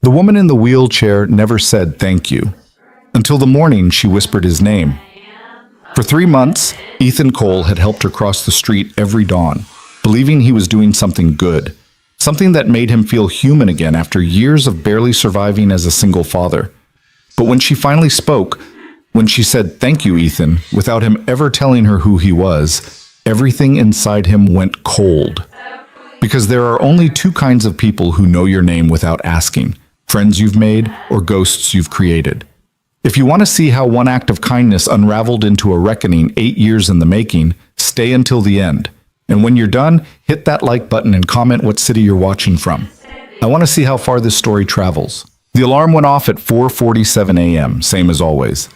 The woman in the wheelchair never said thank you, until the morning she whispered his name. For 3 months, Ethan Cole had helped her cross the street every dawn, believing he was doing something good, something that made him feel human again after years of barely surviving as a single father. But when she finally spoke, when she said thank you, Ethan, without him ever telling her who he was, everything inside him went cold. Because there are only 2 kinds of people who know your name without asking: friends you've made or ghosts you've created. If you want to see how one act of kindness unraveled into a reckoning 8 years in the making, stay until the end. And when you're done, hit that like button and comment what city you're watching from. I want to see how far this story travels. The alarm went off at 4:47 a.m., same as always.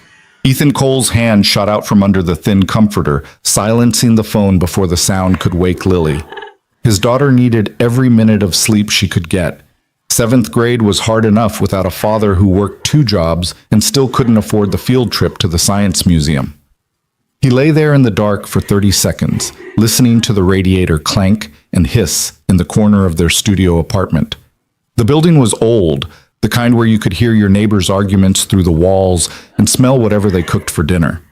Ethan Cole's hand shot out from under the thin comforter, silencing the phone before the sound could wake Lily. His daughter needed every minute of sleep she could get. 7th grade was hard enough without a father who worked 2 jobs and still couldn't afford the field trip to the science museum. He lay there in the dark for 30 seconds, listening to the radiator clank and hiss in the corner of their studio apartment. The building was old, the kind where you could hear your neighbors' arguments through the walls and smell whatever they cooked for dinner.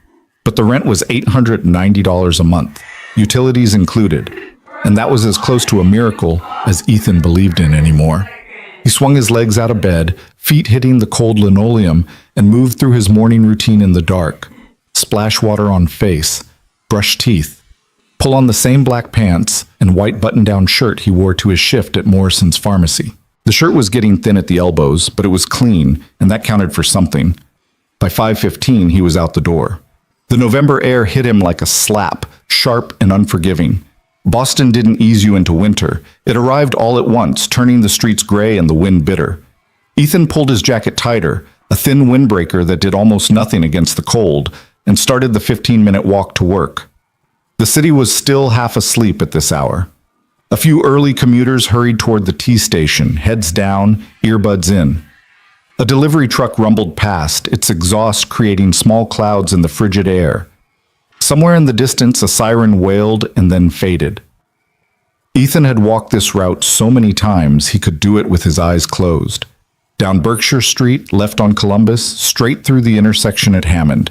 But the rent was $890 a month, utilities included, and that was as close to a miracle as Ethan believed in anymore. He swung his legs out of bed, feet hitting the cold linoleum, and moved through his morning routine in the dark. Splash water on face, brush teeth, pull on the same black pants and white button-down shirt he wore to his shift at Morrison's Pharmacy. The shirt was getting thin at the elbows, but it was clean, and that counted for something. By 5:15, he was out the door. The November air hit him like a slap, sharp and unforgiving. Boston didn't ease you into winter. It arrived all at once, turning the streets gray and the wind bitter. Ethan pulled his jacket tighter, a thin windbreaker that did almost nothing against the cold, and started the 15-minute walk to work. The city was still half asleep at this hour. A few early commuters hurried toward the T station, heads down, earbuds in. A delivery truck rumbled past, its exhaust creating small clouds in the frigid air. Somewhere in the distance, a siren wailed and then faded. Ethan had walked this route so many times he could do it with his eyes closed. Down Berkshire Street, left on Columbus, straight through the intersection at Hammond.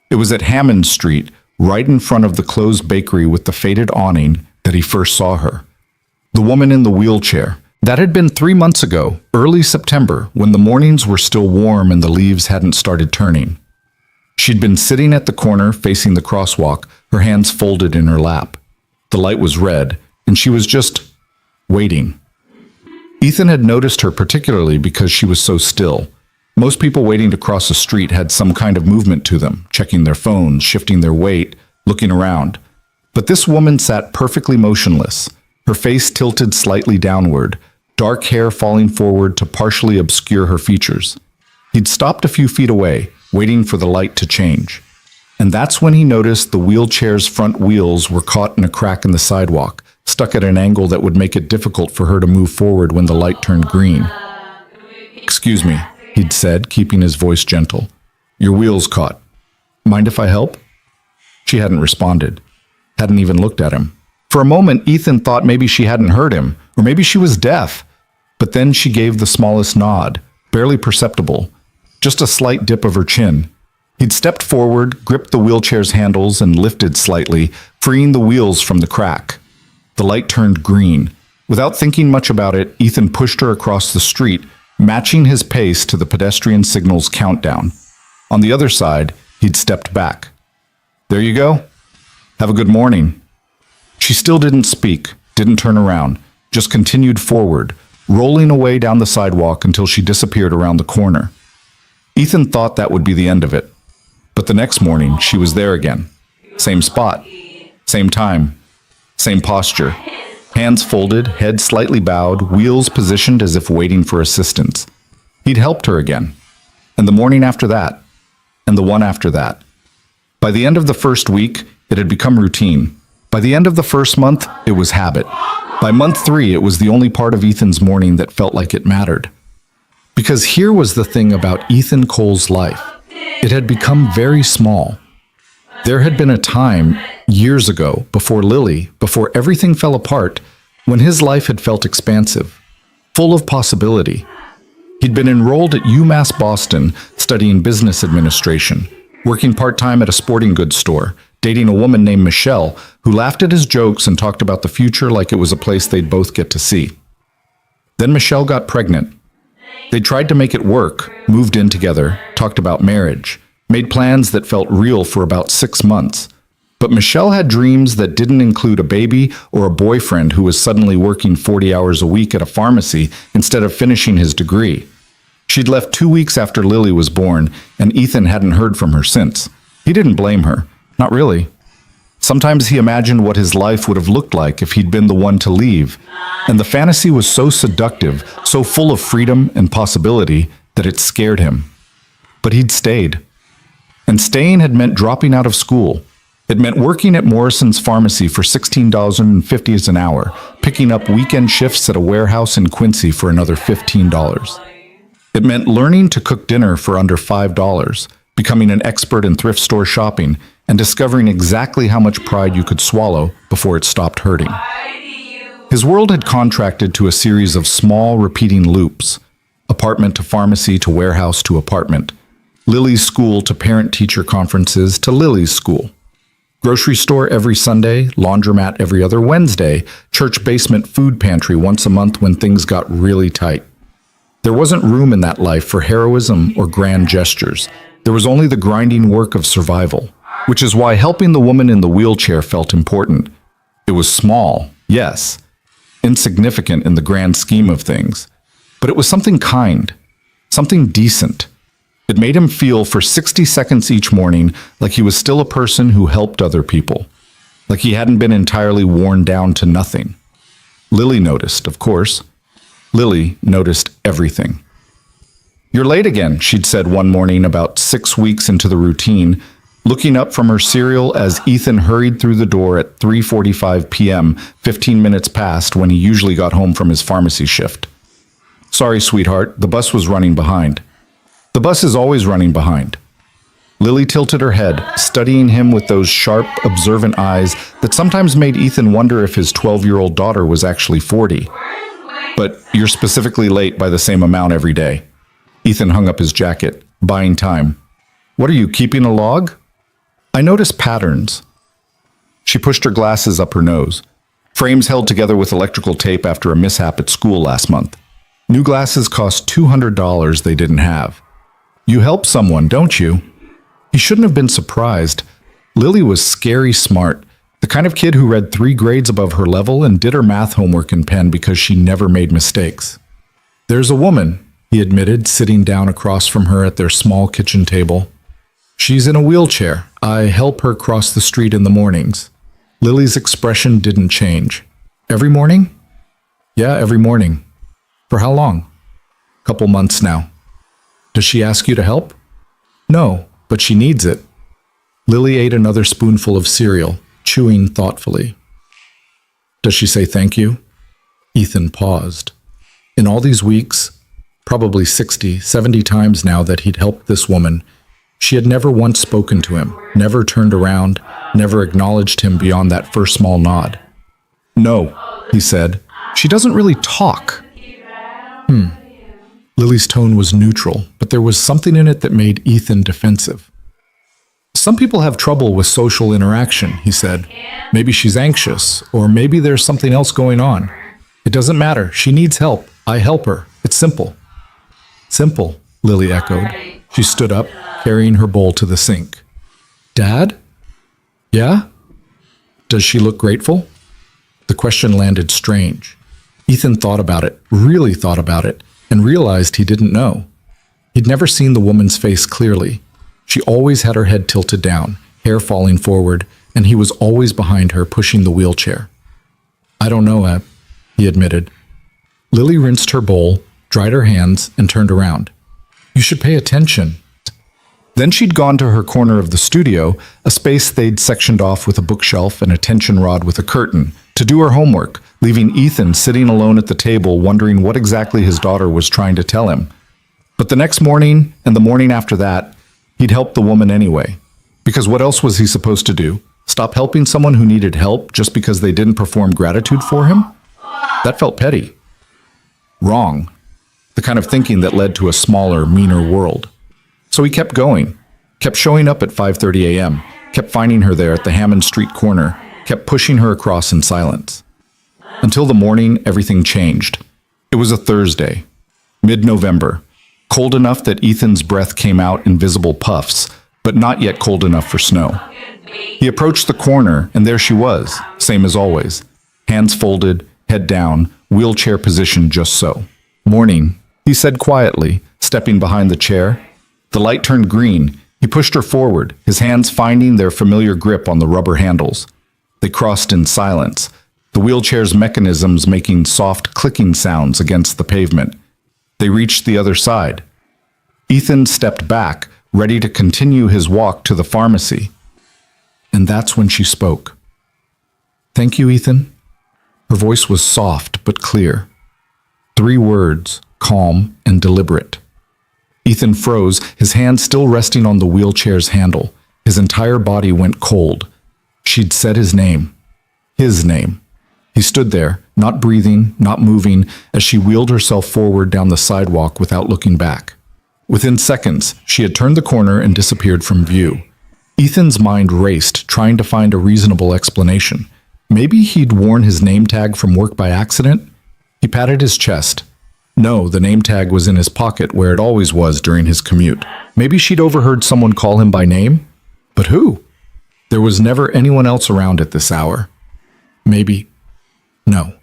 It was at Hammond Street, right in front of the closed bakery with the faded awning, that he first saw her. The woman in the wheelchair. That had been 3 months ago, early September, when the mornings were still warm and the leaves hadn't started turning. She'd been sitting at the corner facing the crosswalk, her hands folded in her lap. The light was red, and she was just waiting. Ethan had noticed her particularly because she was so still. Most people waiting to cross the street had some kind of movement to them, checking their phones, shifting their weight, looking around. But this woman sat perfectly motionless, her face tilted slightly downward, dark hair falling forward to partially obscure her features. He'd stopped a few feet away, waiting for the light to change. And that's when he noticed the wheelchair's front wheels were caught in a crack in the sidewalk, stuck at an angle that would make it difficult for her to move forward when the light turned green. "Excuse me," he'd said, keeping his voice gentle. "Your wheel's caught. Mind if I help?" She hadn't responded, hadn't even looked at him. For a moment, Ethan thought maybe she hadn't heard him, or maybe she was deaf. But then she gave the smallest nod, barely perceptible, just a slight dip of her chin. He'd stepped forward, gripped the wheelchair's handles, and lifted slightly, freeing the wheels from the crack. The light turned green. Without thinking much about it, Ethan pushed her across the street, matching his pace to the pedestrian signal's countdown. On the other side, he'd stepped back. "There you go. Have a good morning." She still didn't speak, didn't turn around, just continued forward, rolling away down the sidewalk until she disappeared around the corner. Ethan thought that would be the end of it. But the next morning, she was there again. Same spot, same time, same posture. Hands folded, head slightly bowed, wheels positioned as if waiting for assistance. He'd helped her again. And the morning after that, and the one after that. By the end of the first week, it had become routine. By the end of the first month, it was habit. By month 3, it was the only part of Ethan's morning that felt like it mattered. Because here was the thing about Ethan Cole's life. It had become very small. There had been a time, years ago, before Lily, before everything fell apart, when his life had felt expansive, full of possibility. He'd been enrolled at UMass Boston studying business administration, working part-time at a sporting goods store, dating a woman named Michelle who laughed at his jokes and talked about the future like it was a place they'd both get to see. Then Michelle got pregnant. They tried to make it work, moved in together, talked about marriage, made plans that felt real for about 6 months. But Michelle had dreams that didn't include a baby or a boyfriend who was suddenly working 40 hours a week at a pharmacy instead of finishing his degree. She'd left 2 weeks after Lily was born, and Ethan hadn't heard from her since. He didn't blame her. Not really. Sometimes he imagined what his life would have looked like if he'd been the one to leave, and the fantasy was so seductive, so full of freedom and possibility, that it scared him. But he'd stayed. And staying had meant dropping out of school. It meant working at Morrison's Pharmacy for $16.50 an hour, picking up weekend shifts at a warehouse in Quincy for another $15. It meant learning to cook dinner for under $5, becoming an expert in thrift store shopping, and discovering exactly how much pride you could swallow before it stopped hurting. His world had contracted to a series of small, repeating loops: apartment to pharmacy to warehouse to apartment, Lily's school to parent-teacher conferences to Lily's school, grocery store every Sunday, laundromat every other Wednesday, church basement food pantry once a month when things got really tight. There wasn't room in that life for heroism or grand gestures. There was only the grinding work of survival, which is why helping the woman in the wheelchair felt important. It was small, yes, insignificant in the grand scheme of things, but it was something kind, something decent. It made him feel for 60 seconds each morning like he was still a person who helped other people, like he hadn't been entirely worn down to nothing. Lily noticed, of course. Lily noticed everything. "You're late again," she'd said one morning about 6 weeks into the routine, looking up from her cereal as Ethan hurried through the door at 3:45 p.m., 15 minutes past when he usually got home from his pharmacy shift. "Sorry, sweetheart, the bus was running behind." "The bus is always running behind." Lily tilted her head, studying him with those sharp, observant eyes that sometimes made Ethan wonder if his 12-year-old daughter was actually 40. "But you're specifically late by the same amount every day." Ethan hung up his jacket, buying time. "What are you, keeping a log?" "I notice patterns." She pushed her glasses up her nose, frames held together with electrical tape after a mishap at school last month. New glasses cost $200 they didn't have. "You help someone, don't you?" He shouldn't have been surprised. Lily was scary smart, the kind of kid who read 3 grades above her level and did her math homework in pen because she never made mistakes. "There's a woman," he admitted, sitting down across from her at their small kitchen table. "She's in a wheelchair. I help her cross the street in the mornings." Lily's expression didn't change. "Every morning?" "Yeah, every morning." "For how long?" "Couple months now." "Does she ask you to help?" "No, but she needs it." Lily ate another spoonful of cereal, chewing thoughtfully. "Does she say thank you?" Ethan paused. In all these weeks, probably 60, 70 times now that he'd helped this woman, she had never once spoken to him, never turned around, never acknowledged him beyond that first small nod. "No," he said. "She doesn't really talk." Lily's tone was neutral, but there was something in it that made Ethan defensive. "Some people have trouble with social interaction," he said. "Maybe she's anxious, or maybe there's something else going on. It doesn't matter. She needs help. I help her. It's simple." "Simple," Lily echoed. She stood up, carrying her bowl to the sink. "Dad?" "Yeah?" "Does she look grateful?" The question landed strange. Ethan thought about it, really thought about it, and realized he didn't know. He'd never seen the woman's face clearly. She always had her head tilted down, hair falling forward, and he was always behind her, pushing the wheelchair. "I don't know, Eb," he admitted. Lily rinsed her bowl, dried her hands, and turned around. "You should pay attention." Then she'd gone to her corner of the studio, a space they'd sectioned off with a bookshelf and a tension rod with a curtain, to do her homework, leaving Ethan sitting alone at the table wondering what exactly his daughter was trying to tell him. But the next morning, and the morning after that, he'd help the woman anyway. Because what else was he supposed to do? Stop helping someone who needed help just because they didn't perform gratitude for him? That felt petty. Wrong. the kind of thinking that led to a smaller, meaner world. So he kept going, kept showing up at 5:30 a.m., kept finding her there at the Hammond Street corner, kept pushing her across in silence. Until the morning, everything changed. It was a Thursday, mid-November, cold enough that Ethan's breath came out in visible puffs, but not yet cold enough for snow. He approached the corner, and there she was, same as always. Hands folded, head down, wheelchair positioned just so. "Morning," he said quietly, stepping behind the chair. The light turned green. He pushed her forward, his hands finding their familiar grip on the rubber handles. They crossed in silence, the wheelchair's mechanisms making soft clicking sounds against the pavement. They reached the other side. Ethan stepped back, ready to continue his walk to the pharmacy. And that's when she spoke. "Thank you, Ethan." Her voice was soft but clear. 3 words, calm and deliberate. Ethan froze, his hand still resting on the wheelchair's handle. His entire body went cold. She'd said his name. His name. He stood there, not breathing, not moving, as she wheeled herself forward down the sidewalk without looking back. Within seconds, she had turned the corner and disappeared from view. Ethan's mind raced, trying to find a reasonable explanation. Maybe he'd worn his name tag from work by accident? He patted his chest. No, the name tag was in his pocket where it always was during his commute. Maybe she'd overheard someone call him by name? But who? There was never anyone else around at this hour. Maybe. No.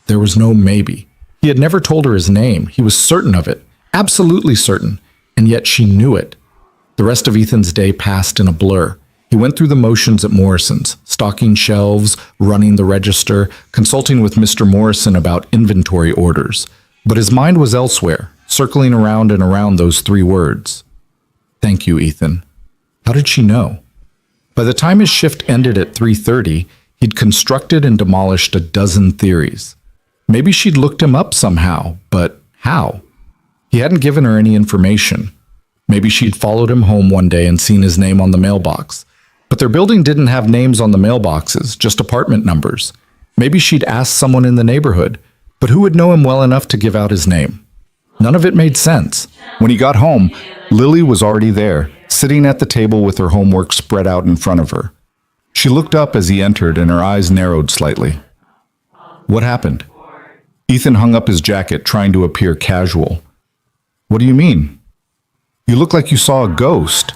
There was no maybe. He had never told her his name. He was certain of it. Absolutely certain. And yet she knew it. The rest of Ethan's day passed in a blur. He went through the motions at Morrison's, stocking shelves, running the register, consulting with Mr. Morrison about inventory orders. But his mind was elsewhere, circling around and around those 3 words. "Thank you, Ethan." How did she know? By the time his shift ended at 3:30, he'd constructed and demolished a dozen theories. Maybe she'd looked him up somehow, but how? He hadn't given her any information. Maybe she'd followed him home one day and seen his name on the mailbox. But their building didn't have names on the mailboxes, just apartment numbers. Maybe she'd asked someone in the neighborhood, but who would know him well enough to give out his name? None of it made sense. When he got home, Lily was already there, sitting at the table with her homework spread out in front of her. She looked up as he entered and her eyes narrowed slightly. "What happened?" Ethan hung up his jacket, trying to appear casual. "What do you mean? You look like you saw a ghost."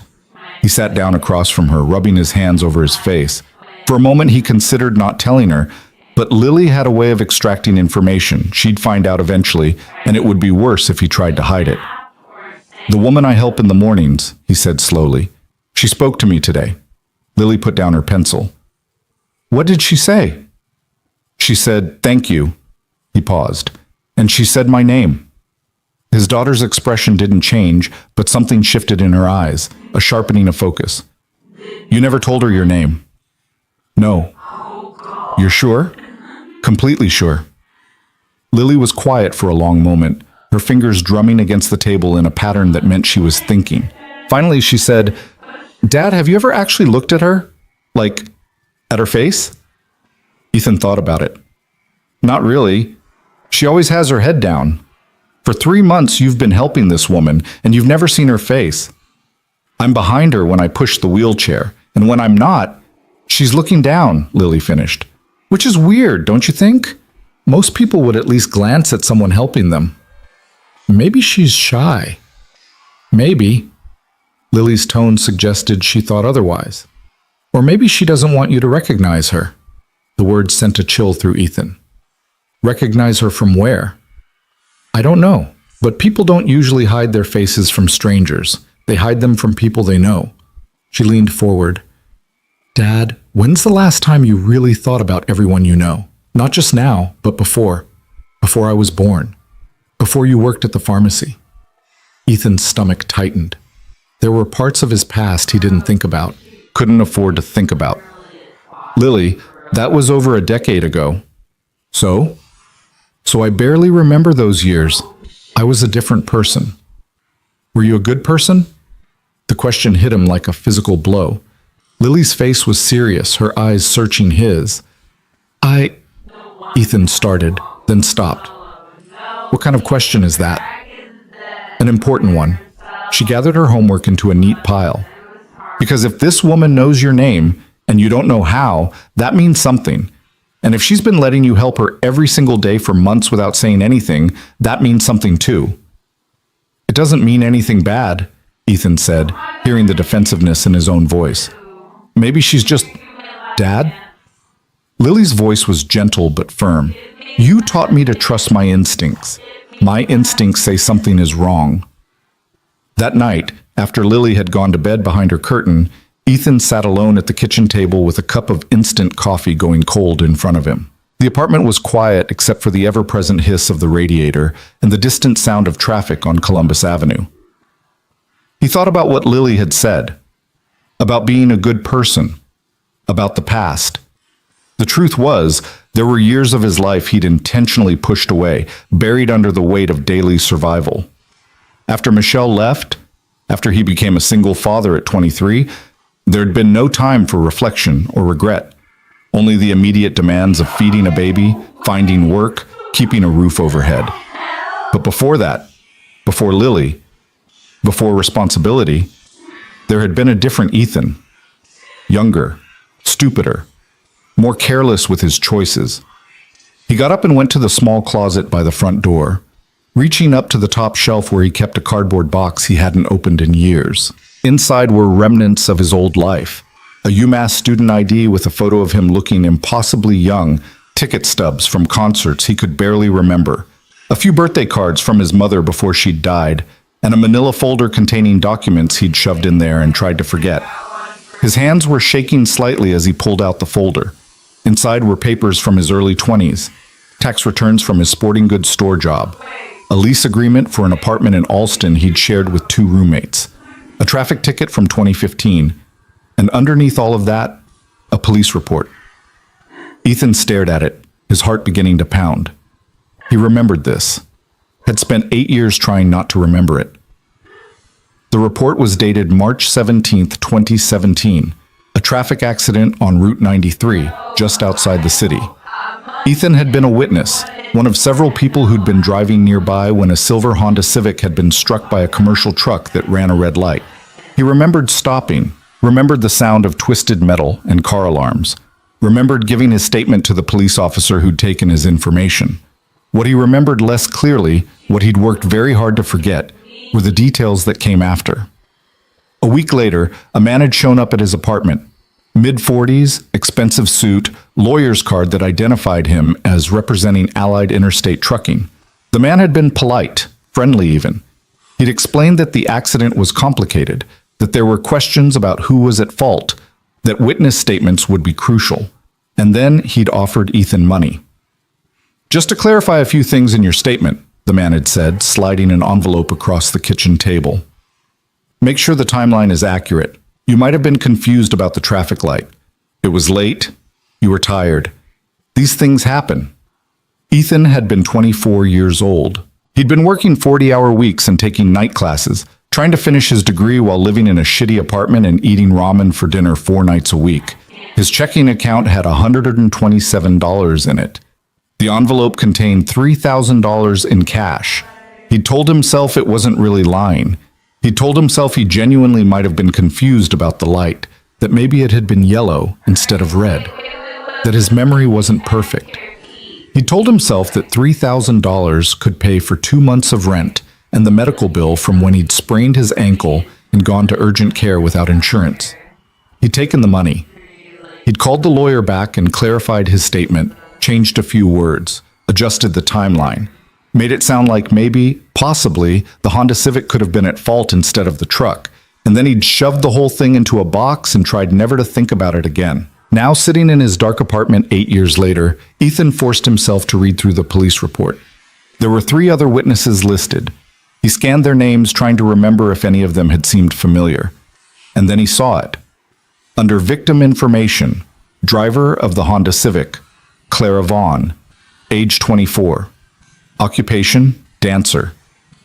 He sat down across from her, rubbing his hands over his face. For a moment he considered not telling her, but Lily had a way of extracting information. She'd find out eventually, and it would be worse if he tried to hide it. "The woman I help in the mornings," he said slowly. "She spoke to me today." Lily put down her pencil. "What did she say?" "She said, 'Thank you.'" He paused. "And she said my name." His daughter's expression didn't change, but something shifted in her eyes, a sharpening of focus. "You never told her your name?" "No." "You're sure?" "Completely sure." Lily was quiet for a long moment, her fingers drumming against the table in a pattern that meant she was thinking. Finally, she said, "Dad, have you ever actually looked at her? Like, at her face?" Ethan thought about it. "Not really. She always has her head down. For 3 months you've been helping this woman, and you've never seen her face. I'm behind her when I push the wheelchair, and when I'm not, she's looking down," Lily finished. "Which is weird, don't you think? Most people would at least glance at someone helping them." "Maybe she's shy." "Maybe." Lily's tone suggested she thought otherwise. "Or maybe she doesn't want you to recognize her." The words sent a chill through Ethan. "Recognize her from where?" "I don't know, but people don't usually hide their faces from strangers. They hide them from people they know." She leaned forward. "Dad, when's the last time you really thought about everyone you know? Not just now, but before. Before I was born. Before you worked at the pharmacy." Ethan's stomach tightened. There were parts of his past he didn't think about, couldn't afford to think about. "Lily, that was over a decade ago." "So?" "So I barely remember those years. I was a different person." "Were you a good person?" The question hit him like a physical blow. Lily's face was serious, her eyes searching his. Ethan started, then stopped. "What kind of question is that?" An important one. She gathered her homework into a neat pile. Because if this woman knows your name and you don't know how, that means something. And if she's been letting you help her every single day for months without saying anything, that means something too. It doesn't mean anything bad, Ethan said, hearing the defensiveness in his own voice. Maybe she's just... Dad? Lily's voice was gentle but firm. You taught me to trust my instincts. My instincts say something is wrong. That night, after Lily had gone to bed behind her curtain, Ethan sat alone at the kitchen table with a cup of instant coffee going cold in front of him. The apartment was quiet except for the ever-present hiss of the radiator and the distant sound of traffic on Columbus Avenue. He thought about what Lily had said, about being a good person, about the past. The truth was, there were years of his life he'd intentionally pushed away, buried under the weight of daily survival. After Michelle left, after he became a single father at 23, there'd been no time for reflection or regret, only the immediate demands of feeding a baby, finding work, keeping a roof overhead. But before that, before Lily, before responsibility, there had been a different Ethan. Younger, stupider, more careless with his choices. He got up and went to the small closet by the front door, reaching up to the top shelf where he kept a cardboard box he hadn't opened in years. Inside were remnants of his old life. A UMass student ID with a photo of him looking impossibly young, ticket stubs from concerts he could barely remember, a few birthday cards from his mother before she'd died, and a manila folder containing documents he'd shoved in there and tried to forget. His hands were shaking slightly as he pulled out the folder. Inside were papers from his early 20s, tax returns from his sporting goods store job, a lease agreement for an apartment in Alston he'd shared with 2 roommates, a traffic ticket from 2015, and underneath all of that, a police report. Ethan stared at it, his heart beginning to pound. He remembered this, had spent 8 years trying not to remember it. The report was dated March 17, 2017, a traffic accident on Route 93, just outside the city. Ethan had been a witness, one of several people who'd been driving nearby when a silver Honda Civic had been struck by a commercial truck that ran a red light. He remembered stopping, remembered the sound of twisted metal and car alarms, remembered giving his statement to the police officer who'd taken his information. What he remembered less clearly, what he'd worked very hard to forget, were the details that came after. A week later, a man had shown up at his apartment. Mid-40s, expensive suit, lawyer's card that identified him as representing Allied Interstate Trucking. The man had been polite, friendly even. He'd explained that the accident was complicated, that there were questions about who was at fault, that witness statements would be crucial, and then he'd offered Ethan money. Just to clarify a few things in your statement, the man had said, sliding an envelope across the kitchen table. Make sure the timeline is accurate. You might have been confused about the traffic light. It was late. You were tired. These things happen. Ethan had been 24 years old. He'd been working 40-hour weeks and taking night classes, trying to finish his degree while living in a shitty apartment and eating ramen for dinner 4 nights a week. His checking account had $127 in it. The envelope contained $3,000 in cash. He'd told himself it wasn't really lying. He told himself he genuinely might have been confused about the light, that maybe it had been yellow instead of red, that his memory wasn't perfect. He told himself that $3,000 could pay for 2 months of rent and the medical bill from when he'd sprained his ankle and gone to urgent care without insurance. He'd taken the money. He'd called the lawyer back and clarified his statement, changed a few words, adjusted the timeline, made it sound like maybe, possibly, the Honda Civic could have been at fault instead of the truck, and then he'd shoved the whole thing into a box and tried never to think about it again. Now, sitting in his dark apartment 8 years later, Ethan forced himself to read through the police report. There were 3 other witnesses listed. He scanned their names, trying to remember if any of them had seemed familiar. And then he saw it. Under victim information, driver of the Honda Civic, Clara Vaughn, age 24. Occupation, dancer.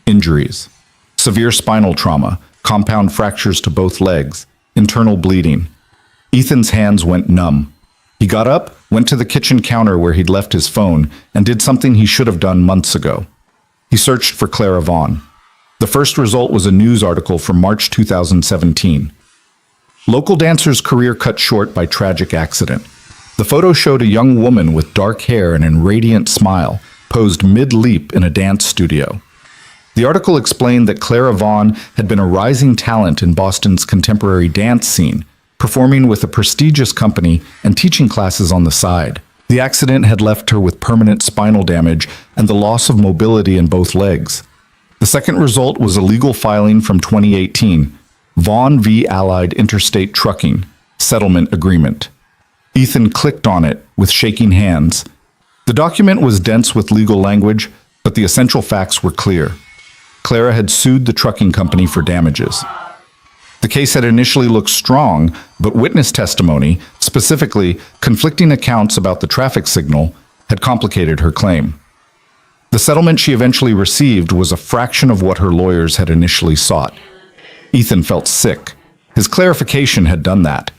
Injuries: severe spinal trauma, compound fractures to both legs, internal bleeding. Ethan's hands went numb. He got up, went to the kitchen counter where he'd left his phone, and did something he should have done months ago. He searched for Clara Vaughn. The first result was a news article from March 2017. Local dancer's career cut short by tragic accident. The photo showed a young woman with dark hair and a radiant smile, posed mid-leap in a dance studio. The article explained that Clara Vaughn had been a rising talent in Boston's contemporary dance scene, performing with a prestigious company and teaching classes on the side. The accident had left her with permanent spinal damage and the loss of mobility in both legs. The second result was a legal filing from 2018, Vaughn v. Allied Interstate Trucking Settlement Agreement. Ethan clicked on it with shaking hands. The document was dense with legal language, but the essential facts were clear. Clara had sued the trucking company for damages. The case had initially looked strong, but witness testimony, specifically conflicting accounts about the traffic signal, had complicated her claim. The settlement she eventually received was a fraction of what her lawyers had initially sought. Ethan felt sick. His clarification had done that.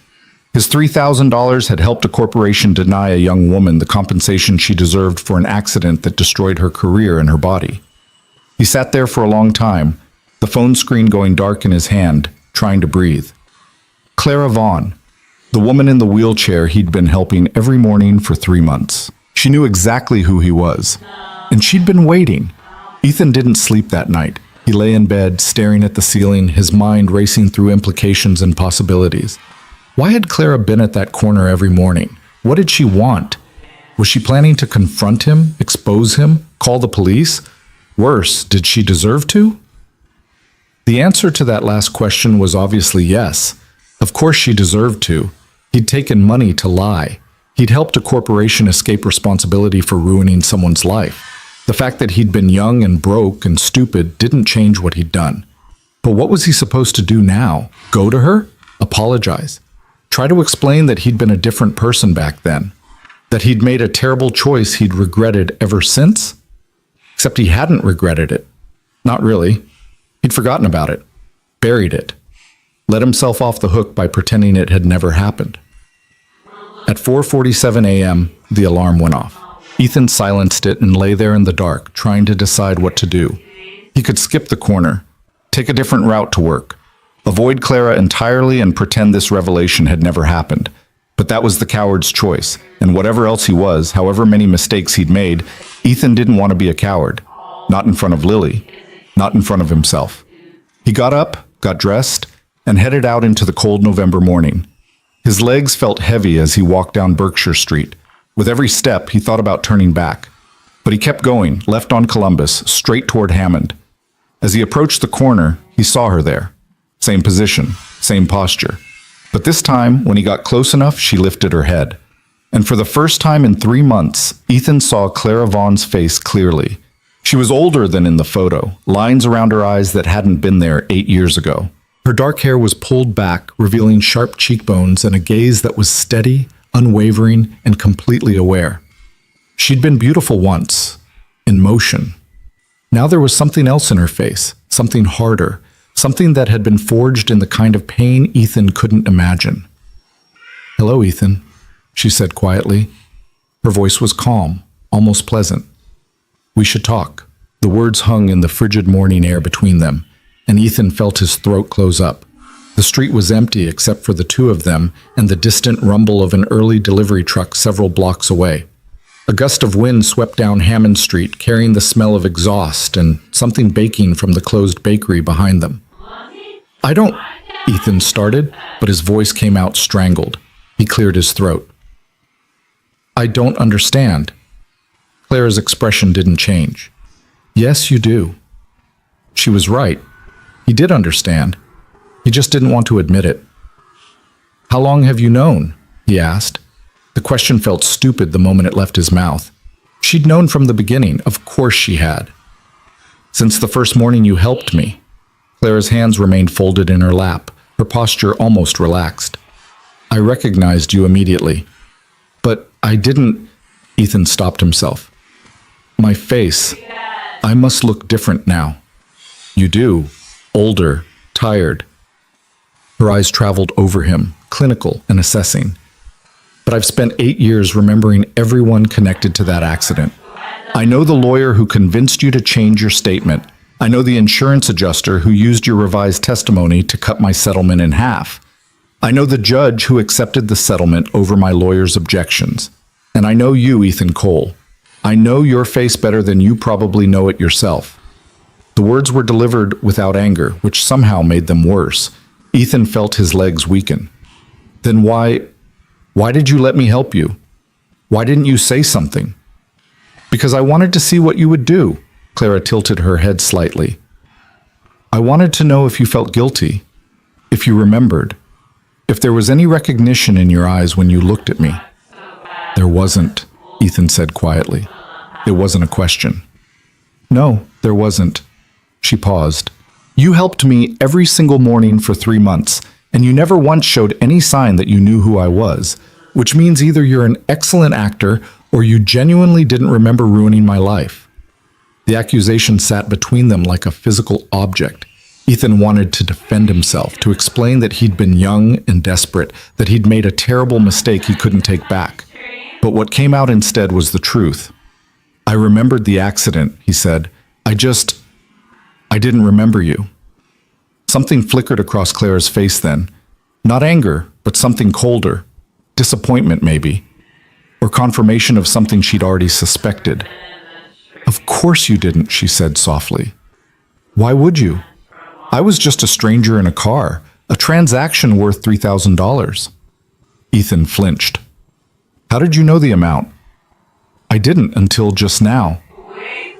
His $3,000 had helped a corporation deny a young woman the compensation she deserved for an accident that destroyed her career and her body. He sat there for a long time, the phone screen going dark in his hand, trying to breathe. Clara Vaughn, the woman in the wheelchair he'd been helping every morning for 3 months. She knew exactly who he was, and she'd been waiting. Ethan didn't sleep that night. He lay in bed, staring at the ceiling, his mind racing through implications and possibilities. Why had Clara been at that corner every morning? What did she want? Was she planning to confront him, expose him, call the police? Worse, did she deserve to? The answer to that last question was obviously yes. Of course she deserved to. He'd taken money to lie. He'd helped a corporation escape responsibility for ruining someone's life. The fact that he'd been young and broke and stupid didn't change what he'd done. But what was he supposed to do now? Go to her? Apologize? Try to explain that he'd been a different person back then? That he'd made a terrible choice he'd regretted ever since? Except he hadn't regretted it. Not really. He'd forgotten about it. Buried it. Let himself off the hook by pretending it had never happened. At 4:47 a.m., the alarm went off. Ethan silenced it and lay there in the dark, trying to decide what to do. He could skip the corner, take a different route to work, avoid Clara entirely and pretend this revelation had never happened. But that was the coward's choice, and whatever else he was, however many mistakes he'd made, Ethan didn't want to be a coward. Not in front of Lily. Not in front of himself. He got up, got dressed, and headed out into the cold November morning. His legs felt heavy as he walked down Berkshire Street. With every step, he thought about turning back. But he kept going, left on Columbus, straight toward Hammond. As he approached the corner, he saw her there. Same position, same posture. But this time, when he got close enough, she lifted her head. And for the first time in 3 months, Ethan saw Clara Vaughn's face clearly. She was older than in the photo, lines around her eyes that hadn't been there 8 years ago. Her dark hair was pulled back, revealing sharp cheekbones and a gaze that was steady, unwavering, and completely aware. She'd been beautiful once, in motion. Now there was something else in her face, something harder, something that had been forged in the kind of pain Ethan couldn't imagine. "Hello, Ethan," she said quietly. Her voice was calm, almost pleasant. "We should talk." The words hung in the frigid morning air between them, and Ethan felt his throat close up. The street was empty except for the two of them and the distant rumble of an early delivery truck several blocks away. A gust of wind swept down Hammond Street, carrying the smell of exhaust and something baking from the closed bakery behind them. "I don't," Ethan started, but his voice came out strangled. He cleared his throat. "I don't understand." Clara's expression didn't change. "Yes, you do." She was right. He did understand. He just didn't want to admit it. "How long have you known?" he asked. The question felt stupid the moment it left his mouth. She'd known from the beginning. Of course she had. "Since the first morning you helped me." Clara's hands remained folded in her lap, her posture almost relaxed. "I recognized you immediately." "But I didn't..." Ethan stopped himself. "My face. I must look different now." "You do. Older, tired." Her eyes traveled over him, clinical and assessing. "But I've spent 8 years remembering everyone connected to that accident. I know the lawyer who convinced you to change your statement. I know the insurance adjuster who used your revised testimony to cut my settlement in half. I know the judge who accepted the settlement over my lawyer's objections. And I know you, Ethan Cole. I know your face better than you probably know it yourself." The words were delivered without anger, which somehow made them worse. Ethan felt his legs weaken. "Then why did you let me help you? Why didn't you say something?" "Because I wanted to see what you would do." Clara tilted her head slightly. "I wanted to know if you felt guilty, if you remembered, if there was any recognition in your eyes when you looked at me." "There wasn't," Ethan said quietly. It wasn't a question. "No, there wasn't." She paused. "You helped me every single morning for 3 months, and you never once showed any sign that you knew who I was, which means either you're an excellent actor or you genuinely didn't remember ruining my life." The accusation sat between them like a physical object. Ethan wanted to defend himself, to explain that he'd been young and desperate, that he'd made a terrible mistake he couldn't take back. But what came out instead was the truth. "I remembered the accident," he said. I didn't remember you." Something flickered across Clara's face then. Not anger, but something colder. Disappointment, maybe. Or confirmation of something she'd already suspected. "Of course you didn't," she said softly. "Why would you? I was just a stranger in a car, a transaction worth $3,000. Ethan flinched. "How did you know the amount?" "I didn't until just now."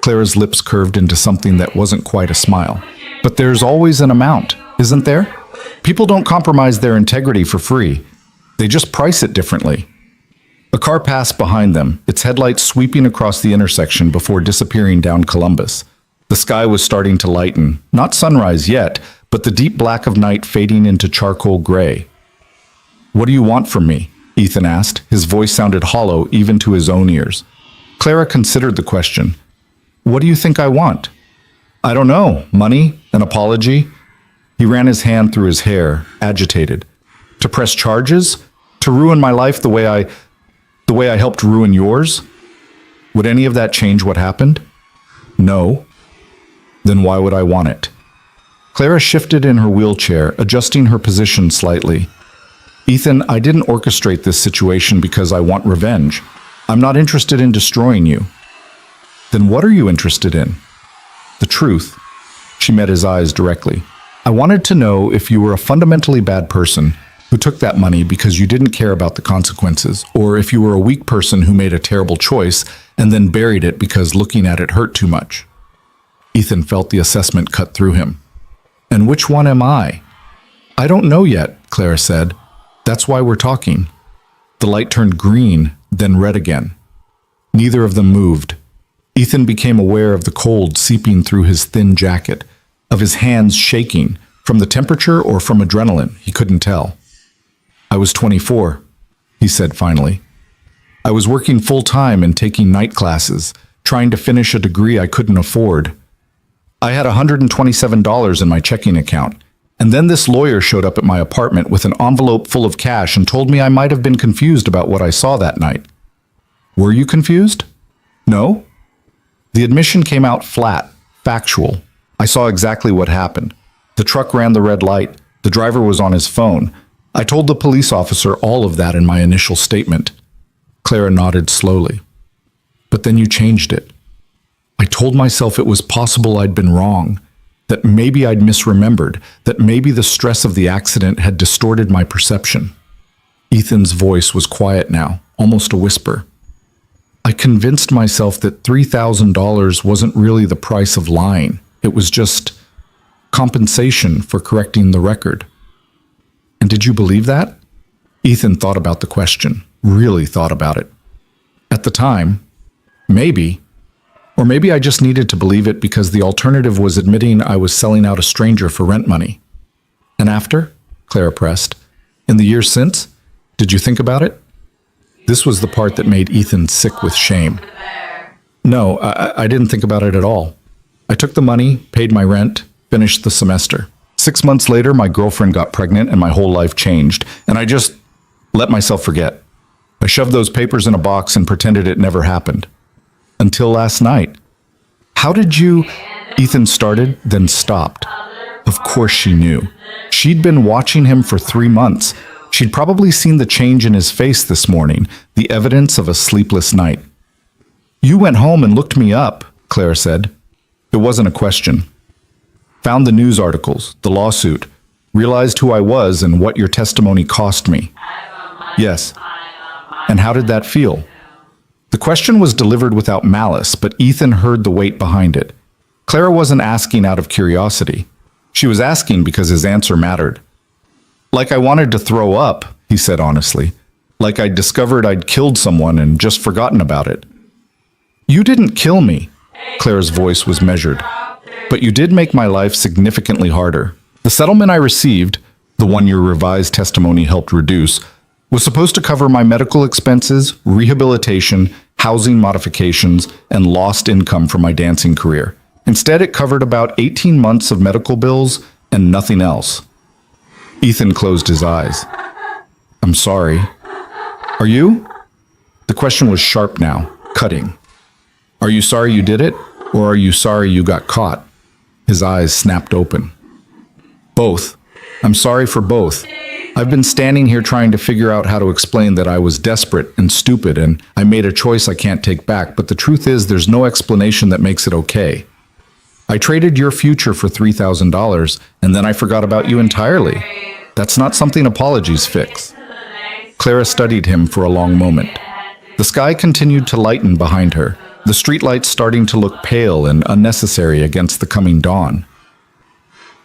Clara's lips curved into something that wasn't quite a smile. "But there's always an amount, isn't there? People don't compromise their integrity for free. They just price it differently." A car passed behind them, its headlights sweeping across the intersection before disappearing down Columbus. The sky was starting to lighten, not sunrise yet, but the deep black of night fading into charcoal gray. "What do you want from me?" Ethan asked. His voice sounded hollow even to his own ears. Clara considered the question. "What do you think I want?" "I don't know. Money? An apology?" He ran his hand through his hair, agitated. "To press charges? To ruin my life the way I helped ruin yours? Would any of that change what happened?" "No." "Then why would I want it?" Clara shifted in her wheelchair, adjusting her position slightly. "Ethan, I didn't orchestrate this situation because I want revenge. I'm not interested in destroying you." "Then what are you interested in?" "The truth." She met his eyes directly. "I wanted to know if you were a fundamentally bad person who took that money because you didn't care about the consequences, or if you were a weak person who made a terrible choice and then buried it because looking at it hurt too much." Ethan felt the assessment cut through him. "And which one am I?" "I don't know yet," Clara said. "That's why we're talking." The light turned green, then red again. Neither of them moved. Ethan became aware of the cold seeping through his thin jacket, of his hands shaking, from the temperature or from adrenaline, he couldn't tell. "I was 24, he said finally. "I was working full-time and taking night classes, trying to finish a degree I couldn't afford. I had $127 in my checking account, and then this lawyer showed up at my apartment with an envelope full of cash and told me I might have been confused about what I saw that night." "Were you confused?" "No." The admission came out flat, factual. "I saw exactly what happened. The truck ran the red light. The driver was on his phone. I told the police officer all of that in my initial statement." Clara nodded slowly. "But then you changed it." "I told myself it was possible I'd been wrong, that maybe I'd misremembered, that maybe the stress of the accident had distorted my perception." Ethan's voice was quiet now, almost a whisper. "I convinced myself that $3,000 wasn't really the price of lying. It was just compensation for correcting the record." "And did you believe that?" Ethan thought about the question, really thought about it. "At the time, maybe. Or maybe I just needed to believe it because the alternative was admitting I was selling out a stranger for rent money." "And after?" Clara pressed. "In the years since? Did you think about it?" This was the part that made Ethan sick with shame. "No, I didn't think about it at all. I took the money, paid my rent, finished the semester. 6 months later, my girlfriend got pregnant and my whole life changed, and I just let myself forget. I shoved those papers in a box and pretended it never happened. Until last night." "How did you..." Ethan started, then stopped. Of course she knew. She'd been watching him for 3 months. She'd probably seen the change in his face this morning, the evidence of a sleepless night. "You went home and looked me up," Clara said. It wasn't a question. "Found the news articles, the lawsuit, realized who I was and what your testimony cost me." "Yes." "And how did that feel?" The question was delivered without malice, but Ethan heard the weight behind it. Clara wasn't asking out of curiosity. She was asking because his answer mattered. "Like I wanted to throw up," he said honestly. "Like I'd discovered I'd killed someone and just forgotten about it." "You didn't kill me," Clara's voice was measured. "But you did make my life significantly harder. The settlement I received, the one your revised testimony helped reduce, was supposed to cover my medical expenses, rehabilitation, housing modifications, and lost income from my dancing career. Instead, it covered about 18 months of medical bills and nothing else." Ethan closed his eyes. "I'm sorry." "Are you?" The question was sharp now, cutting. "Are you sorry you did it, or are you sorry you got caught?" His eyes snapped open. "Both. I'm sorry for both. I've been standing here trying to figure out how to explain that I was desperate and stupid and I made a choice I can't take back, but the truth is there's no explanation that makes it okay. I traded your future for $3,000 and then I forgot about you entirely. That's not something apologies fix." Clara studied him for a long moment. The sky continued to lighten behind her, the streetlights starting to look pale and unnecessary against the coming dawn.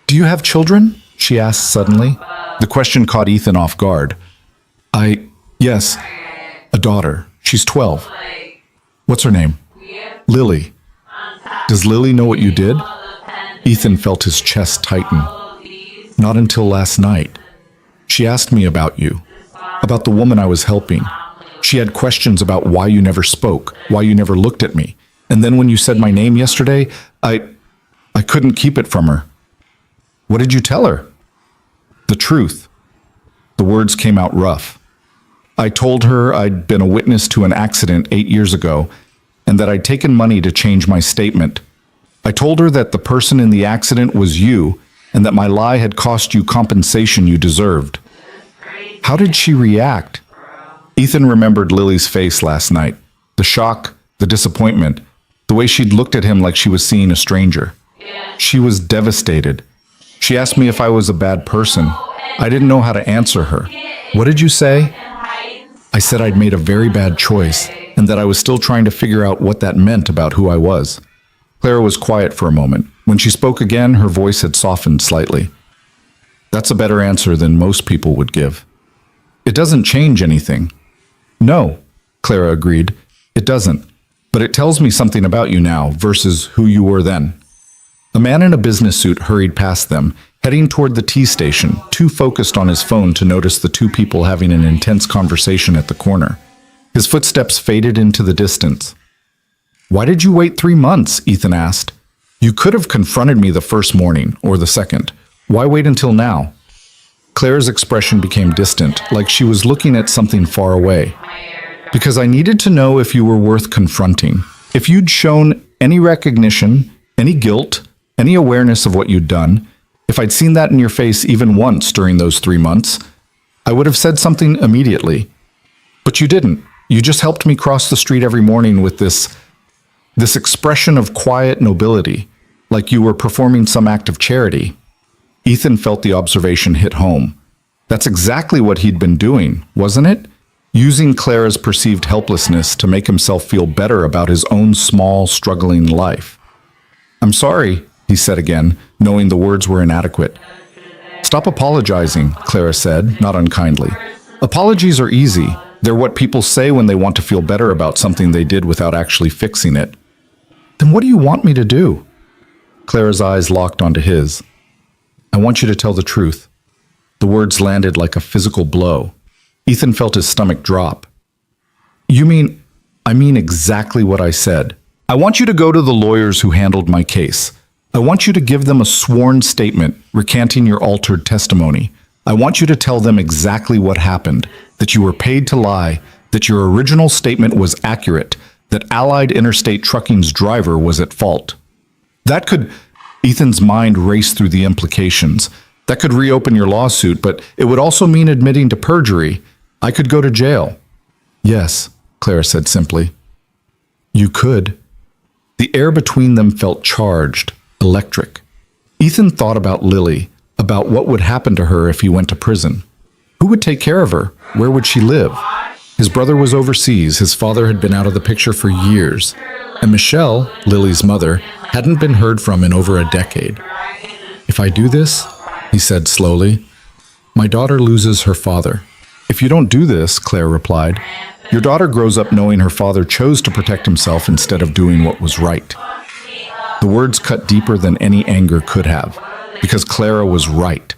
"Do you have children?" she asked suddenly. The question caught Ethan off guard. Yes, a daughter. She's 12. "What's her name?" "Lily." "Does Lily know what you did?" Ethan felt his chest tighten. "Not until last night. She asked me about you, about the woman I was helping. She had questions about why you never spoke, why you never looked at me. And then when you said my name yesterday, I couldn't keep it from her." "What did you tell her?" "The truth." The words came out rough. "I told her I'd been a witness to an accident 8 years ago, and that I'd taken money to change my statement. I told her that the person in the accident was you, and that my lie had cost you compensation you deserved." How did she react? Ethan remembered Lily's face last night. The shock, the disappointment, the way she'd looked at him like she was seeing a stranger. She was devastated. She asked me if I was a bad person. I didn't know how to answer her. "What did you say?" I said I'd made a very bad choice, and that I was still trying to figure out what that meant about who I was. Clara was quiet for a moment. When she spoke again, her voice had softened slightly. "That's a better answer than most people would give. It doesn't change anything." "No," Clara agreed. "It doesn't. But it tells me something about you now versus who you were then." A man in a business suit hurried past them, heading toward the tea station, too focused on his phone to notice the two people having an intense conversation at the corner. His footsteps faded into the distance. "Why did you wait 3 months?" Ethan asked. "You could have confronted me the first morning, or the second. Why wait until now?" Clara's expression became distant, like she was looking at something far away. "Because I needed to know if you were worth confronting. If you'd shown any recognition, any guilt, any awareness of what you'd done, if I'd seen that in your face even once during those 3 months, I would have said something immediately. But you didn't. You just helped me cross the street every morning with this expression of quiet nobility, like you were performing some act of charity." Ethan felt the observation hit home. That's exactly what he'd been doing, wasn't it? Using Clara's perceived helplessness to make himself feel better about his own small, struggling life. "I'm sorry," he said again, knowing the words were inadequate. "Stop apologizing," Clara said, not unkindly. "Apologies are easy. They're what people say when they want to feel better about something they did without actually fixing it." "Then what do you want me to do?" Clara's eyes locked onto his. "I want you to tell the truth." The words landed like a physical blow. Ethan felt his stomach drop. "You mean, I mean exactly what I said. I want you to go to the lawyers who handled my case. I want you to give them a sworn statement recanting your altered testimony. I want you to tell them exactly what happened, that you were paid to lie, that your original statement was accurate, that Allied Interstate Trucking's driver was at fault." That could, Ethan's mind raced through the implications. That could reopen your lawsuit, but it would also mean admitting to perjury. I could go to jail. Yes, Clara said simply. You could. The air between them felt charged, electric. Ethan thought about Lily, about what would happen to her if he went to prison. Who would take care of her? Where would she live? His brother was overseas, his father had been out of the picture for years, and Michelle, Lily's mother, hadn't been heard from in over a decade. If I do this, he said slowly, my daughter loses her father. If you don't do this, Claire replied, your daughter grows up knowing her father chose to protect himself instead of doing what was right. The words cut deeper than any anger could have, because Clara was right.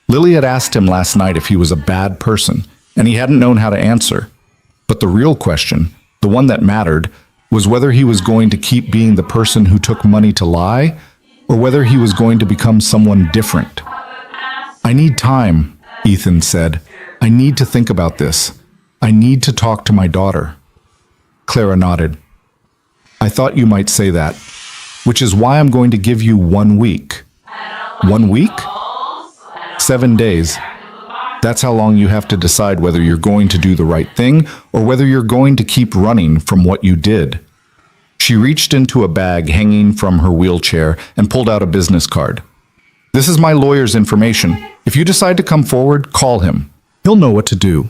Lily had asked him last night if he was a bad person, and he hadn't known how to answer. But the real question, the one that mattered, was whether he was going to keep being the person who took money to lie, or whether he was going to become someone different. I need time, Ethan said. I need to think about this. I need to talk to my daughter. Clara nodded. I thought you might say that, which is why I'm going to give you 1 week. 1 week? 7 days. That's how long you have to decide whether you're going to do the right thing or whether you're going to keep running from what you did. She reached into a bag hanging from her wheelchair and pulled out a business card. This is my lawyer's information. If you decide to come forward, call him. He'll know what to do.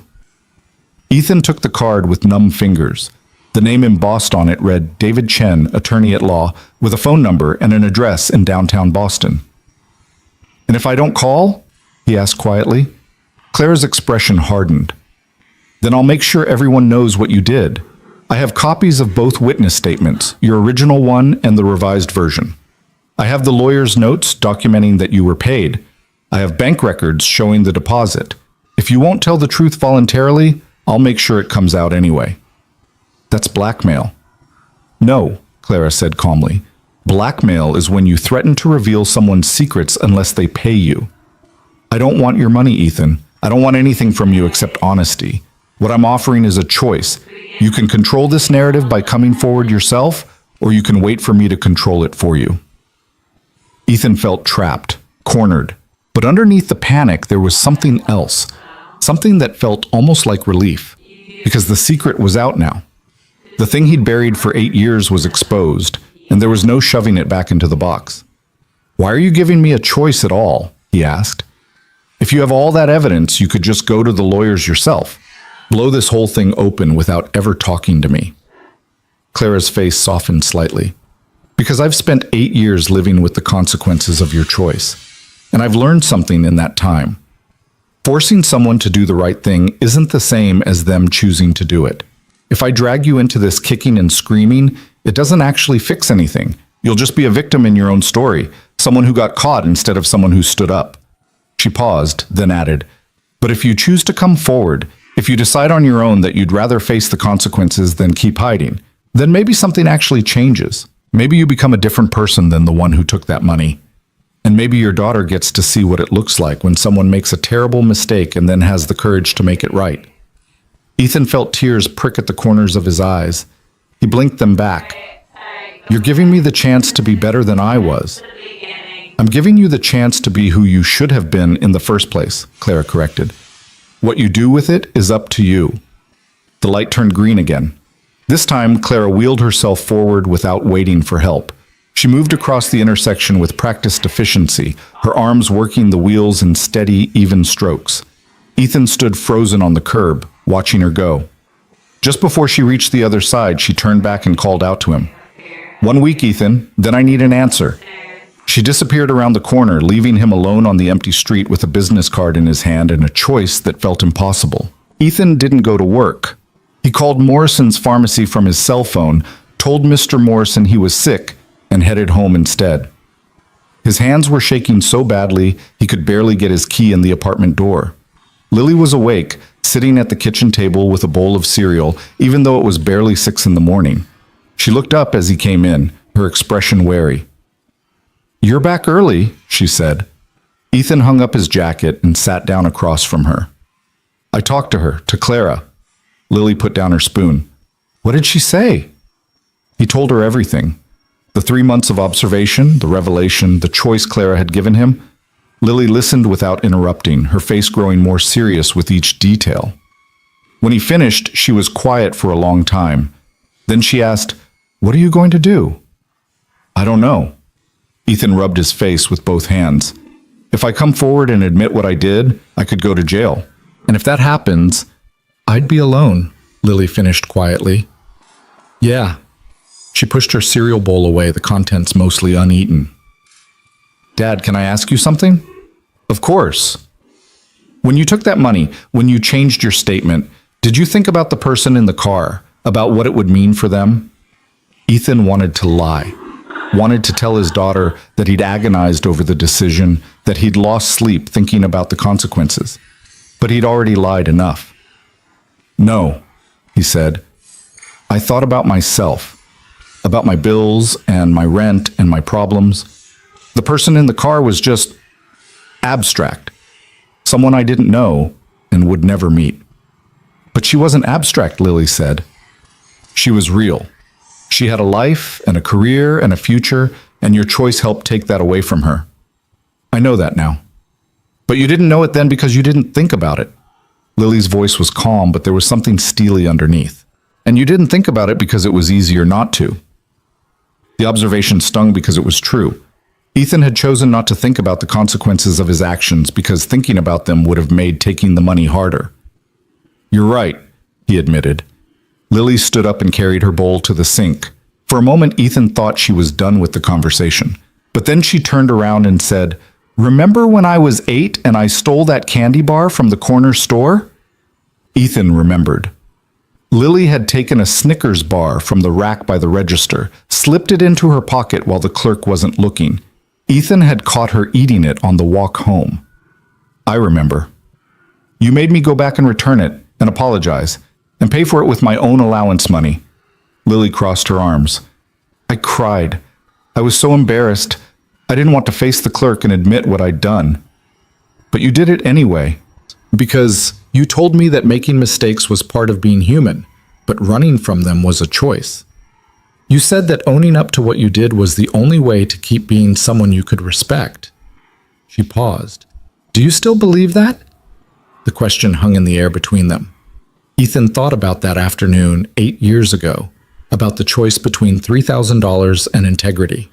Ethan took the card with numb fingers. The name embossed on it read David Chen, attorney at law, with a phone number and an address in downtown Boston. And if I don't call? He asked quietly. Clara's expression hardened. Then I'll make sure everyone knows what you did. I have copies of both witness statements, your original one and the revised version. I have the lawyer's notes documenting that you were paid. I have bank records showing the deposit. If you won't tell the truth voluntarily, I'll make sure it comes out anyway. That's blackmail. No, Clara said calmly. Blackmail is when you threaten to reveal someone's secrets unless they pay you. I don't want your money, Ethan. I don't want anything from you except honesty. What I'm offering is a choice. You can control this narrative by coming forward yourself, or you can wait for me to control it for you. Ethan felt trapped, cornered. But underneath the panic, there was something else. Something that felt almost like relief. Because the secret was out now. The thing he'd buried for 8 years was exposed, and there was no shoving it back into the box. Why are you giving me a choice at all? He asked. If you have all that evidence, you could just go to the lawyers yourself. Blow this whole thing open without ever talking to me. Clara's face softened slightly. Because I've spent 8 years living with the consequences of your choice. And I've learned something in that time. Forcing someone to do the right thing isn't the same as them choosing to do it. If I drag you into this kicking and screaming, it doesn't actually fix anything. You'll just be a victim in your own story, someone who got caught instead of someone who stood up. She paused, then added, but if you choose to come forward, if you decide on your own that you'd rather face the consequences than keep hiding, then maybe something actually changes. Maybe you become a different person than the one who took that money. And maybe your daughter gets to see what it looks like when someone makes a terrible mistake and then has the courage to make it right. Ethan felt tears prick at the corners of his eyes. He blinked them back. You're giving me the chance to be better than I was. I'm giving you the chance to be who you should have been in the first place, Clara corrected. What you do with it is up to you. The light turned green again. This time, Clara wheeled herself forward without waiting for help. She moved across the intersection with practiced efficiency, her arms working the wheels in steady, even strokes. Ethan stood frozen on the curb, watching her go. Just before she reached the other side, she turned back and called out to him. 1 week, Ethan, then I need an answer. She disappeared around the corner, leaving him alone on the empty street with a business card in his hand and a choice that felt impossible. Ethan didn't go to work. He called Morrison's pharmacy from his cell phone, told Mr. Morrison he was sick, and headed home instead. His hands were shaking so badly he could barely get his key in the apartment door. Lily was awake, sitting at the kitchen table with a bowl of cereal, even though it was barely 6 in the morning. She looked up as he came in, her expression wary. You're back early, she said. Ethan hung up his jacket and sat down across from her. I talked to her, to Clara. Lily put down her spoon. What did she say? He told her everything. The 3 months of observation, the revelation, the choice Clara had given him. Lily listened without interrupting, her face growing more serious with each detail. When he finished, she was quiet for a long time. Then she asked, "What are you going to do?" "I don't know." Ethan rubbed his face with both hands. "If I come forward and admit what I did, I could go to jail. And if that happens, I'd be alone," Lily finished quietly. "Yeah." She pushed her cereal bowl away, the contents mostly uneaten. "Dad, can I ask you something?" "Of course." "When you took that money, when you changed your statement, did you think about the person in the car, about what it would mean for them?" Ethan wanted to lie, wanted to tell his daughter that he'd agonized over the decision, that he'd lost sleep thinking about the consequences. But he'd already lied enough. "No," he said. "I thought about myself, about my bills and my rent and my problems. The person in the car was just abstract, someone I didn't know and would never meet." "But she wasn't abstract," Lily said. "She was real. She had a life and a career and a future, and your choice helped take that away from her. I know that now. But you didn't know it then because you didn't think about it." Lily's voice was calm, but there was something steely underneath. "And you didn't think about it because it was easier not to." The observation stung because it was true. Ethan had chosen not to think about the consequences of his actions because thinking about them would have made taking the money harder. "You're right," he admitted. Lily stood up and carried her bowl to the sink. For a moment, Ethan thought she was done with the conversation. But then she turned around and said, "Remember when I was 8 and I stole that candy bar from the corner store?" Ethan remembered. Lily had taken a Snickers bar from the rack by the register, slipped it into her pocket while the clerk wasn't looking. Ethan had caught her eating it on the walk home. "I remember. You made me go back and return it and apologize and pay for it with my own allowance money." Lily crossed her arms. "I cried. I was so embarrassed. I didn't want to face the clerk and admit what I'd done. But you did it anyway, because you told me that making mistakes was part of being human, but running from them was a choice. You said that owning up to what you did was the only way to keep being someone you could respect." She paused. "Do you still believe that?" The question hung in the air between them. Ethan thought about that afternoon 8 years ago, about the choice between $3,000 and integrity.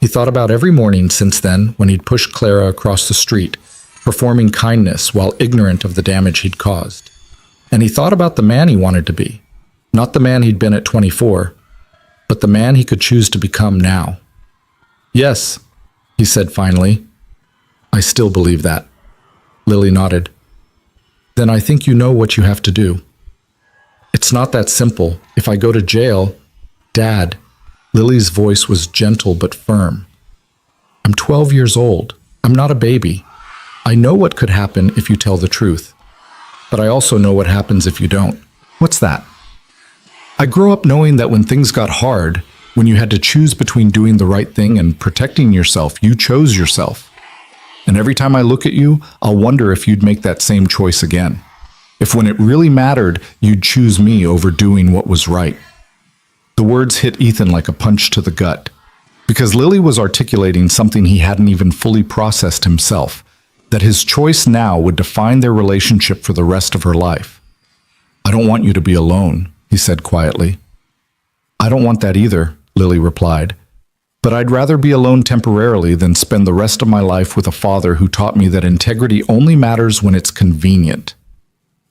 He thought about every morning since then when he'd pushed Clara across the street, performing kindness while ignorant of the damage he'd caused. And he thought about the man he wanted to be, not the man he'd been at 24, but the man he could choose to become now. "Yes," he said finally. "I still believe that." Lily nodded. "Then I think you know what you have to do." "It's not that simple. If I go to jail..." "Dad," Lily's voice was gentle but firm. "I'm 12 years old. I'm not a baby. I know what could happen if you tell the truth. But I also know what happens if you don't." "What's that?" "I grew up knowing that when things got hard, when you had to choose between doing the right thing and protecting yourself, you chose yourself. And every time I look at you, I'll wonder if you'd make that same choice again. If when it really mattered, you'd choose me over doing what was right." The words hit Ethan like a punch to the gut, because Lily was articulating something he hadn't even fully processed himself, that his choice now would define their relationship for the rest of her life. "I don't want you to be alone," he said quietly. "I don't want that either," Lily replied. "But I'd rather be alone temporarily than spend the rest of my life with a father who taught me that integrity only matters when it's convenient."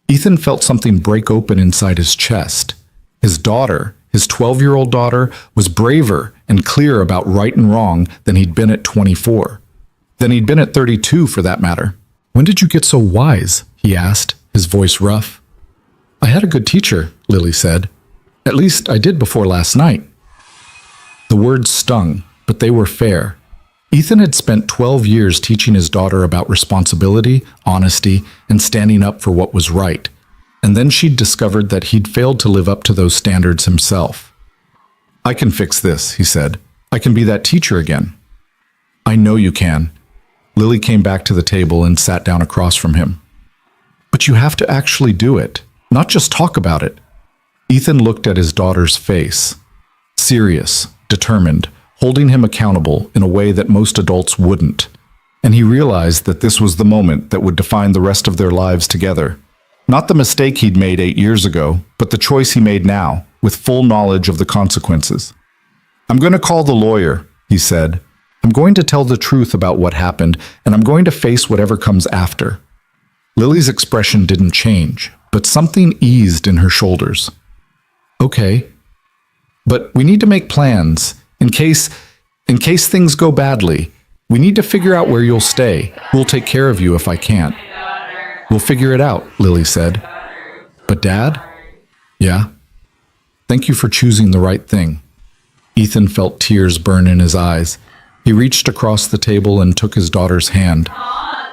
Ethan felt something break open inside his chest. His daughter, his 12-year-old daughter, was braver and clearer about right and wrong than he'd been at 24. Than he'd been at 32, for that matter. "When did you get so wise?" he asked, his voice rough. "I had a good teacher," Lily said. "At least I did before last night." The words stung, but they were fair. Ethan had spent 12 years teaching his daughter about responsibility, honesty, and standing up for what was right. And then she'd discovered that he'd failed to live up to those standards himself. "I can fix this," he said. "I can be that teacher again." "I know you can." Lily came back to the table and sat down across from him. "But you have to actually do it, not just talk about it." Ethan looked at his daughter's face. Serious, determined, holding him accountable in a way that most adults wouldn't. And he realized that this was the moment that would define the rest of their lives together. Not the mistake he'd made 8 years ago, but the choice he made now, with full knowledge of the consequences. "I'm going to call the lawyer," he said. "I'm going to tell the truth about what happened, and I'm going to face whatever comes after." Lily's expression didn't change, but something eased in her shoulders. "Okay, but we need to make plans. In case things go badly, we need to figure out where you'll stay. We'll take care of you if I can't." "We'll figure it out," Lily said. "But Dad?" "Yeah. Thank you for choosing the right thing." Ethan felt tears burn in his eyes. He reached across the table and took his daughter's hand.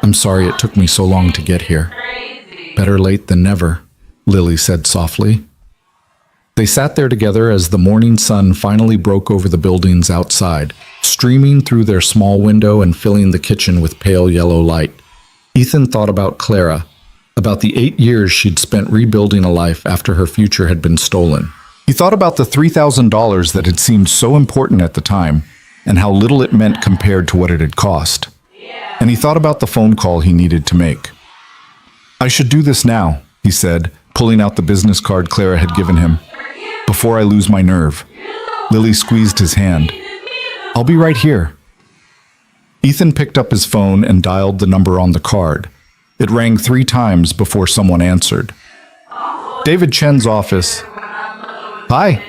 "I'm sorry it took me so long to get here." "Better late than never," Lily said softly. They sat there together as the morning sun finally broke over the buildings outside, streaming through their small window and filling the kitchen with pale yellow light. Ethan thought about Clara, about the 8 years she'd spent rebuilding a life after her future had been stolen. He thought about the $3,000 that had seemed so important at the time, and how little it meant compared to what it had cost. And he thought about the phone call he needed to make. "I should do this now," he said, pulling out the business card Clara had given him. "Before I lose my nerve." Lily squeezed his hand. "I'll be right here." Ethan picked up his phone and dialed the number on the card. It rang 3 times before someone answered. "David Chen's office." "Hi,"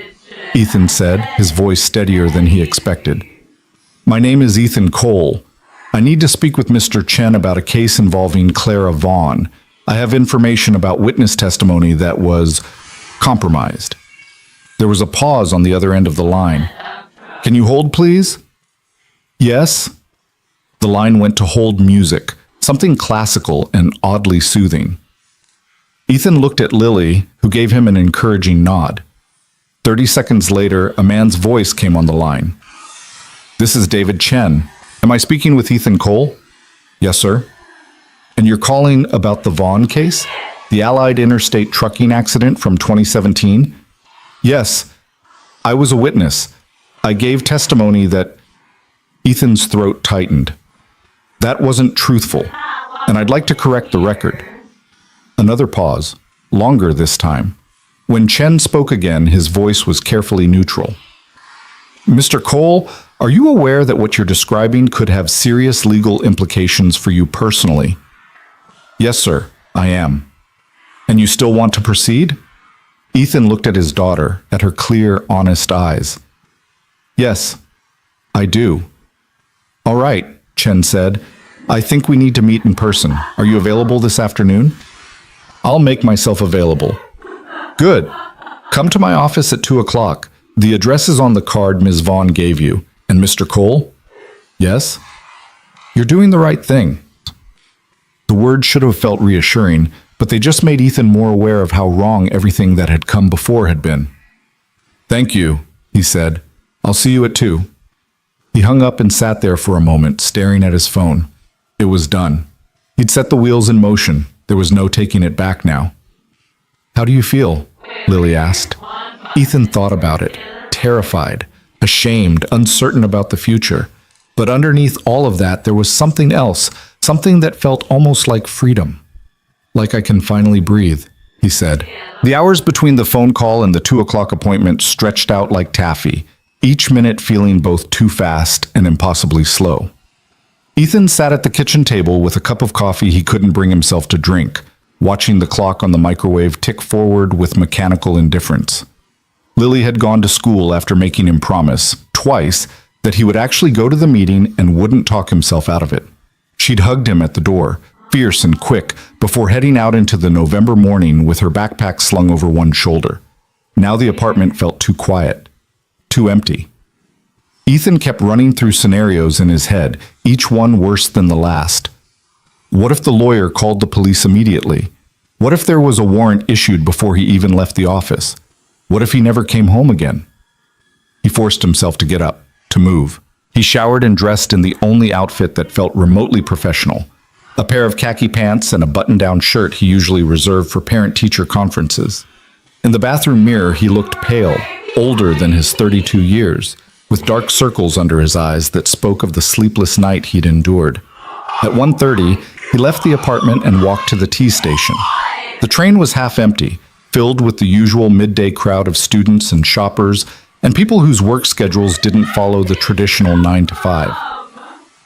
Ethan said, his voice steadier than he expected. "My name is Ethan Cole. I need to speak with Mr. Chen about a case involving Clara Vaughn. I have information about witness testimony that was compromised." There was a pause on the other end of the line. "Can you hold, please?" "Yes." The line went to hold music, something classical and oddly soothing. Ethan looked at Lily, who gave him an encouraging nod. 30 seconds later, a man's voice came on the line. "This is David Chen. Am I speaking with Ethan Cole?" "Yes, sir." "And you're calling about the Vaughn case? The Allied Interstate trucking accident from 2017? "Yes. I was a witness. I gave testimony that—" Ethan's throat tightened. "That wasn't truthful, and I'd like to correct the record." Another pause, longer this time. When Chen spoke again, his voice was carefully neutral. "Mr. Cole, are you aware that what you're describing could have serious legal implications for you personally?" "Yes, sir, I am." "And you still want to proceed?" Ethan looked at his daughter, at her clear, honest eyes. "Yes, I do." "All right," Chen said. "I think we need to meet in person. Are you available this afternoon?" "I'll make myself available." "Good. Come to my office at 2 o'clock. The address is on the card Ms. Vaughn gave you. And Mr. Cole?" "Yes?" "You're doing the right thing." The words should have felt reassuring, but they just made Ethan more aware of how wrong everything that had come before had been. "Thank you," he said. "I'll see you at 2. He hung up and sat there for a moment, staring at his phone. It was done. He'd set the wheels in motion. There was no taking it back now. "How do you feel?" Lily asked. Ethan thought about it, terrified, ashamed, uncertain about the future. But underneath all of that, there was something else, something that felt almost like freedom. "Like I can finally breathe," he said. The hours between the phone call and the 2 o'clock appointment stretched out like taffy, each minute feeling both too fast and impossibly slow. Ethan sat at the kitchen table with a cup of coffee he couldn't bring himself to drink, watching the clock on the microwave tick forward with mechanical indifference. Lily had gone to school after making him promise, twice, that he would actually go to the meeting and wouldn't talk himself out of it. She'd hugged him at the door, fierce and quick, before heading out into the November morning with her backpack slung over one shoulder. Now the apartment felt too quiet, too empty. Ethan kept running through scenarios in his head, each one worse than the last. What if the lawyer called the police immediately? What if there was a warrant issued before he even left the office? What if he never came home again? He forced himself to get up, to move. He showered and dressed in the only outfit that felt remotely professional, a pair of khaki pants and a button-down shirt he usually reserved for parent-teacher conferences. In the bathroom mirror, he looked pale, older than his 32 years. with dark circles under his eyes that spoke of the sleepless night he'd endured. At 1:30, he left the apartment and walked to the T station. The train was half empty, filled with the usual midday crowd of students and shoppers and people whose work schedules didn't follow the traditional 9 to 5.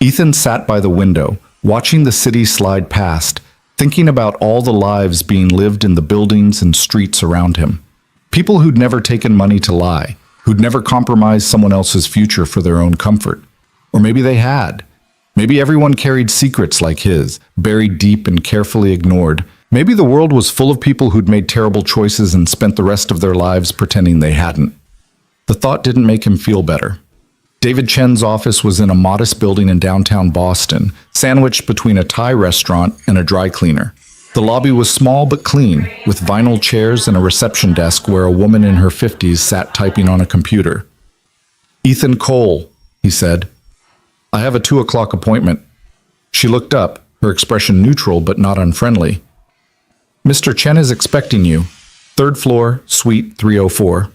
Ethan sat by the window, watching the city slide past, thinking about all the lives being lived in the buildings and streets around him. People who'd never taken money to lie, who'd never compromised someone else's future for their own comfort. Or maybe they had. Maybe everyone carried secrets like his, buried deep and carefully ignored. Maybe the world was full of people who'd made terrible choices and spent the rest of their lives pretending they hadn't. The thought didn't make him feel better. David Chen's office was in a modest building in downtown Boston, sandwiched between a Thai restaurant and a dry cleaner. The lobby was small but clean, with vinyl chairs and a reception desk where a woman in her 50s sat typing on a computer. "Ethan Cole," he said. "I have a 2 o'clock appointment." She looked up, her expression neutral but not unfriendly. "Mr. Chen is expecting you. 3rd floor, suite 304.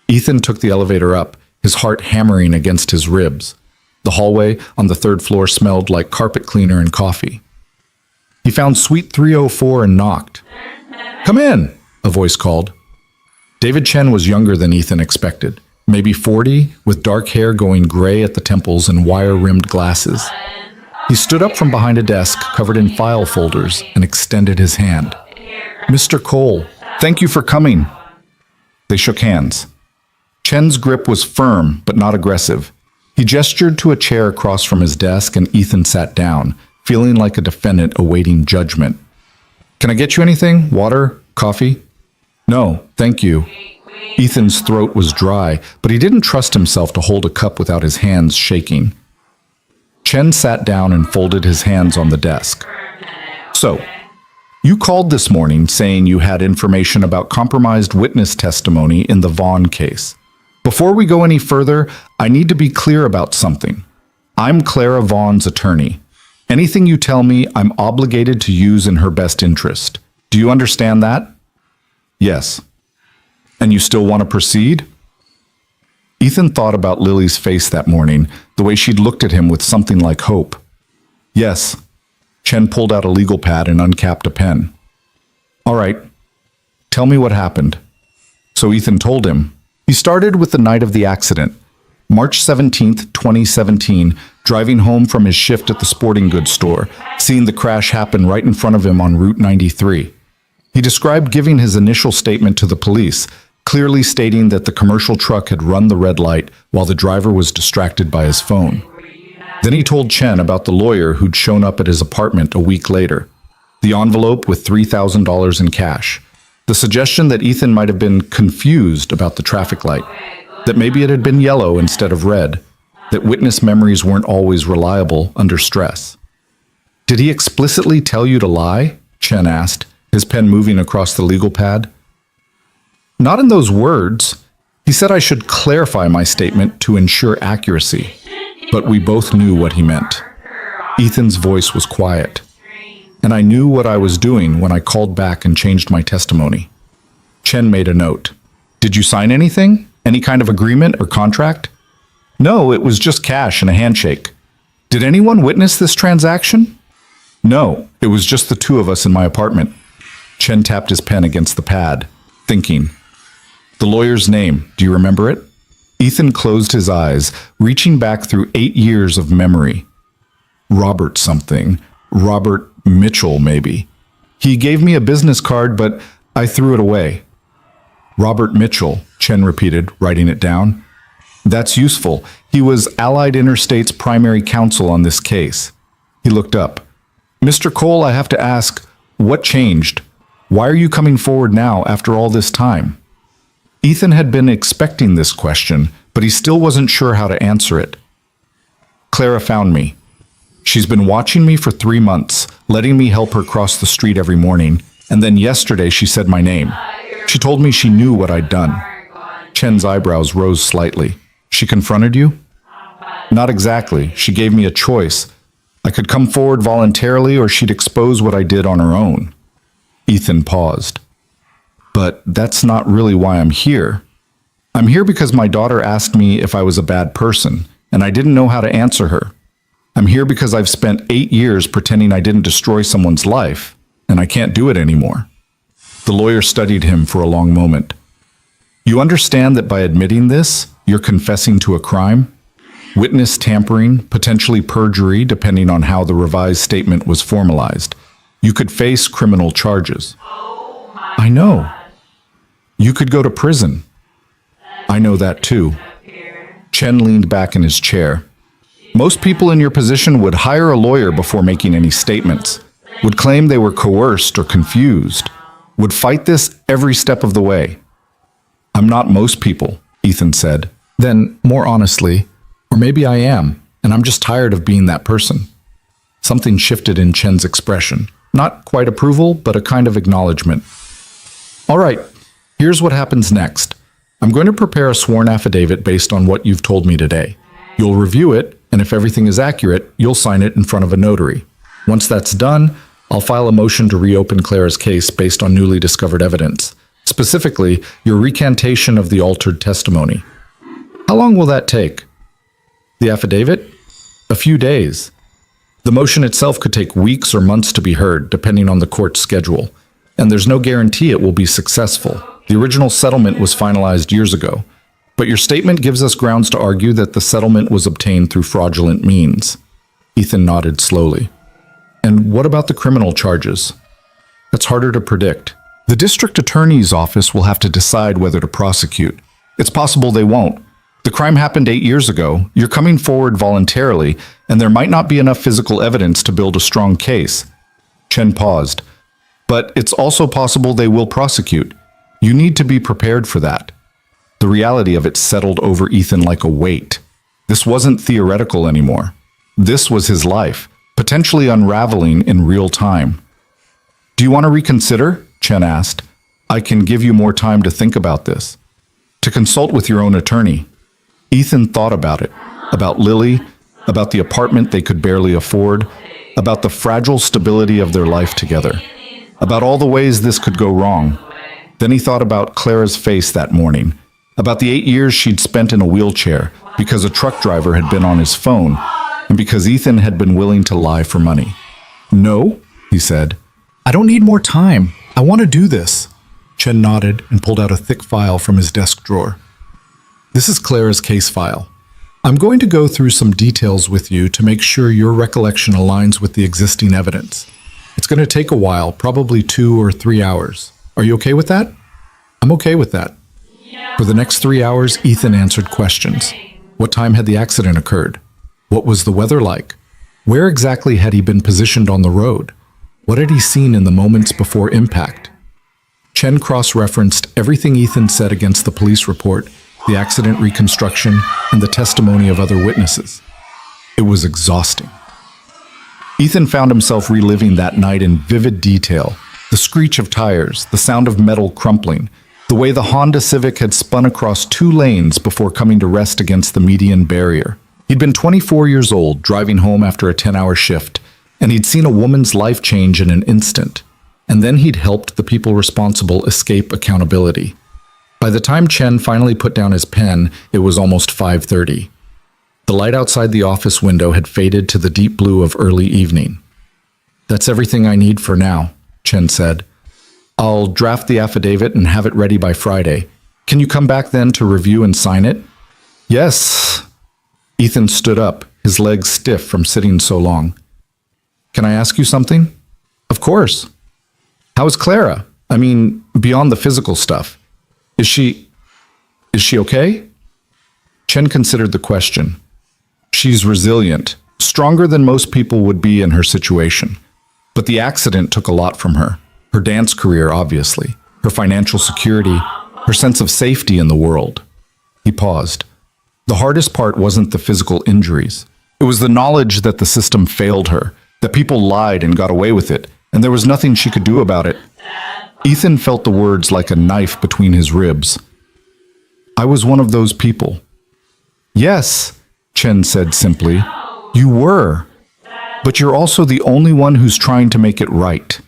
Ethan took the elevator up, his heart hammering against his ribs. The hallway on the 3rd floor smelled like carpet cleaner and coffee. He found suite 304 and knocked. "Come in," a voice called. David Chen was younger than Ethan expected, maybe 40, with dark hair going gray at the temples and wire-rimmed glasses. He stood up from behind a desk covered in file folders and extended his hand. "Mr. Cole, thank you for coming." They shook hands. Chen's grip was firm but not aggressive. He gestured to a chair across from his desk and Ethan sat down, feeling like a defendant awaiting judgment. "Can I get you anything? Water? Coffee?" "No, thank you." Ethan's throat was dry, but he didn't trust himself to hold a cup without his hands shaking. Chen sat down and folded his hands on the desk. "So, you called this morning saying you had information about compromised witness testimony in the Vaughn case. Before we go any further, I need to be clear about something. I'm Clara Vaughn's attorney. Anything you tell me, I'm obligated to use in her best interest. Do you understand that?" "Yes." "And you still want to proceed?" Ethan thought about Lily's face that morning, the way she'd looked at him with something like hope. "Yes." Chen pulled out a legal pad and uncapped a pen. "All right. Tell me what happened." So Ethan told him. He started with the night of the accident, March 17th, 2017, driving home from his shift at the sporting goods store, seeing the crash happen right in front of him on Route 93. He described giving his initial statement to the police, clearly stating that the commercial truck had run the red light while the driver was distracted by his phone. Then he told Chen about the lawyer who'd shown up at his apartment a week later, the envelope with $3,000 in cash, the suggestion that Ethan might have been confused about the traffic light, that maybe it had been yellow instead of red, that witness memories weren't always reliable under stress. "Did he explicitly tell you to lie?" Chen asked, his pen moving across the legal pad. "Not in those words. He said I should clarify my statement to ensure accuracy." But we both knew what he meant. Ethan's voice was quiet. "And I knew what I was doing when I called back and changed my testimony." Chen made a note. "Did you sign anything? Any kind of agreement or contract?" "No, it was just cash and a handshake." "Did anyone witness this transaction?" "No, it was just the two of us in my apartment." Chen tapped his pen against the pad, thinking. "The lawyer's name, do you remember it?" Ethan closed his eyes, reaching back through 8 years of memory. Robert something. Robert Mitchell, maybe. "He gave me a business card, but I threw it away." "Robert Mitchell," Chen repeated, writing it down. "That's useful. He was Allied Interstate's primary counsel on this case." He looked up. "Mr. Cole, I have to ask, what changed? Why are you coming forward now after all this time?" Ethan had been expecting this question, but he still wasn't sure how to answer it. "Clara found me. She's been watching me for 3 months, letting me help her cross the street every morning, and then yesterday she said my name. She told me she knew what I'd done." Chen's eyebrows rose slightly. "She confronted you?" "Not exactly. She gave me a choice. I could come forward voluntarily or she'd expose what I did on her own." Ethan paused. "But that's not really why I'm here. I'm here because my daughter asked me if I was a bad person, and I didn't know how to answer her. I'm here because I've spent 8 years pretending I didn't destroy someone's life, and I can't do it anymore." The lawyer studied him for a long moment. "You understand that by admitting this, you're confessing to a crime? Witness tampering, potentially perjury, depending on how the revised statement was formalized. You could face criminal charges." "I know." "You could go to prison." "I know that too." Chen leaned back in his chair. "Most people in your position would hire a lawyer before making any statements, would claim they were coerced or confused, would fight this every step of the way." "I'm not most people," Ethan said. "Then, more honestly, or maybe I am, and I'm just tired of being that person." Something shifted in Chen's expression. Not quite approval, but a kind of acknowledgement. "All right, here's what happens next. I'm going to prepare a sworn affidavit based on what you've told me today. You'll review it, and if everything is accurate, you'll sign it in front of a notary. Once that's done, I'll file a motion to reopen Clara's case based on newly discovered evidence, specifically your recantation of the altered testimony. How long will that take?" "The affidavit? A few days. The motion itself could take weeks or months to be heard, depending on the court's schedule. And there's no guarantee it will be successful. The original settlement was finalized years ago. But your statement gives us grounds to argue that the settlement was obtained through fraudulent means." Ethan nodded slowly. "And what about the criminal charges?" "That's harder to predict. The district attorney's office will have to decide whether to prosecute. It's possible they won't. The crime happened 8 years ago. You're coming forward voluntarily, and there might not be enough physical evidence to build a strong case." Chen paused. "But it's also possible they will prosecute. You need to be prepared for that." The reality of it settled over Ethan like a weight. This wasn't theoretical anymore. This was his life, potentially unraveling in real time. "Do you want to reconsider?" Chen asked. "I can give you more time to think about this. To consult with your own attorney." Ethan thought about it, about Lily, about the apartment they could barely afford, about the fragile stability of their life together, about all the ways this could go wrong. Then he thought about Clara's face that morning, about the 8 years she'd spent in a wheelchair because a truck driver had been on his phone, and because Ethan had been willing to lie for money. "No," he said. "I don't need more time. I want to do this." Chen nodded and pulled out a thick file from his desk drawer. "This is Clara's case file. I'm going to go through some details with you to make sure your recollection aligns with the existing evidence. It's going to take a while, probably 2 or 3 hours. Are you okay with that?" "I'm okay with that." For the next 3 hours, Ethan answered questions. What time had the accident occurred? What was the weather like? Where exactly had he been positioned on the road? What had he seen in the moments before impact? Chen cross-referenced everything Ethan said against the police report, the accident reconstruction, and the testimony of other witnesses. It was exhausting. Ethan found himself reliving that night in vivid detail. The screech of tires, the sound of metal crumpling, the way the Honda Civic had spun across 2 lanes before coming to rest against the median barrier. He'd been 24 years old, driving home after a 10-hour shift, and he'd seen a woman's life change in an instant. And then he'd helped the people responsible escape accountability. By the time Chen finally put down his pen, it was almost 5:30. The light outside the office window had faded to the deep blue of early evening. "That's everything I need for now," Chen said. "I'll draft the affidavit and have it ready by Friday. Can you come back then to review and sign it?" "Yes." Ethan stood up, his legs stiff from sitting so long. "Can I ask you something?" "Of course." "How is Clara? I mean, beyond the physical stuff. Is she okay?" Chen considered the question. "She's resilient, stronger than most people would be in her situation. But the accident took a lot from her. Her dance career, obviously, her financial security, her sense of safety in the world." He paused. The hardest part wasn't the physical injuries. It was the knowledge that the system failed her, that people lied and got away with it, and there was nothing she could do about it. Ethan felt the words like a knife between his ribs. "I was one of those people." "Yes," Chen said simply. "You were. But you're also the only one who's trying to make it right."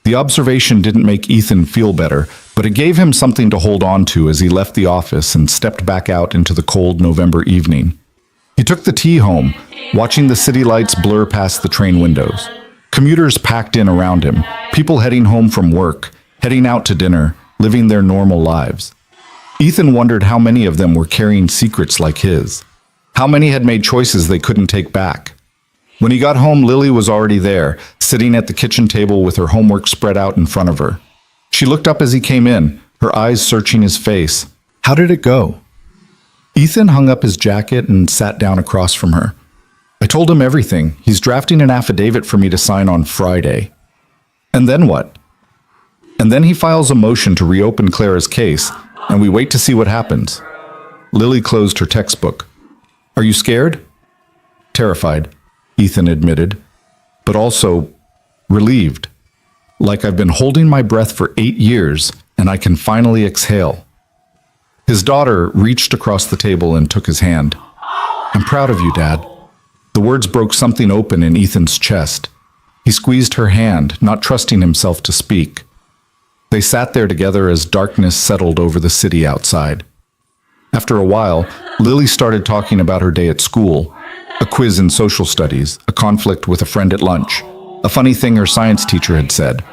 The observation didn't make Ethan feel better, but it gave him something to hold on to as he left the office and stepped back out into the cold November evening. He took the T home, watching the city lights blur past the train windows. Commuters packed in around him, people heading home from work, heading out to dinner, living their normal lives. Ethan wondered how many of them were carrying secrets like his. How many had made choices they couldn't take back. When he got home, Lily was already there, sitting at the kitchen table with her homework spread out in front of her. She looked up as he came in, her eyes searching his face. How did it go? Ethan hung up his jacket and sat down across from her. I told him everything. He's drafting an affidavit for me to sign on Friday. And then what? And then he files a motion to reopen Clara's case, and we wait to see what happens. Lily closed her textbook. Are you scared? Terrified, Ethan admitted, but also relieved. Like I've been holding my breath for 8 years, and I can finally exhale. His daughter reached across the table and took his hand. I'm proud of you, Dad. The words broke something open in Ethan's chest. He squeezed her hand, not trusting himself to speak. They sat there together as darkness settled over the city outside. After a while, Lily started talking about her day at school, a quiz in social studies, a conflict with a friend at lunch, a funny thing her science teacher had said.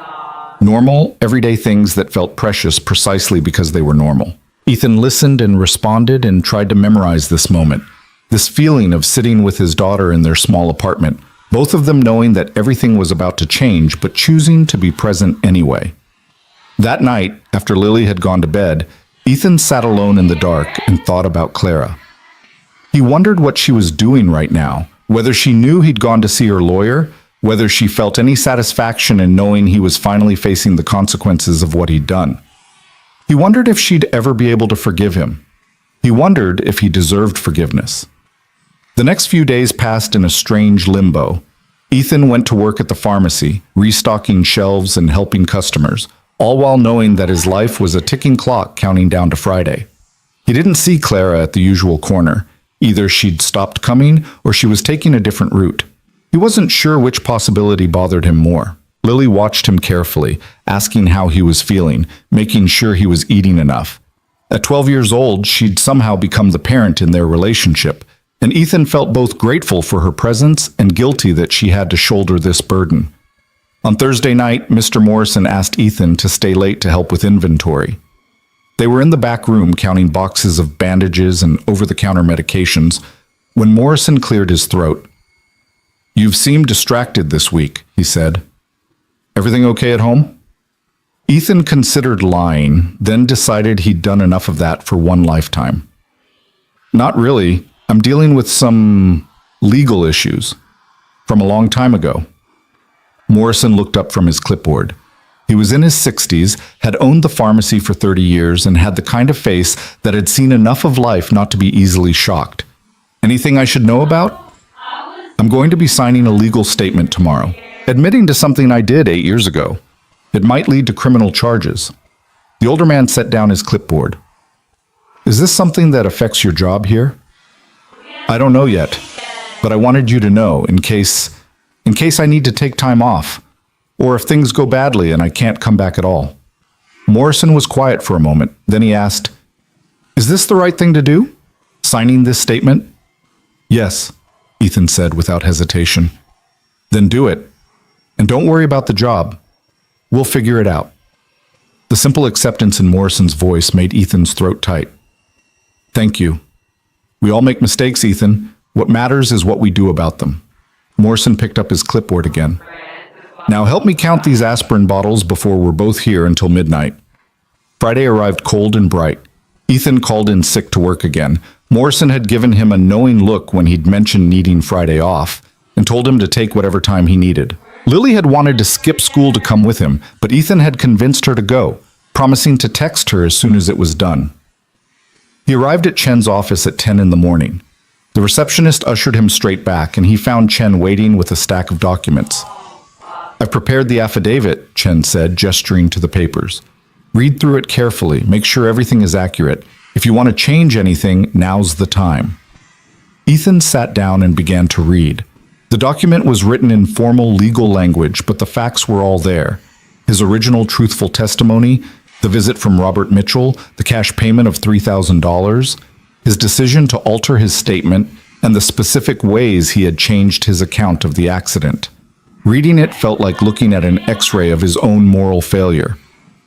Normal, everyday things that felt precious precisely because they were normal. Ethan listened and responded and tried to memorize this moment, this feeling of sitting with his daughter in their small apartment, both of them knowing that everything was about to change but choosing to be present anyway. That night, after Lily had gone to bed, Ethan sat alone in the dark and thought about Clara. He wondered what she was doing right now, whether she knew he'd gone to see her lawyer, whether she felt any satisfaction in knowing he was finally facing the consequences of what he'd done. He wondered if she'd ever be able to forgive him. He wondered if he deserved forgiveness. The next few days passed in a strange limbo. Ethan went to work at the pharmacy, restocking shelves and helping customers, all while knowing that his life was a ticking clock counting down to Friday. He didn't see Clara at the usual corner. Either she'd stopped coming or she was taking a different route. He wasn't sure which possibility bothered him more. Lily watched him carefully, asking how he was feeling, making sure he was eating enough. At 12 years old, she'd somehow become the parent in their relationship, and Ethan felt both grateful for her presence and guilty that she had to shoulder this burden. On Thursday night, Mr. Morrison asked Ethan to stay late to help with inventory. They were in the back room counting boxes of bandages and over-the-counter medications when Morrison cleared his throat. You've seemed distracted this week, he said. Everything okay at home? Ethan considered lying, then decided he'd done enough of that for one lifetime. Not really. I'm dealing with some legal issues from a long time ago. Morrison looked up from his clipboard. He was in his 60s, had owned the pharmacy for 30 years, and had the kind of face that had seen enough of life not to be easily shocked. Anything I should know about? I'm going to be signing a legal statement tomorrow, admitting to something I did 8 years ago. It might lead to criminal charges. The older man set down his clipboard. Is this something that affects your job here? I don't know yet, but I wanted you to know in case I need to take time off, or if things go badly and I can't come back at all. Morrison was quiet for a moment, then he asked, Is this the right thing to do? Signing this statement? Yes, Ethan said without hesitation. Then do it. And don't worry about the job. We'll figure it out. The simple acceptance in Morrison's voice made Ethan's throat tight. Thank you. We all make mistakes, Ethan. What matters is what we do about them. Morrison picked up his clipboard again. Now help me count these aspirin bottles before we're both here until midnight. Friday arrived cold and bright. Ethan called in sick to work again. Morrison had given him a knowing look when he'd mentioned needing Friday off, and told him to take whatever time he needed. Lily had wanted to skip school to come with him, but Ethan had convinced her to go, promising to text her as soon as it was done. He arrived at Chen's office at 10 in the morning. The receptionist ushered him straight back, and he found Chen waiting with a stack of documents. I've prepared the affidavit, Chen said, gesturing to the papers. Read through it carefully, make sure everything is accurate. If you want to change anything, now's the time. Ethan sat down and began to read. The document was written in formal legal language, but the facts were all there. his original truthful testimony, the visit from Robert Mitchell, the cash payment of $3,000, his decision to alter his statement, and the specific ways he had changed his account of the accident. Reading it felt like looking at an X-ray of his own moral failure.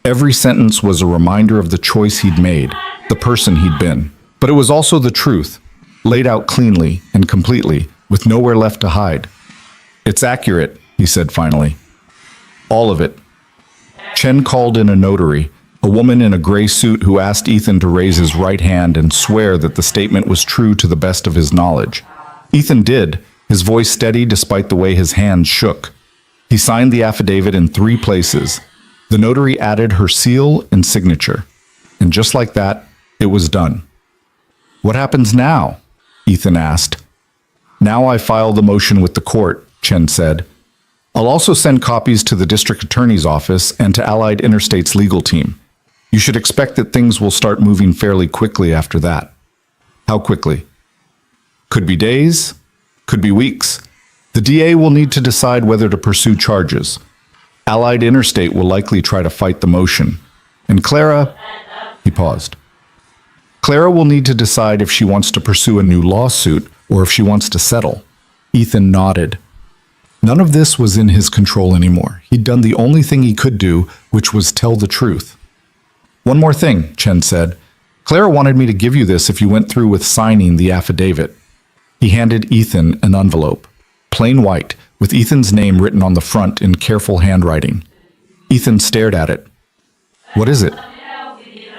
Every sentence was a reminder of the choice he'd made, the person he'd been. But it was also the truth, laid out cleanly and completely, with nowhere left to hide. "It's accurate," he said finally. "All of it." Chen called in a notary, a woman in a gray suit who asked Ethan to raise his right hand and swear that the statement was true to the best of his knowledge. Ethan did, his voice steady despite the way his hands shook. He signed the affidavit in 3 places. The notary added her seal and signature. And just like that, it was done. "What happens now?" Ethan asked. "Now I file the motion with the court," Chen said. "I'll also send copies to the district attorney's office and to Allied Interstate's legal team. You should expect that things will start moving fairly quickly after that." "How quickly?" "Could be days, could be weeks. The DA will need to decide whether to pursue charges. Allied Interstate will likely try to fight the motion. And Clara..." He paused. "Clara will need to decide if she wants to pursue a new lawsuit or if she wants to settle." Ethan nodded. None of this was in his control anymore. He'd done the only thing he could do, which was tell the truth. "One more thing," Chen said. "Clara wanted me to give you this if you went through with signing the affidavit." He handed Ethan an envelope, plain white, with Ethan's name written on the front in careful handwriting. Ethan stared at it. "What is it?"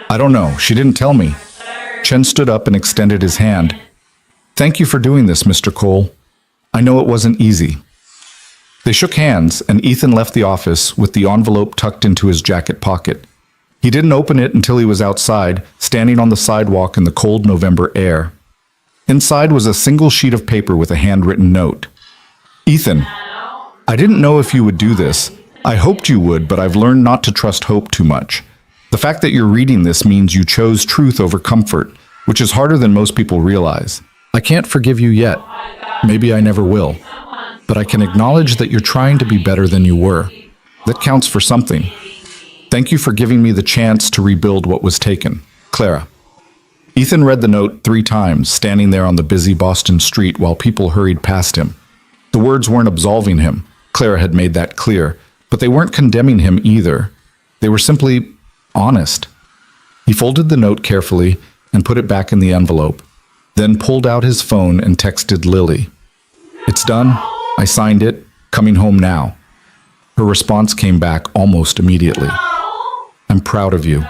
"I don't know. She didn't tell me." Chen stood up and extended his hand. "Thank you for doing this, Mr. Cole. I know it wasn't easy." They shook hands, and Ethan left the office with the envelope tucked into his jacket pocket. He didn't open it until he was outside, standing on the sidewalk in the cold November air. Inside was a single sheet of paper with a handwritten note. "Ethan, I didn't know if you would do this. I hoped you would, but I've learned not to trust hope too much. The fact that you're reading this means you chose truth over comfort, which is harder than most people realize. I can't forgive you yet. Maybe I never will. But I can acknowledge that you're trying to be better than you were. That counts for something. Thank you for giving me the chance to rebuild what was taken. Clara." Ethan read the note 3 times, standing there on the busy Boston street while people hurried past him. The words weren't absolving him. Clara had made that clear. But they weren't condemning him either. They were simply honest. He folded the note carefully and put it back in the envelope, then pulled out his phone and texted Lily. "It's done. I signed it. Coming home now." Her response came back almost immediately. "I'm proud of you."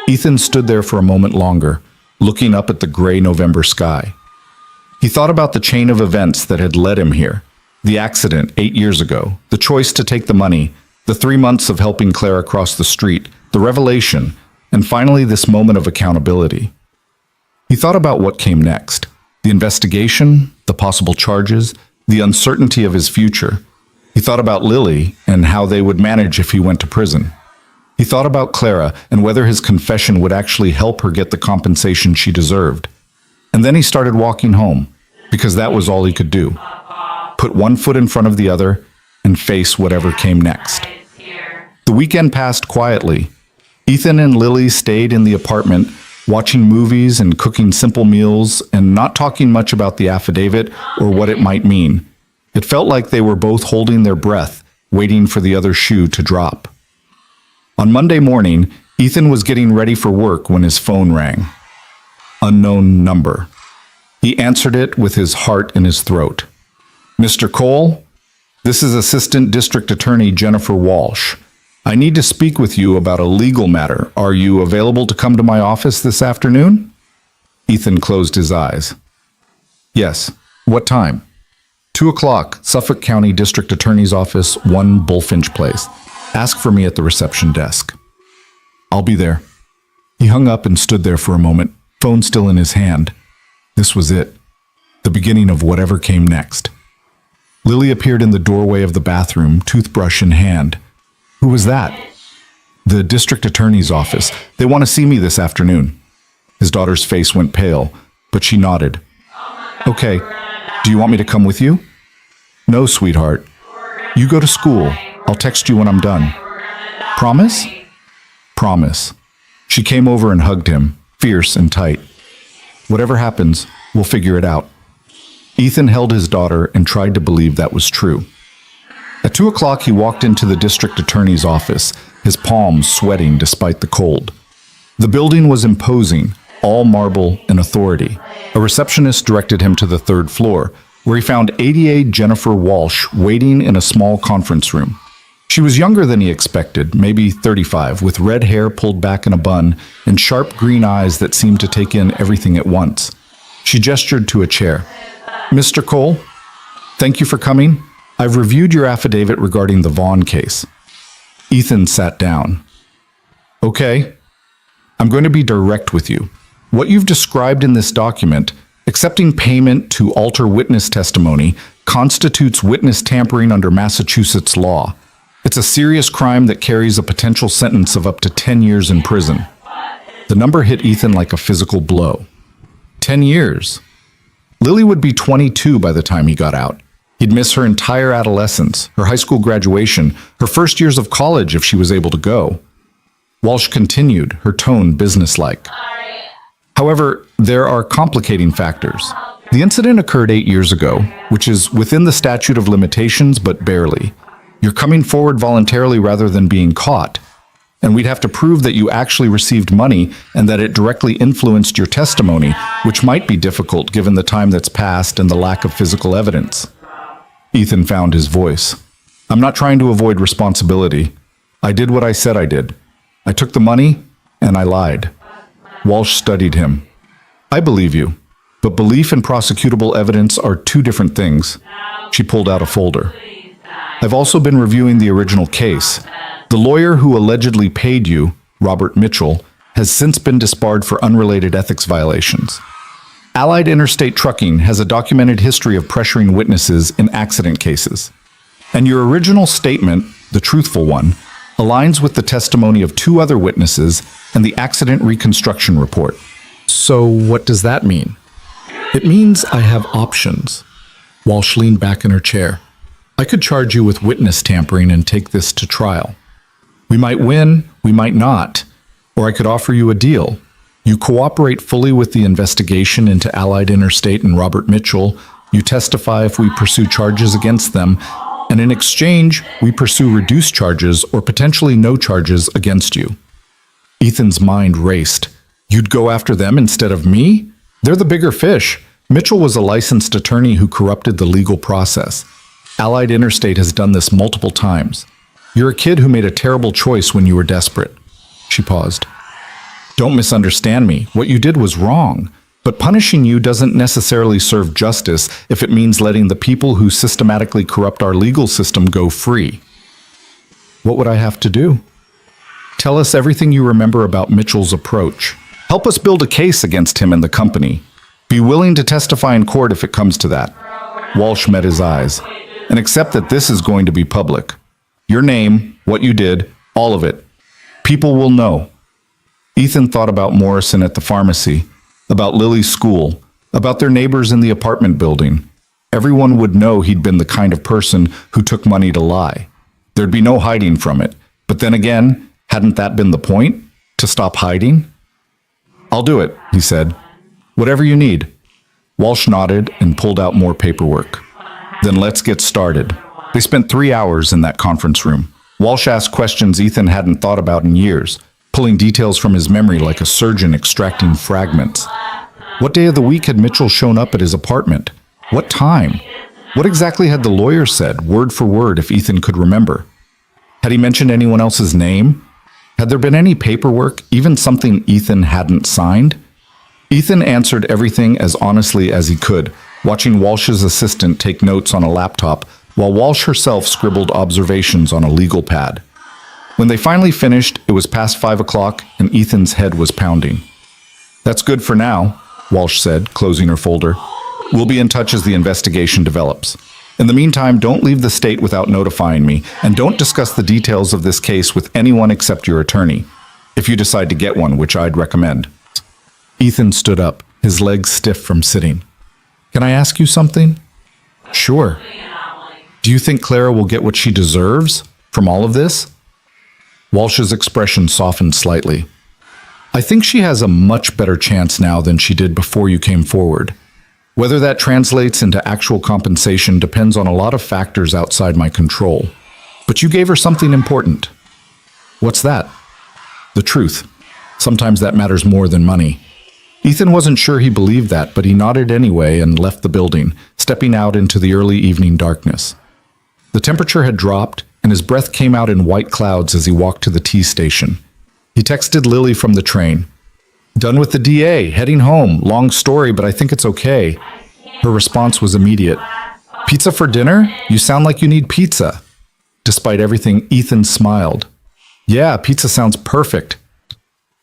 Ethan stood there for a moment longer, looking up at the gray November sky. He thought about the chain of events that had led him here. The accident 8 years ago, the choice to take the money, the 3 months of helping Clara cross the street, the revelation, and finally this moment of accountability. He thought about what came next. The investigation, the possible charges, the uncertainty of his future. He thought about Lily and how they would manage if he went to prison. He thought about Clara and whether his confession would actually help her get the compensation she deserved. And then he started walking home, because that was all he could do. Put one foot in front of the other and face whatever came next. The weekend passed quietly. Ethan and Lily stayed in the apartment, watching movies and cooking simple meals and not talking much about the affidavit or what it might mean. It felt like they were both holding their breath, waiting for the other shoe to drop. On Monday morning, Ethan was getting ready for work when his phone rang. Unknown number. He answered it with his heart in his throat. "Mr. Cole, this is Assistant District Attorney Jennifer Walsh. I need to speak with you about a legal matter. Are you available to come to my office this afternoon?" Ethan closed his eyes. "Yes. What time?" 2 o'clock, Suffolk County District Attorney's Office, 1 Bullfinch Place. Ask for me at the reception desk." "I'll be there." He hung up and stood there for a moment, phone still in his hand. This was it. The beginning of whatever came next. Lily appeared in the doorway of the bathroom, toothbrush in hand. "Who was that?" "The district attorney's office. They want to see me this afternoon." His daughter's face went pale, but she nodded. "Okay. Do you want me to come with you?" "No, sweetheart. You go to school. I'll text you when I'm done." Promise? Promise. She came over and hugged him, fierce and tight. Whatever happens, we'll figure it out. Ethan held his daughter and tried to believe that was true. At 2 o'clock, he walked into the district attorney's office, his palms sweating despite the cold. The building was imposing, all marble and authority. A receptionist directed him to the 3rd floor, where he found ADA Jennifer Walsh waiting in a small conference room. She was younger than he expected, maybe 35, with red hair pulled back in a bun and sharp green eyes that seemed to take in everything at once. She gestured to a chair. Mr. Cole, thank you for coming. I've reviewed your affidavit regarding the Vaughn case. Ethan sat down. Okay, I'm going to be direct with you. What you've described in this document, accepting payment to alter witness testimony, constitutes witness tampering under Massachusetts law. It's a serious crime that carries a potential sentence of up to 10 years in prison. The number hit Ethan like a physical blow. 10 years. Lily would be 22 by the time he got out. He'd miss her entire adolescence, her high school graduation, her first years of college if she was able to go. Walsh continued, her tone businesslike. However, there are complicating factors. The incident occurred 8 years ago, which is within the statute of limitations, but barely. You're coming forward voluntarily rather than being caught. And we'd have to prove that you actually received money and that it directly influenced your testimony, which might be difficult given the time that's passed and the lack of physical evidence. Ethan found his voice. I'm not trying to avoid responsibility. I did what I said I did. I took the money, and I lied. Walsh studied him. I believe you, but belief and prosecutable evidence are two different things. She pulled out a folder. I've also been reviewing the original case. The lawyer who allegedly paid you, Robert Mitchell, has since been disbarred for unrelated ethics violations. Allied Interstate Trucking has a documented history of pressuring witnesses in accident cases. And your original statement, the truthful one, aligns with the testimony of 2 other witnesses and the accident reconstruction report. So what does that mean? It means I have options. Walsh leaned back in her chair. I could charge you with witness tampering and take this to trial. We might win, we might not. Or I could offer you a deal. You cooperate fully with the investigation into Allied Interstate and Robert Mitchell. You testify if we pursue charges against them. And in exchange, we pursue reduced charges or potentially no charges against you. Ethan's mind raced. You'd go after them instead of me? They're the bigger fish. Mitchell was a licensed attorney who corrupted the legal process. Allied Interstate has done this multiple times. You're a kid who made a terrible choice when you were desperate. She paused. Don't misunderstand me. What you did was wrong. But punishing you doesn't necessarily serve justice if it means letting the people who systematically corrupt our legal system go free. What would I have to do? Tell us everything you remember about Mitchell's approach. Help us build a case against him and the company. Be willing to testify in court if it comes to that. Walsh met his eyes. And accept that this is going to be public. Your name, what you did, all of it. People will know. Ethan thought about Morrison at the pharmacy, about Lily's school, about their neighbors in the apartment building. Everyone would know he'd been the kind of person who took money to lie. There'd be no hiding from it. But then again, hadn't that been the point? To stop hiding? I'll do it, he said. Whatever you need. Walsh nodded and pulled out more paperwork. Then let's get started. They spent 3 hours in that conference room. Walsh asked questions Ethan hadn't thought about in years, pulling details from his memory like a surgeon extracting fragments. What day of the week had Mitchell shown up at his apartment? What time? What exactly had the lawyer said, word for word, if Ethan could remember? Had he mentioned anyone else's name? Had there been any paperwork, even something Ethan hadn't signed? Ethan answered everything as honestly as he could, watching Walsh's assistant take notes on a laptop while Walsh herself scribbled observations on a legal pad. When they finally finished, it was past 5 o'clock and Ethan's head was pounding. That's good for now, Walsh said, closing her folder. We'll be in touch as the investigation develops. In the meantime, don't leave the state without notifying me, and don't discuss the details of this case with anyone except your attorney, if you decide to get one, which I'd recommend. Ethan stood up, his legs stiff from sitting. Can I ask you something? Sure. Do you think Clara will get what she deserves from all of this? Walsh's expression softened slightly. I think she has a much better chance now than she did before you came forward. Whether that translates into actual compensation depends on a lot of factors outside my control. But you gave her something important. What's that? The truth. Sometimes that matters more than money. Ethan wasn't sure he believed that, but he nodded anyway and left the building, stepping out into the early evening darkness. The temperature had dropped, and his breath came out in white clouds as he walked to the T station. He texted Lily from the train. Done with the DA, heading home. Long story, but I think it's okay. Her response was immediate. Pizza for dinner? You sound like you need pizza. Despite everything, Ethan smiled. Yeah, pizza sounds perfect.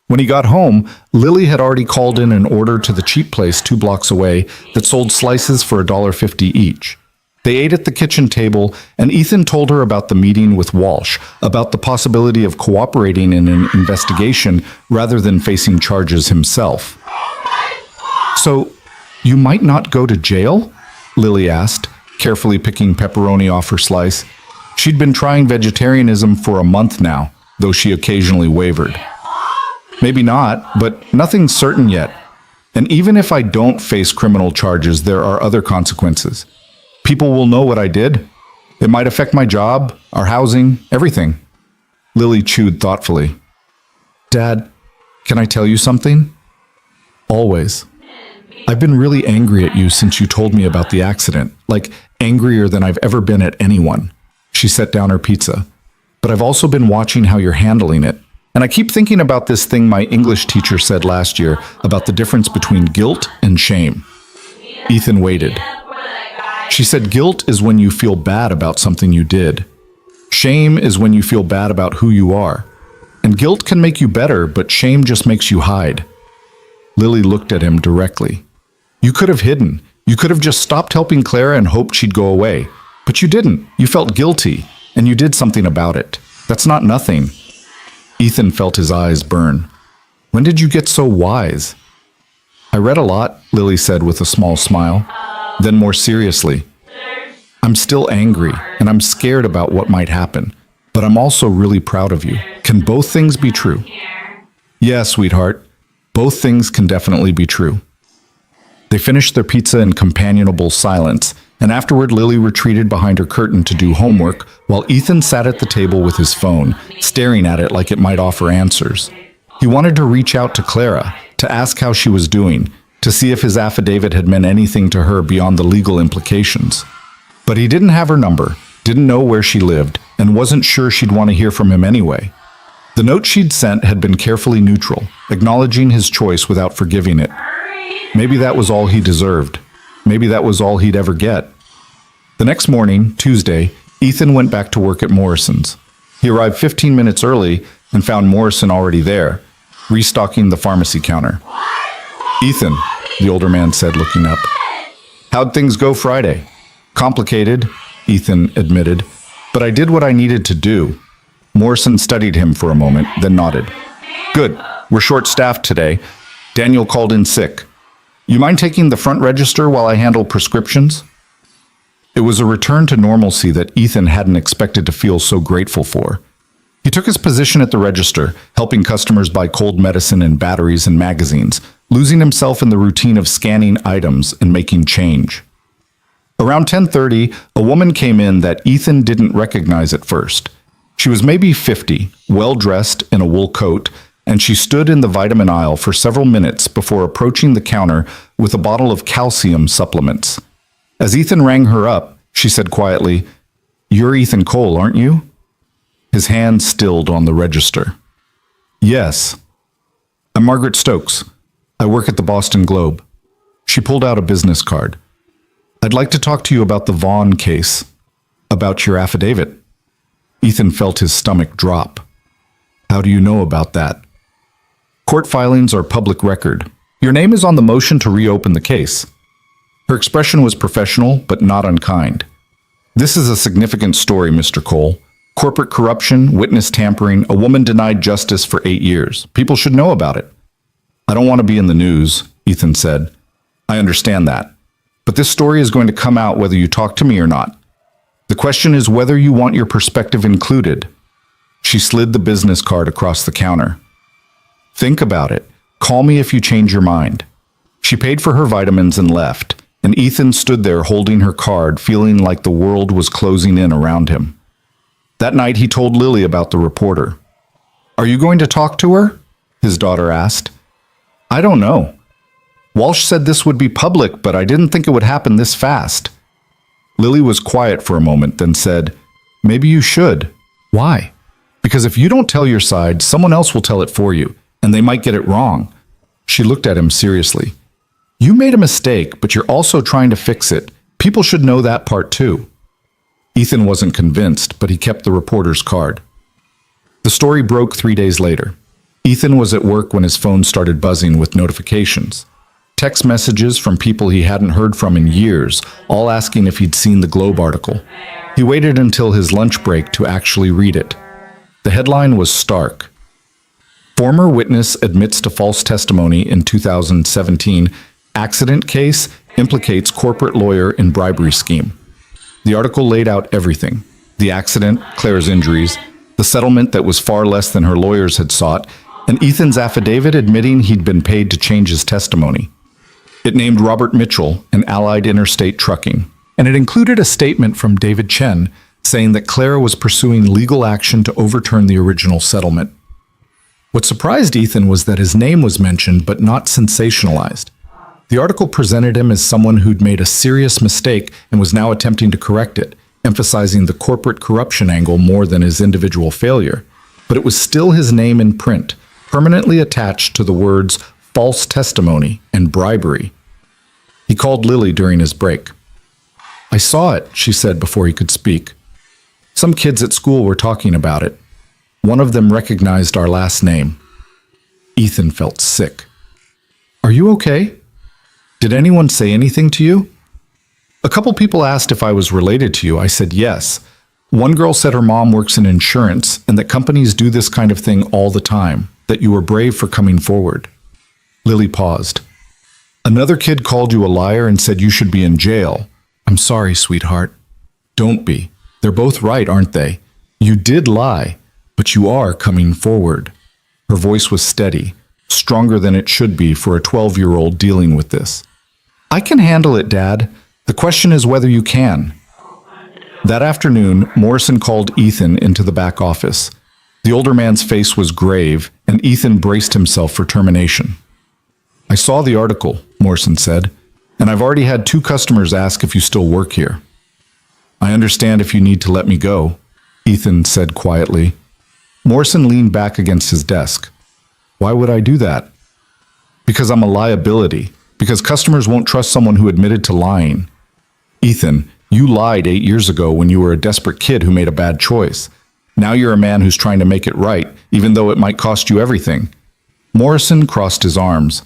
When he got home, Lily had already called in an order to the cheap place 2 blocks away that sold slices for $1.50 each. They ate at the kitchen table, and Ethan told her about the meeting with Walsh, about the possibility of cooperating in an investigation rather than facing charges himself. So, you might not go to jail? Lily asked, carefully picking pepperoni off her slice. She'd been trying vegetarianism for a month now, though she occasionally wavered. Maybe not, but nothing's certain yet. And even if I don't face criminal charges, there are other consequences. People will know what I did. It might affect my job, our housing, everything. Lily chewed thoughtfully. Dad, can I tell you something? Always. I've been really angry at you since you told me about the accident, like angrier than I've ever been at anyone. She set down her pizza. But I've also been watching how you're handling it. And I keep thinking about this thing my English teacher said last year about the difference between guilt and shame. Ethan waited. She said guilt is when you feel bad about something you did. Shame is when you feel bad about who you are. And guilt can make you better, but shame just makes you hide. Lily looked at him directly. You could have hidden. You could have just stopped helping Clara and hoped she'd go away. But you didn't. You felt guilty, and you did something about it. That's not nothing. Ethan felt his eyes burn. When did you get so wise? I read a lot, Lily said with a small smile. Then more seriously, I'm still angry, and I'm scared about what might happen. But I'm also really proud of you. Can both things be true? Yeah, sweetheart. Both things can definitely be true. They finished their pizza in companionable silence, and afterward Lily retreated behind her curtain to do homework while Ethan sat at the table with his phone, staring at it like it might offer answers. He wanted to reach out to Clara, to ask how she was doing, to see if his affidavit had meant anything to her beyond the legal implications. But he didn't have her number, didn't know where she lived, and wasn't sure she'd want to hear from him anyway. The note she'd sent had been carefully neutral, acknowledging his choice without forgiving it. Maybe that was all he deserved. Maybe that was all he'd ever get. The next morning, Tuesday, Ethan went back to work at Morrison's. He arrived 15 minutes early and found Morrison already there, restocking the pharmacy counter. Ethan, the older man said, looking up. How'd things go Friday? Complicated, Ethan admitted, but I did what I needed to do. Morrison studied him for a moment, then nodded. Good, we're short-staffed today. Daniel called in sick. You mind taking the front register while I handle prescriptions? It was a return to normalcy that Ethan hadn't expected to feel so grateful for. He took his position at the register, helping customers buy cold medicine and batteries and magazines, losing himself in the routine of scanning items and making change. Around 10:30, a woman came in that Ethan didn't recognize at first. She was maybe 50, well-dressed in a wool coat, and she stood in the vitamin aisle for several minutes before approaching the counter with a bottle of calcium supplements. As Ethan rang her up, she said quietly, "You're Ethan Cole, aren't you?" His hand stilled on the register. "Yes. I'm Margaret Stokes. I work at the Boston Globe." She pulled out a business card. "I'd like to talk to you about the Vaughn case, about your affidavit." Ethan felt his stomach drop. "How do you know about that?" "Court filings are public record. Your name is on the motion to reopen the case." Her expression was professional, but not unkind. "This is a significant story, Mr. Cole. Corporate corruption, witness tampering, a woman denied justice for 8 years. People should know about it." "I don't want to be in the news," Ethan said. "I understand that. But this story is going to come out whether you talk to me or not. The question is whether you want your perspective included." She slid the business card across the counter. Think about it. Call me if you change your mind. She paid for her vitamins and left, and Ethan stood there holding her card, feeling like the world was closing in around him. That night he told Lily about the reporter. Are you going to talk to her? His daughter asked. I don't know. Walsh said this would be public, but I didn't think it would happen this fast. Lily was quiet for a moment, then said, Maybe you should. Why? Because if you don't tell your side, someone else will tell it for you, and they might get it wrong. She looked at him seriously. You made a mistake, but you're also trying to fix it. People should know that part too. Ethan wasn't convinced, but he kept the reporter's card. The story broke 3 days later. Ethan was at work when his phone started buzzing with notifications. Text messages from people he hadn't heard from in years, all asking if he'd seen the Globe article. He waited until his lunch break to actually read it. The headline was stark. Former witness admits to false testimony in 2017. Accident case implicates corporate lawyer in bribery scheme. The article laid out everything. The accident, Claire's injuries, the settlement that was far less than her lawyers had sought, and Ethan's affidavit admitting he'd been paid to change his testimony. It named Robert Mitchell and Allied Interstate Trucking, and it included a statement from David Chen saying that Claire was pursuing legal action to overturn the original settlement. What surprised Ethan was that his name was mentioned but not sensationalized. The article presented him as someone who'd made a serious mistake and was now attempting to correct it, emphasizing the corporate corruption angle more than his individual failure. But it was still his name in print, permanently attached to the words false testimony and bribery. He called Lily during his break. I saw it, she said before he could speak. Some kids at school were talking about it. One of them recognized our last name. Ethan felt sick. Are you okay? Did anyone say anything to you? A couple people asked if I was related to you. I said yes. One girl said her mom works in insurance and that companies do this kind of thing all the time, that you were brave for coming forward. Lily paused. Another kid called you a liar and said you should be in jail. I'm sorry, sweetheart. Don't be. They're both right, aren't they? You did lie, but you are coming forward. Her voice was steady, stronger than it should be for a 12-year-old dealing with this. I can handle it, Dad. The question is whether you can. That afternoon, Morrison called Ethan into the back office. The older man's face was grave, and Ethan braced himself for termination. I saw the article, Morrison said, and I've already had 2 customers ask if you still work here. I understand if you need to let me go, Ethan said quietly. Morrison leaned back against his desk. Why would I do that? Because I'm a liability. Because customers won't trust someone who admitted to lying. Ethan, you lied 8 years ago when you were a desperate kid who made a bad choice. Now you're a man who's trying to make it right, even though it might cost you everything. Morrison crossed his arms.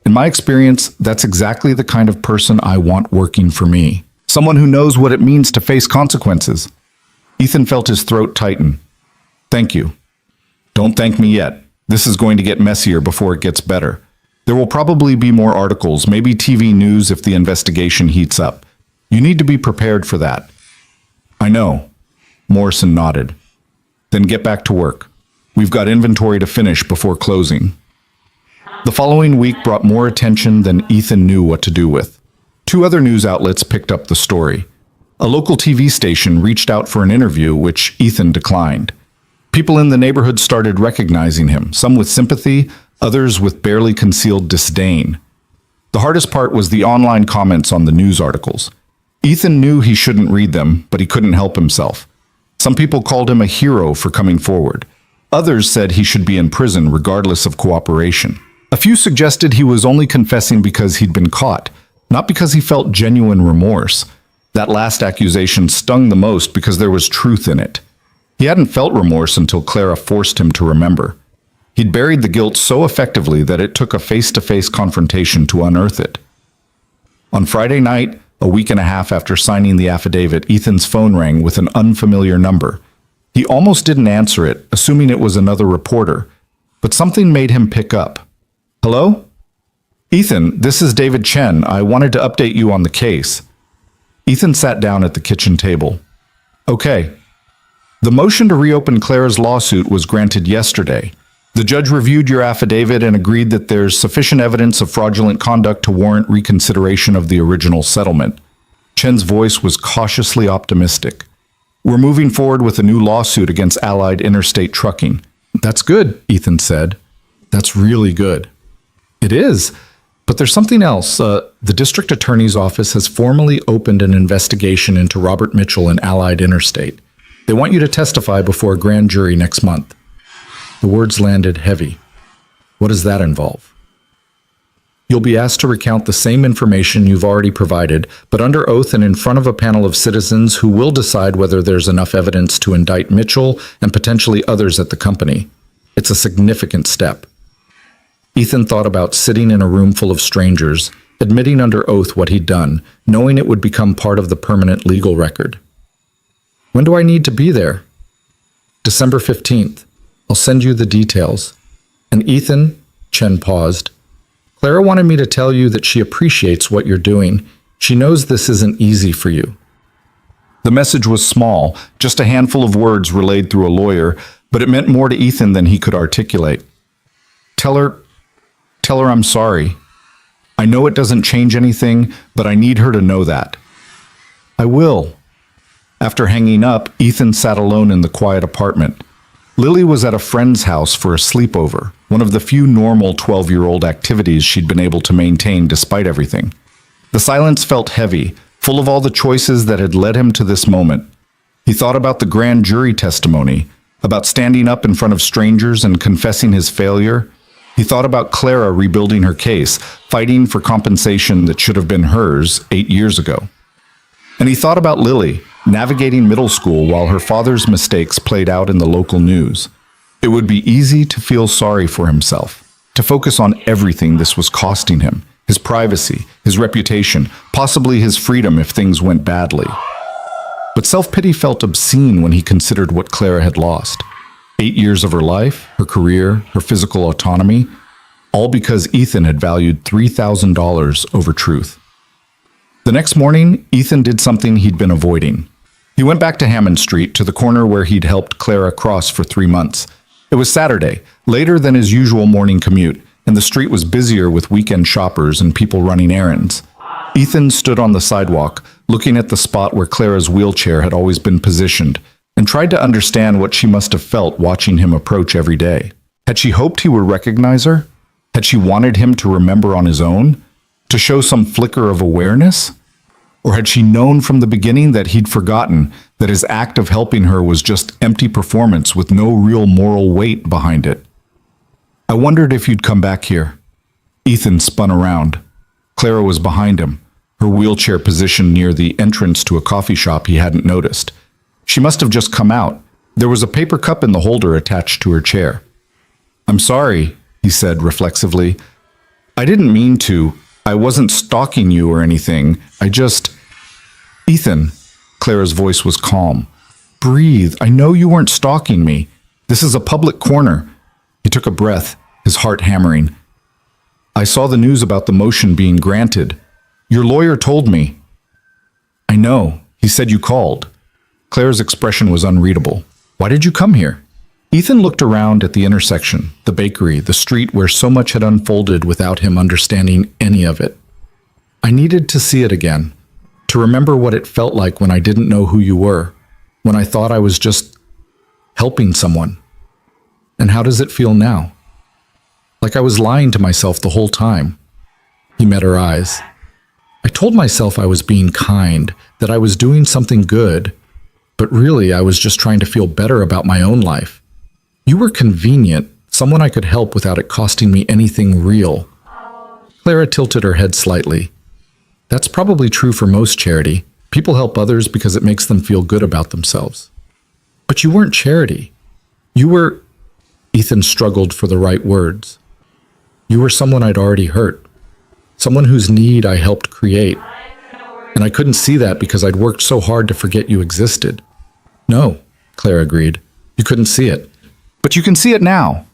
In my experience, that's exactly the kind of person I want working for me. Someone who knows what it means to face consequences. Ethan felt his throat tighten. Thank you. Don't thank me yet. This is going to get messier before it gets better. There will probably be more articles, maybe TV news if the investigation heats up. You need to be prepared for that. I know. Morrison nodded. Then get back to work. We've got inventory to finish before closing. The following week brought more attention than Ethan knew what to do with. 2 other news outlets picked up the story. A local TV station reached out for an interview, which Ethan declined. People in the neighborhood started recognizing him, some with sympathy, others with barely concealed disdain. The hardest part was the online comments on the news articles. Ethan knew he shouldn't read them, but he couldn't help himself. Some people called him a hero for coming forward. Others said he should be in prison regardless of cooperation. A few suggested he was only confessing because he'd been caught, not because he felt genuine remorse. That last accusation stung the most because there was truth in it. He hadn't felt remorse until Clara forced him to remember. He'd buried the guilt so effectively that it took a face-to-face confrontation to unearth it. On Friday night, a week and a half after signing the affidavit, Ethan's phone rang with an unfamiliar number. He almost didn't answer it, assuming it was another reporter, but something made him pick up. Hello? Ethan, this is David Chen. I wanted to update you on the case. Ethan sat down at the kitchen table. Okay. The motion to reopen Clara's lawsuit was granted yesterday. The judge reviewed your affidavit and agreed that there's sufficient evidence of fraudulent conduct to warrant reconsideration of the original settlement. Chen's voice was cautiously optimistic. We're moving forward with a new lawsuit against Allied Interstate Trucking. That's good, Ethan said. That's really good. It is. But there's something else. The district attorney's office has formally opened an investigation into Robert Mitchell and Allied Interstate. They want you to testify before a grand jury next month. The words landed heavy. What does that involve? You'll be asked to recount the same information you've already provided, but under oath and in front of a panel of citizens who will decide whether there's enough evidence to indict Mitchell and potentially others at the company. It's a significant step. Ethan thought about sitting in a room full of strangers, admitting under oath what he'd done, knowing it would become part of the permanent legal record. When do I need to be there? December 15th. I'll send you the details. And Ethan, Chen paused. Clara wanted me to tell you that she appreciates what you're doing. She knows this isn't easy for you. The message was small, just a handful of words relayed through a lawyer, but it meant more to Ethan than he could articulate. Tell her I'm sorry. I know it doesn't change anything, but I need her to know that. I will. After hanging up, Ethan sat alone in the quiet apartment. Lily was at a friend's house for a sleepover, one of the few normal 12-year-old activities she'd been able to maintain despite everything. The silence felt heavy, full of all the choices that had led him to this moment. He thought about the grand jury testimony, about standing up in front of strangers and confessing his failure. He thought about Clara rebuilding her case, fighting for compensation that should have been hers 8 years ago. And he thought about Lily, navigating middle school while her father's mistakes played out in the local news. It would be easy to feel sorry for himself, to focus on everything this was costing him, his privacy, his reputation, possibly his freedom if things went badly. But self-pity felt obscene when he considered what Clara had lost. 8 years of her life, her career, her physical autonomy, all because Ethan had valued $3,000 over truth. The next morning, Ethan did something he'd been avoiding. He went back to Hammond Street, to the corner where he'd helped Clara cross for 3 months. It was Saturday, later than his usual morning commute, and the street was busier with weekend shoppers and people running errands. Ethan stood on the sidewalk, looking at the spot where Clara's wheelchair had always been positioned, and tried to understand what she must have felt watching him approach every day. Had she hoped he would recognize her? Had she wanted him to remember on his own? To show some flicker of awareness? Or had she known from the beginning that he'd forgotten that his act of helping her was just empty performance with no real moral weight behind it? I wondered if you'd come back here. Ethan spun around. Clara was behind him, her wheelchair positioned near the entrance to a coffee shop he hadn't noticed. She must have just come out. There was a paper cup in the holder attached to her chair. I'm sorry, he said reflexively. I didn't mean to. I wasn't stalking you or anything. I just... Ethan, Clara's voice was calm. Breathe. I know you weren't stalking me. This is a public corner. He took a breath, his heart hammering. I saw the news about the motion being granted. Your lawyer told me. I know. He said you called. Clara's expression was unreadable. Why did you come here? Ethan looked around at the intersection, the bakery, the street where so much had unfolded without him understanding any of it. I needed to see it again, to remember what it felt like when I didn't know who you were, when I thought I was just helping someone. And how does it feel now? Like I was lying to myself the whole time. He met her eyes. I told myself I was being kind, that I was doing something good, but really I was just trying to feel better about my own life. You were convenient, someone I could help without it costing me anything real. Clara tilted her head slightly. That's probably true for most charity. People help others because it makes them feel good about themselves. But you weren't charity. You were... Ethan struggled for the right words. You were someone I'd already hurt. Someone whose need I helped create. And I couldn't see that because I'd worked so hard to forget you existed. No, Clara agreed. You couldn't see it. But you can see it now.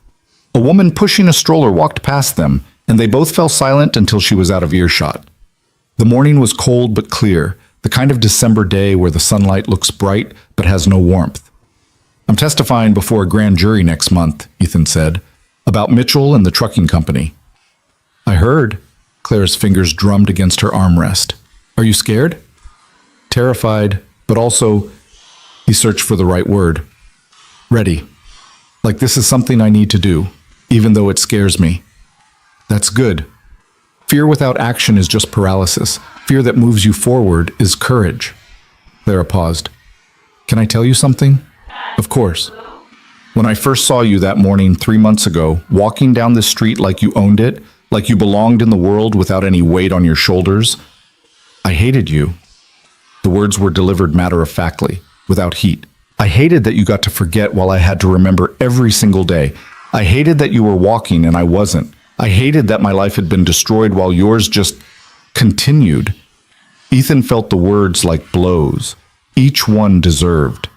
A woman pushing a stroller walked past them, and they both fell silent until she was out of earshot. The morning was cold but clear, the kind of December day where the sunlight looks bright but has no warmth. I'm testifying before a grand jury next month, Ethan said, about Mitchell and the trucking company. I heard. Claire's fingers drummed against her armrest. Are you scared? Terrified, but also, he searched for the right word. Ready. Like this is something I need to do, even though it scares me. That's good. Fear without action is just paralysis. Fear that moves you forward is courage. Clara paused. Can I tell you something? Of course. When I first saw you that morning 3 months ago, walking down the street like you owned it, like you belonged in the world without any weight on your shoulders, I hated you. The words were delivered matter-of-factly, without heat. I hated that you got to forget while I had to remember every single day. I hated that you were walking and I wasn't. I hated that my life had been destroyed while yours just continued. Ethan felt the words like blows, each one deserved.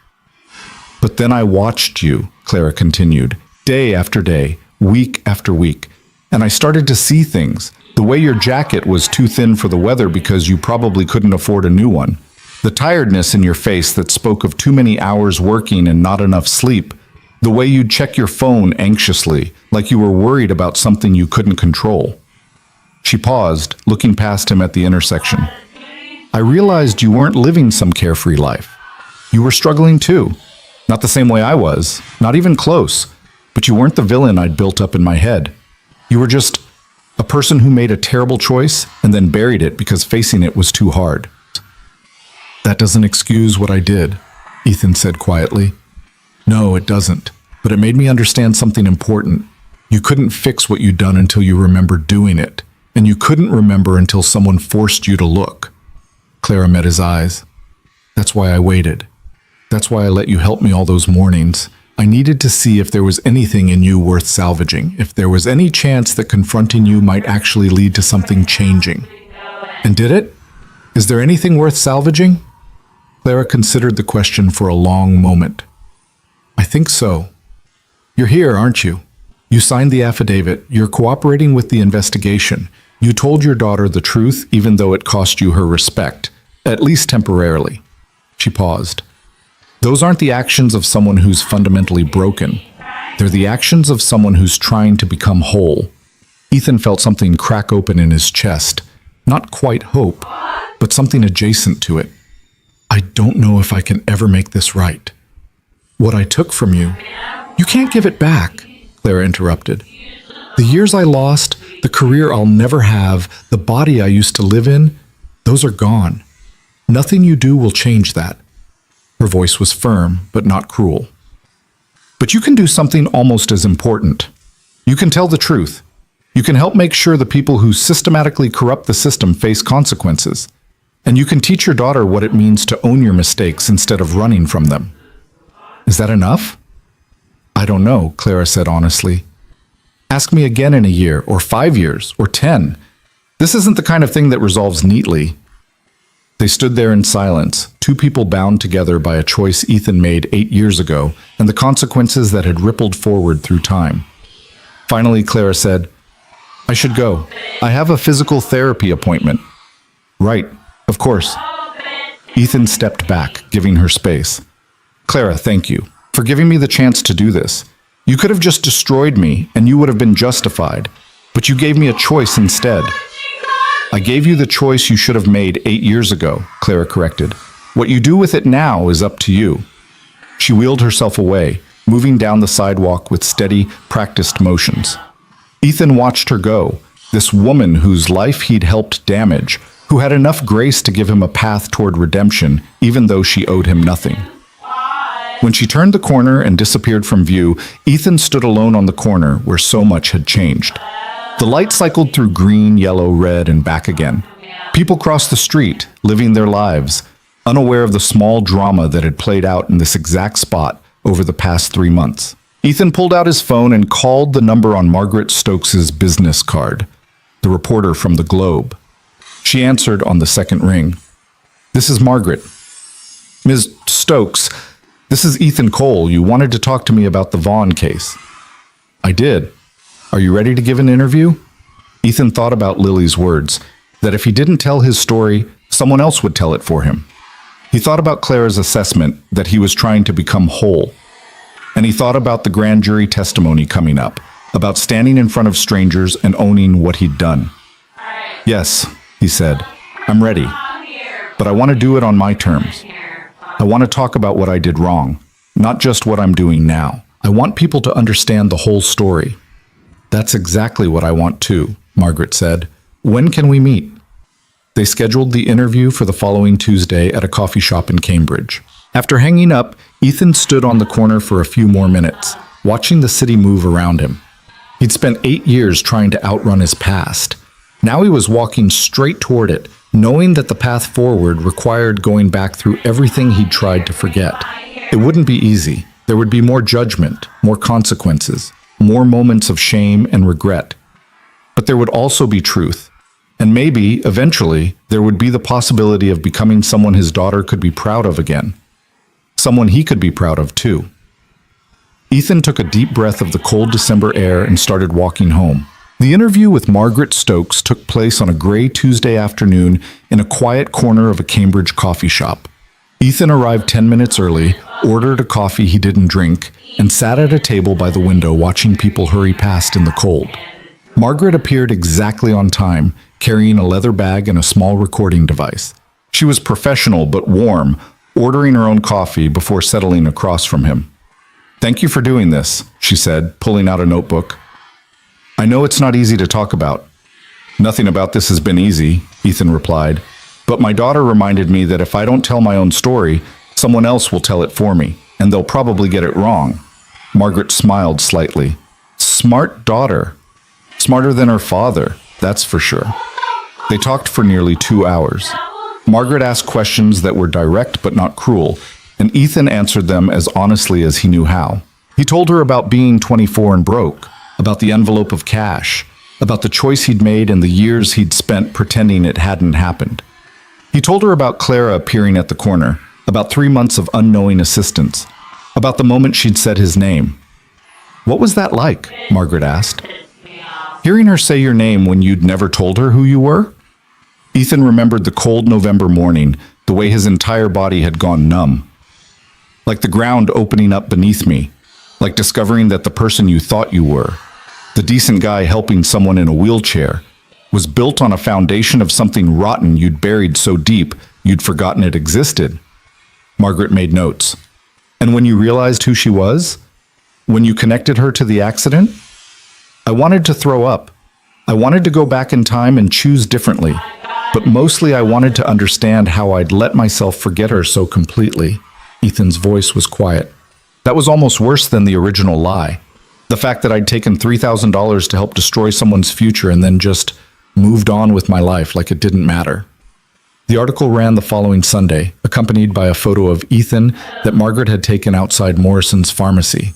But then I watched you, Clara continued, day after day, week after week, and I started to see things. The way your jacket was too thin for the weather because you probably couldn't afford a new one. The tiredness in your face that spoke of too many hours working and not enough sleep. The way you'd check your phone anxiously, like you were worried about something you couldn't control. She paused, looking past him at the intersection. I realized you weren't living some carefree life. You were struggling too. Not the same way I was, not even close, but you weren't the villain I'd built up in my head. You were just a person who made a terrible choice and then buried it because facing it was too hard. That doesn't excuse what I did, Ethan said quietly. No, it doesn't, but it made me understand something important. You couldn't fix what you'd done until you remembered doing it, and you couldn't remember until someone forced you to look. Clara met his eyes. That's why I waited. That's why I let you help me all those mornings. I needed to see if there was anything in you worth salvaging, if there was any chance that confronting you might actually lead to something changing. And did it? Is there anything worth salvaging? Clara considered the question for a long moment. I think so. You're here, aren't you? You signed the affidavit. You're cooperating with the investigation. You told your daughter the truth, even though it cost you her respect, at least temporarily. She paused. Those aren't the actions of someone who's fundamentally broken. They're the actions of someone who's trying to become whole. Ethan felt something crack open in his chest. Not quite hope, but something adjacent to it. I don't know if I can ever make this right. What I took from you, you can't give it back, Clara interrupted. The years I lost, the career I'll never have, the body I used to live in, those are gone. Nothing you do will change that. Her voice was firm, but not cruel. But you can do something almost as important. You can tell the truth. You can help make sure the people who systematically corrupt the system face consequences. And you can teach your daughter what it means to own your mistakes instead of running from them. Is that enough? I don't know, Clara said honestly. Ask me again in a year, or 5 years, or 10. This isn't the kind of thing that resolves neatly. They stood there in silence, two people bound together by a choice Ethan made 8 years ago and the consequences that had rippled forward through time. Finally, Clara said, I should go. I have a physical therapy appointment. Right, of course. Ethan stepped back, giving her space. Clara, thank you for giving me the chance to do this. You could have just destroyed me and you would have been justified, but you gave me a choice instead. I gave you the choice you should have made 8 years ago, Clara corrected. What you do with it now is up to you. She wheeled herself away, moving down the sidewalk with steady, practiced motions. Ethan watched her go, this woman whose life he'd helped damage, who had enough grace to give him a path toward redemption, even though she owed him nothing. When she turned the corner and disappeared from view, Ethan stood alone on the corner where so much had changed. The light cycled through green, yellow, red, and back again. People crossed the street, living their lives, unaware of the small drama that had played out in this exact spot over the past 3 months. Ethan pulled out his phone and called the number on Margaret Stokes's business card, the reporter from the Globe. She answered on the second ring. This is Margaret. Ms. Stokes, this is Ethan Cole. You wanted to talk to me about the Vaughn case. I did. Are you ready to give an interview? Ethan thought about Lily's words, that if he didn't tell his story, someone else would tell it for him. He thought about Clara's assessment that he was trying to become whole. And he thought about the grand jury testimony coming up, about standing in front of strangers and owning what he'd done. "Yes," he said, "I'm ready. But I want to do it on my terms. I want to talk about what I did wrong, not just what I'm doing now. I want people to understand the whole story." "That's exactly what I want too," Margaret said. "When can we meet?" They scheduled the interview for the following Tuesday at a coffee shop in Cambridge. After hanging up, Ethan stood on the corner for a few more minutes, watching the city move around him. He'd spent 8 years trying to outrun his past. Now he was walking straight toward it, knowing that the path forward required going back through everything he'd tried to forget. It wouldn't be easy. There would be more judgment, more consequences, more moments of shame and regret. But there would also be truth. And maybe, eventually, there would be the possibility of becoming someone his daughter could be proud of again. Someone he could be proud of, too. Ethan took a deep breath of the cold December air and started walking home. The interview with Margaret Stokes took place on a gray Tuesday afternoon in a quiet corner of a Cambridge coffee shop. Ethan arrived 10 minutes early, ordered a coffee he didn't drink, and sat at a table by the window watching people hurry past in the cold. Margaret appeared exactly on time, carrying a leather bag and a small recording device. She was professional but warm, ordering her own coffee before settling across from him. "Thank you for doing this," she said, pulling out a notebook. "I know it's not easy to talk about." "Nothing about this has been easy," Ethan replied. "But my daughter reminded me that if I don't tell my own story, someone else will tell it for me, and they'll probably get it wrong." Margaret smiled slightly. "Smart daughter. Smarter than her father, that's for sure." They talked for nearly 2 hours. Margaret asked questions that were direct but not cruel, and Ethan answered them as honestly as he knew how. He told her about being 24 and broke, about the envelope of cash, about the choice he'd made and the years he'd spent pretending it hadn't happened. He told her about Clara appearing at the corner, about 3 months of unknowing assistance, about the moment she'd said his name. "What was that like?" Margaret asked. "Hearing her say your name when you'd never told her who you were?" Ethan remembered the cold November morning, the way his entire body had gone numb. "Like the ground opening up beneath me, like discovering that the person you thought you were, the decent guy helping someone in a wheelchair, was built on a foundation of something rotten you'd buried so deep you'd forgotten it existed." Margaret made notes. "And when you realized who she was? When you connected her to the accident?" "I wanted to throw up. I wanted to go back in time and choose differently. But mostly I wanted to understand how I'd let myself forget her so completely." Ethan's voice was quiet. "That was almost worse than the original lie. The fact that I'd taken $3,000 to help destroy someone's future and then just moved on with my life like it didn't matter." The article ran the following Sunday, accompanied by a photo of Ethan that Margaret had taken outside Morrison's pharmacy.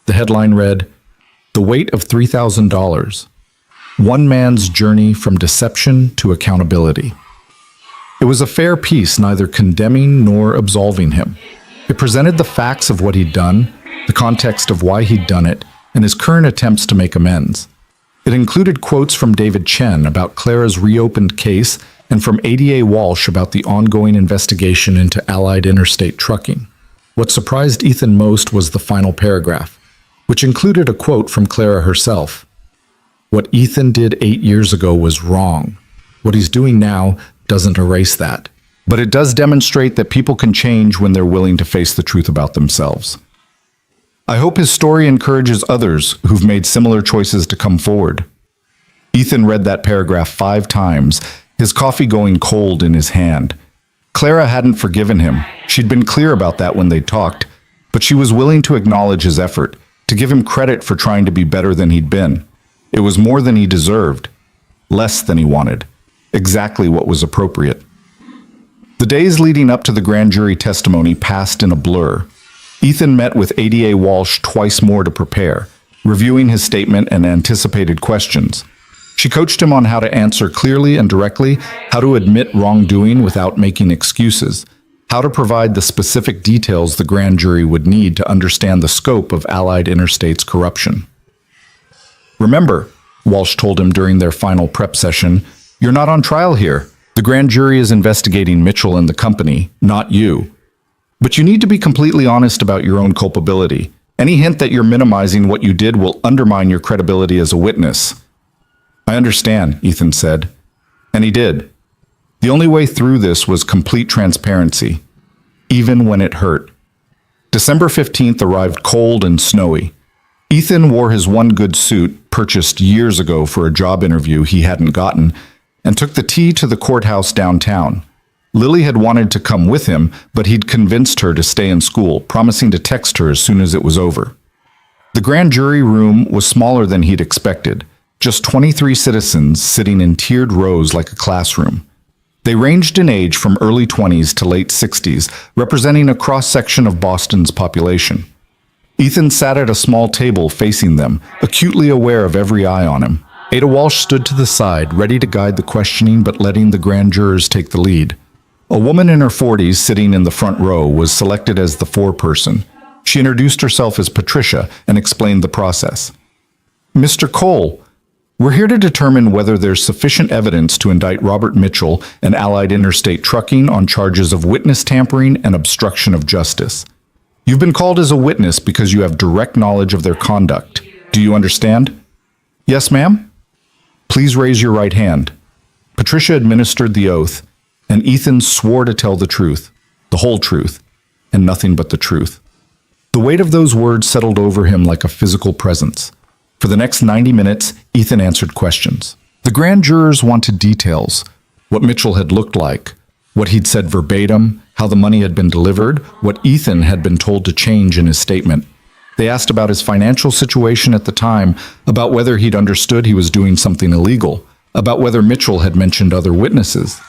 The headline read, "The Weight of $3,000. One man's journey from deception to accountability." It was a fair piece, neither condemning nor absolving him. It presented the facts of what he'd done, the context of why he'd done it, and his current attempts to make amends. It included quotes from David Chen about Clara's reopened case and from ADA Walsh about the ongoing investigation into Allied Interstate Trucking. What surprised Ethan most was the final paragraph, which included a quote from Clara herself. "What Ethan did 8 years ago was wrong. What he's doing now doesn't erase that. But it does demonstrate that people can change when they're willing to face the truth about themselves." I hope his story encourages others who've made similar choices to come forward. Ethan read that paragraph 5 times, his coffee going cold in his hand. Clara hadn't forgiven him. She'd been clear about that when they talked, but she was willing to acknowledge his effort, to give him credit for trying to be better than he'd been. It was more than he deserved, less than he wanted, exactly what was appropriate. The days leading up to the grand jury testimony passed in a blur. Ethan met with ADA Walsh twice more to prepare, reviewing his statement and anticipated questions. She coached him on how to answer clearly and directly, how to admit wrongdoing without making excuses, how to provide the specific details the grand jury would need to understand the scope of Allied Interstate's corruption. "Remember," Walsh told him during their final prep session, "you're not on trial here. The grand jury is investigating Mitchell and the company, not you. But you need to be completely honest about your own culpability, Any hint that you're minimizing what you did will undermine your credibility as a witness. I understand, Ethan said. And he did. The only way through this was complete transparency, even when it hurt. December 15th arrived cold and snowy. Ethan wore his one good suit, purchased years ago for a job interview he hadn't gotten, and took the T to the courthouse downtown. Lily had wanted to come with him, but he'd convinced her to stay in school, promising to text her as soon as it was over. The grand jury room was smaller than he'd expected, just 23 citizens sitting in tiered rows like a classroom. They ranged in age from early 20s to late 60s, representing a cross-section of Boston's population. Ethan sat at a small table facing them, acutely aware of every eye on him. Ada Walsh stood to the side, ready to guide the questioning but letting the grand jurors take the lead. A woman in her 40s sitting in the front row was selected as the foreperson. She introduced herself as Patricia and explained the process. Mr. Cole, we're here to determine whether there's sufficient evidence to indict Robert Mitchell and Allied Interstate Trucking on charges of witness tampering and obstruction of justice. You've been called as a witness because you have direct knowledge of their conduct. Do you understand? Yes, ma'am? Please raise your right hand. Patricia administered the oath, and Ethan swore to tell the truth, the whole truth, and nothing but the truth. The weight of those words settled over him like a physical presence. For the next 90 minutes, Ethan answered questions. The grand jurors wanted details: what Mitchell had looked like, what he'd said verbatim, how the money had been delivered, what Ethan had been told to change in his statement. They asked about his financial situation at the time, about whether he'd understood he was doing something illegal, about whether Mitchell had mentioned other witnesses.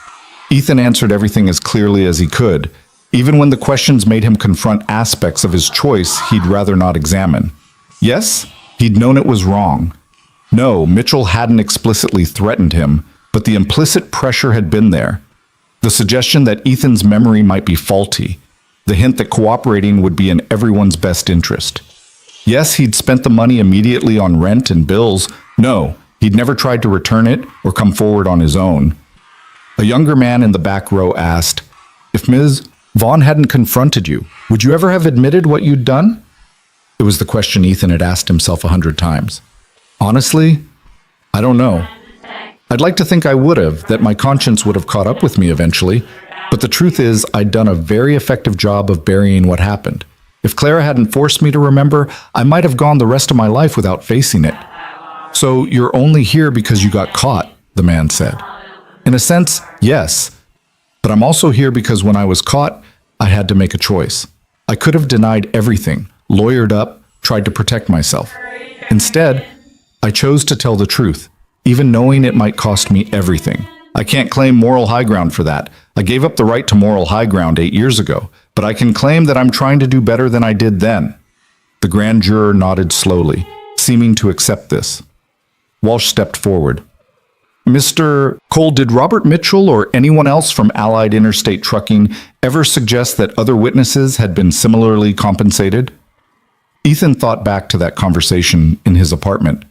Ethan answered everything as clearly as he could, even when the questions made him confront aspects of his choice he'd rather not examine. Yes, he'd known it was wrong. No, Mitchell hadn't explicitly threatened him, but the implicit pressure had been there. The suggestion that Ethan's memory might be faulty, the hint that cooperating would be in everyone's best interest. Yes, he'd spent the money immediately on rent and bills. No, he'd never tried to return it or come forward on his own. A younger man in the back row asked, "If Ms. Vaughn hadn't confronted you, would you ever have admitted what you'd done?" It was the question Ethan had asked himself 100 times. Honestly, I don't know. I'd like to think I would have, that my conscience would have caught up with me eventually, but the truth is I'd done a very effective job of burying what happened. If Clara hadn't forced me to remember, I might have gone the rest of my life without facing it. So you're only here because you got caught, the man said. In a sense, yes. But I'm also here because when I was caught, I had to make a choice. I could have denied everything, lawyered up, tried to protect myself. Instead, I chose to tell the truth, even knowing it might cost me everything. I can't claim moral high ground for that. I gave up the right to moral high ground 8 years ago, but I can claim that I'm trying to do better than I did then. The grand juror nodded slowly, seeming to accept this. Walsh stepped forward. Mr. Cole, did Robert Mitchell or anyone else from Allied Interstate Trucking ever suggest that other witnesses had been similarly compensated? Ethan thought back to that conversation in his apartment.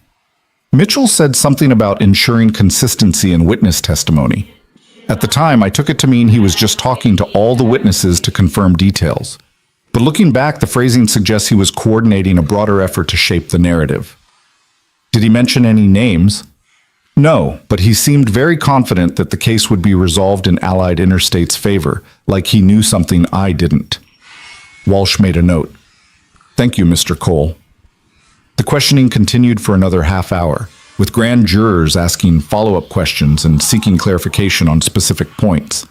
Mitchell said something about ensuring consistency in witness testimony. At the time, I took it to mean he was just talking to all the witnesses to confirm details. But looking back, the phrasing suggests he was coordinating a broader effort to shape the narrative. Did he mention any names? No, but he seemed very confident that the case would be resolved in Allied Interstate's favor, like he knew something I didn't. Walsh made a note. Thank you, Mr. Cole. The questioning continued for another half hour, with grand jurors asking follow-up questions and seeking clarification on specific points.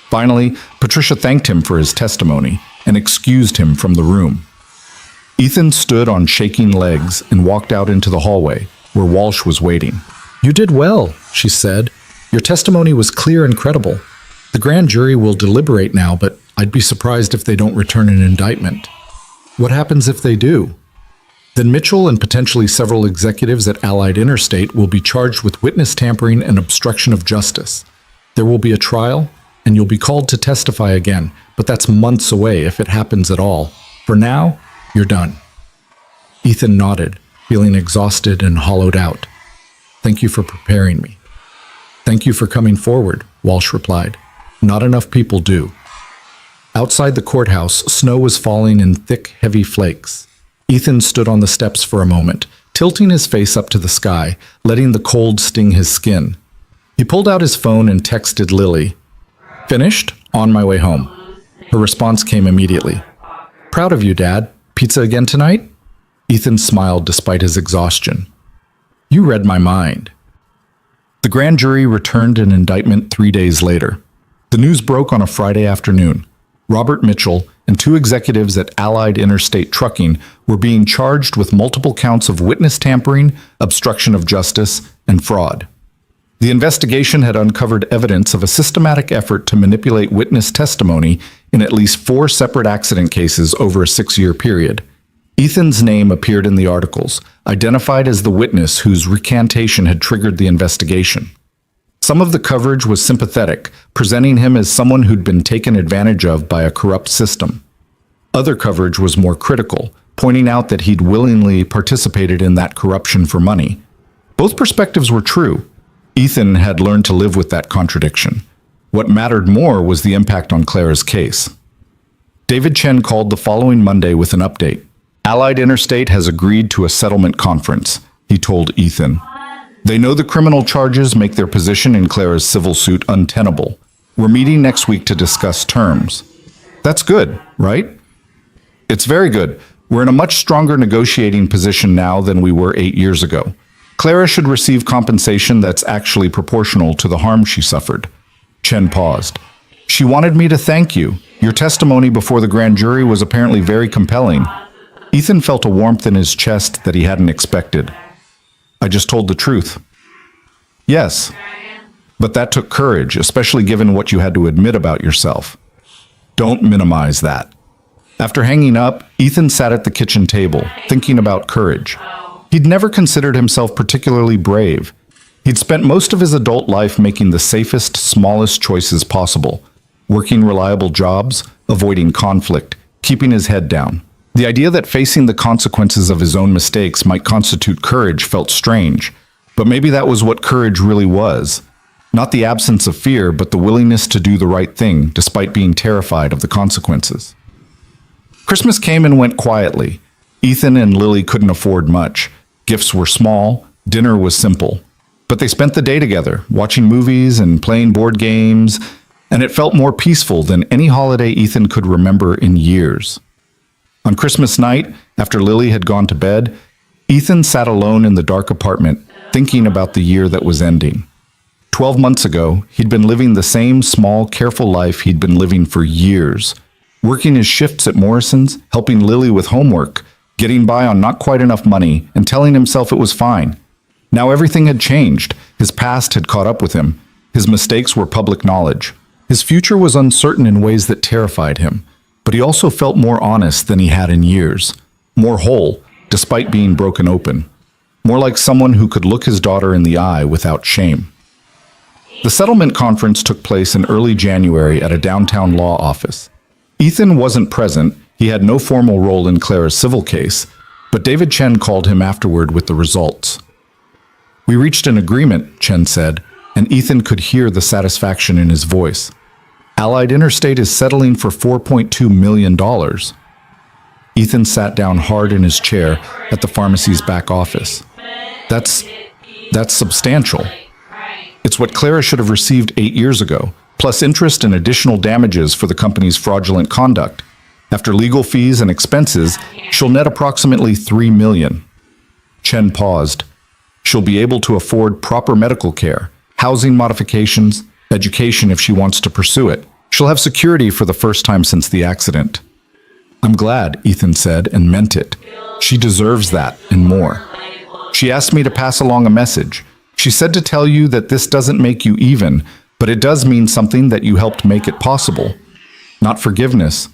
Finally, Patricia thanked him for his testimony and excused him from the room. Ethan stood on shaking legs and walked out into the hallway, where Walsh was waiting. "You did well," she said. "Your testimony was clear and credible. The grand jury will deliberate now, but I'd be surprised if they don't return an indictment." "What happens if they do?" "Then Mitchell and potentially several executives at Allied Interstate will be charged with witness tampering and obstruction of justice. There will be a trial, and you'll be called to testify again, but that's months away if it happens at all. For now, you're done." Ethan nodded, feeling exhausted and hollowed out. "Thank you for preparing me." "Thank you for coming forward," Walsh replied. "Not enough people do." Outside the courthouse, snow was falling in thick, heavy flakes. Ethan stood on the steps for a moment, tilting his face up to the sky, letting the cold sting his skin. He pulled out his phone and texted Lily. "Finished? On my way home." Her response came immediately. "Proud of you, Dad. Pizza again tonight?" Ethan smiled despite his exhaustion. "You read my mind." The grand jury returned an indictment 3 days later. The news broke on a Friday afternoon. Robert Mitchell and 2 executives at Allied Interstate Trucking were being charged with multiple counts of witness tampering, obstruction of justice, and fraud. The investigation had uncovered evidence of a systematic effort to manipulate witness testimony in at least 4 separate accident cases over a 6-year period. Ethan's name appeared in the articles, identified as the witness whose recantation had triggered the investigation. Some of the coverage was sympathetic, presenting him as someone who'd been taken advantage of by a corrupt system. Other coverage was more critical, pointing out that he'd willingly participated in that corruption for money. Both perspectives were true. Ethan had learned to live with that contradiction. What mattered more was the impact on Clara's case. David Chen called the following Monday with an update. Allied Interstate has agreed to a settlement conference, he told Ethan. They know the criminal charges make their position in Clara's civil suit untenable. We're meeting next week to discuss terms. That's good, right? It's very good. We're in a much stronger negotiating position now than we were 8 years ago. Clara should receive compensation that's actually proportional to the harm she suffered. Chen paused. She wanted me to thank you. Your testimony before the grand jury was apparently very compelling. Ethan felt a warmth in his chest that he hadn't expected. I just told the truth. Yes, but that took courage, especially given what you had to admit about yourself. Don't minimize that. After hanging up, Ethan sat at the kitchen table, thinking about courage. He'd never considered himself particularly brave. He'd spent most of his adult life making the safest, smallest choices possible, working reliable jobs, avoiding conflict, keeping his head down. The idea that facing the consequences of his own mistakes might constitute courage felt strange, but maybe that was what courage really was. Not the absence of fear, but the willingness to do the right thing, despite being terrified of the consequences. Christmas came and went quietly. Ethan and Lily couldn't afford much. Gifts were small, dinner was simple. But they spent the day together, watching movies and playing board games, and it felt more peaceful than any holiday Ethan could remember in years. On Christmas night, after Lily had gone to bed, Ethan sat alone in the dark apartment, thinking about the year that was ending. 12 months ago, he'd been living the same small, careful life he'd been living for years, working his shifts at Morrison's, helping Lily with homework, getting by on not quite enough money, and telling himself it was fine. Now everything had changed. His past had caught up with him. His mistakes were public knowledge. His future was uncertain in ways that terrified him, but he also felt more honest than he had in years, more whole, despite being broken open, more like someone who could look his daughter in the eye without shame. The settlement conference took place in early January at a downtown law office. Ethan wasn't present. He had no formal role in Clara's civil case, but David Chen called him afterward with the results. "We reached an agreement," Chen said, and Ethan could hear the satisfaction in his voice. "Allied Interstate is settling for $4.2 million. Ethan sat down hard in his chair at the pharmacy's back office. That's substantial. It's what Clara should have received 8 years ago, plus interest and additional damages for the company's fraudulent conduct. After legal fees and expenses, she'll net approximately $3 million. Chen paused. She'll be able to afford proper medical care, housing modifications, education if she wants to pursue it. She'll have security for the first time since the accident. I'm glad, Ethan said, and meant it. She deserves that and more. She asked me to pass along a message. She said to tell you that this doesn't make you even, but it does mean something that you helped make it possible. Not forgiveness,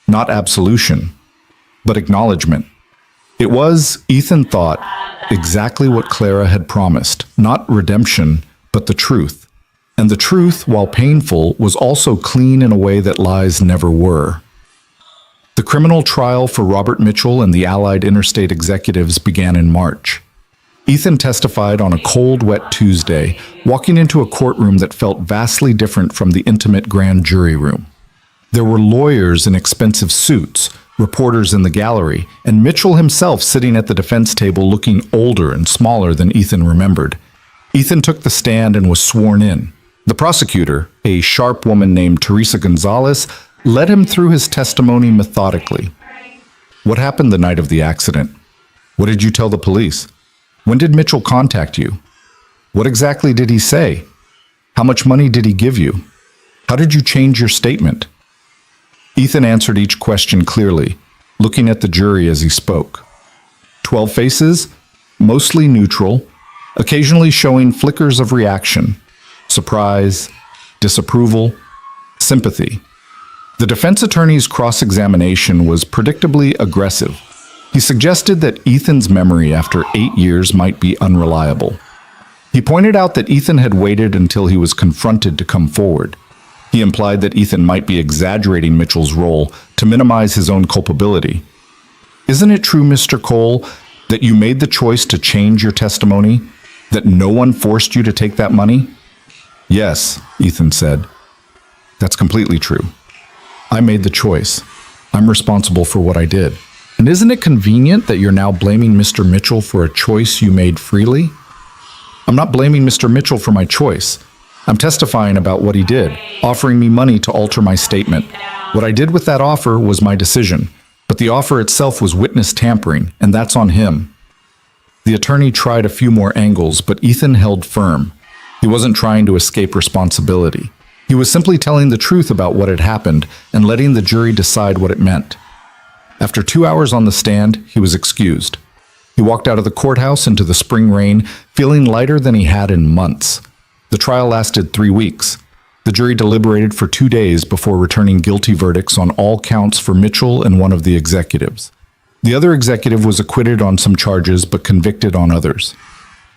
not absolution, but acknowledgement. It was, Ethan thought, exactly what Clara had promised, not redemption, but the truth. And the truth, while painful, was also clean in a way that lies never were. The criminal trial for Robert Mitchell and the Allied Interstate executives began in March. Ethan testified on a cold, wet Tuesday, walking into a courtroom that felt vastly different from the intimate grand jury room. There were lawyers in expensive suits, reporters in the gallery, and Mitchell himself sitting at the defense table looking older and smaller than Ethan remembered. Ethan took the stand and was sworn in. The prosecutor, a sharp woman named Teresa Gonzalez, led him through his testimony methodically. What happened the night of the accident? What did you tell the police? When did Mitchell contact you? What exactly did he say? How much money did he give you? How did you change your statement? Ethan answered each question clearly, looking at the jury as he spoke. 12 faces, mostly neutral, occasionally showing flickers of reaction, surprise, disapproval, sympathy. The defense attorney's cross-examination was predictably aggressive. He suggested that Ethan's memory after 8 years might be unreliable. He pointed out that Ethan had waited until he was confronted to come forward. He implied that Ethan might be exaggerating Mitchell's role to minimize his own culpability. Isn't it true, Mr. Cole, that you made the choice to change your testimony? That no one forced you to take that money? Yes, Ethan said. That's completely true. I made the choice. I'm responsible for what I did. And isn't it convenient that you're now blaming Mr. Mitchell for a choice you made freely? I'm not blaming Mr. Mitchell for my choice. I'm testifying about what he did, offering me money to alter my statement. What I did with that offer was my decision, but the offer itself was witness tampering, and that's on him. The attorney tried a few more angles, but Ethan held firm. He wasn't trying to escape responsibility. He was simply telling the truth about what had happened and letting the jury decide what it meant. After 2 hours on the stand, he was excused. He walked out of the courthouse into the spring rain, feeling lighter than he had in months. The trial lasted 3 weeks. The jury deliberated for 2 days before returning guilty verdicts on all counts for Mitchell and one of the executives. The other executive was acquitted on some charges but convicted on others.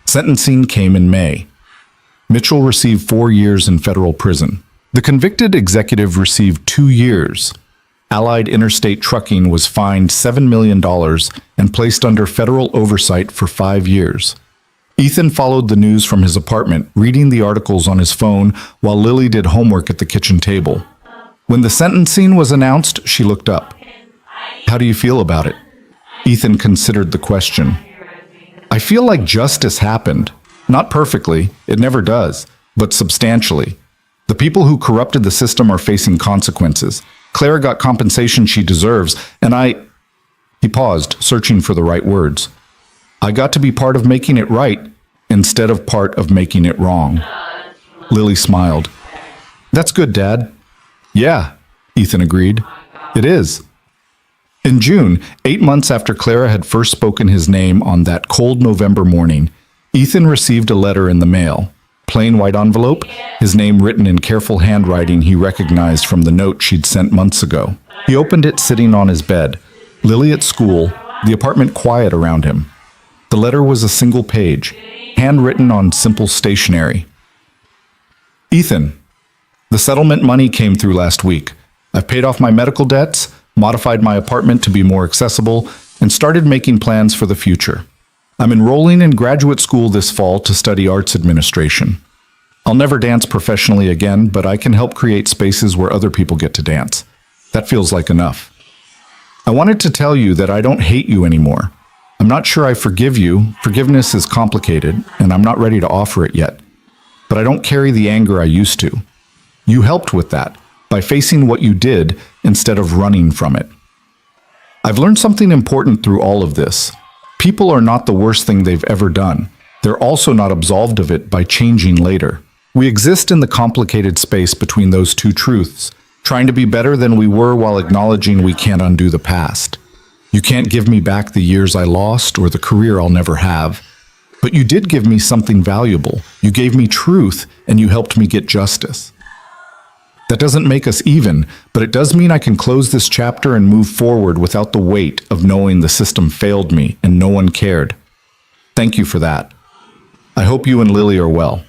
Sentencing came in May. Mitchell received 4 years in federal prison. The convicted executive received 2 years. Allied Interstate Trucking was fined $7 million and placed under federal oversight for 5 years. Ethan followed the news from his apartment, reading the articles on his phone while Lily did homework at the kitchen table. When the sentencing was announced, she looked up. How do you feel about it? Ethan considered the question. I feel like justice happened. Not perfectly, it never does, but substantially. The people who corrupted the system are facing consequences. Clara got compensation she deserves, and He paused, searching for the right words. I got to be part of making it right, instead of part of making it wrong. Lily smiled. That's good, Dad. Yeah, Ethan agreed. It is. In June, 8 months after Clara had first spoken his name on that cold November morning, Ethan received a letter in the mail. Plain white envelope, his name written in careful handwriting he recognized from the note she'd sent months ago. He opened it sitting on his bed. Lily at school, the apartment quiet around him. The letter was a single page, handwritten on simple stationery. Ethan, the settlement money came through last week. I've paid off my medical debts, modified my apartment to be more accessible, and started making plans for the future. I'm enrolling in graduate school this fall to study arts administration. I'll never dance professionally again, but I can help create spaces where other people get to dance. That feels like enough. I wanted to tell you that I don't hate you anymore. I'm not sure I forgive you. Forgiveness is complicated, and I'm not ready to offer it yet. But I don't carry the anger I used to. You helped with that, by facing what you did instead of running from it. I've learned something important through all of this. People are not the worst thing they've ever done. They're also not absolved of it by changing later. We exist in the complicated space between those two truths, trying to be better than we were while acknowledging we can't undo the past. You can't give me back the years I lost or the career I'll never have. But you did give me something valuable. You gave me truth, and you helped me get justice. That doesn't make us even, but it does mean I can close this chapter and move forward without the weight of knowing the system failed me and no one cared. Thank you for that. I hope you and Lily are well.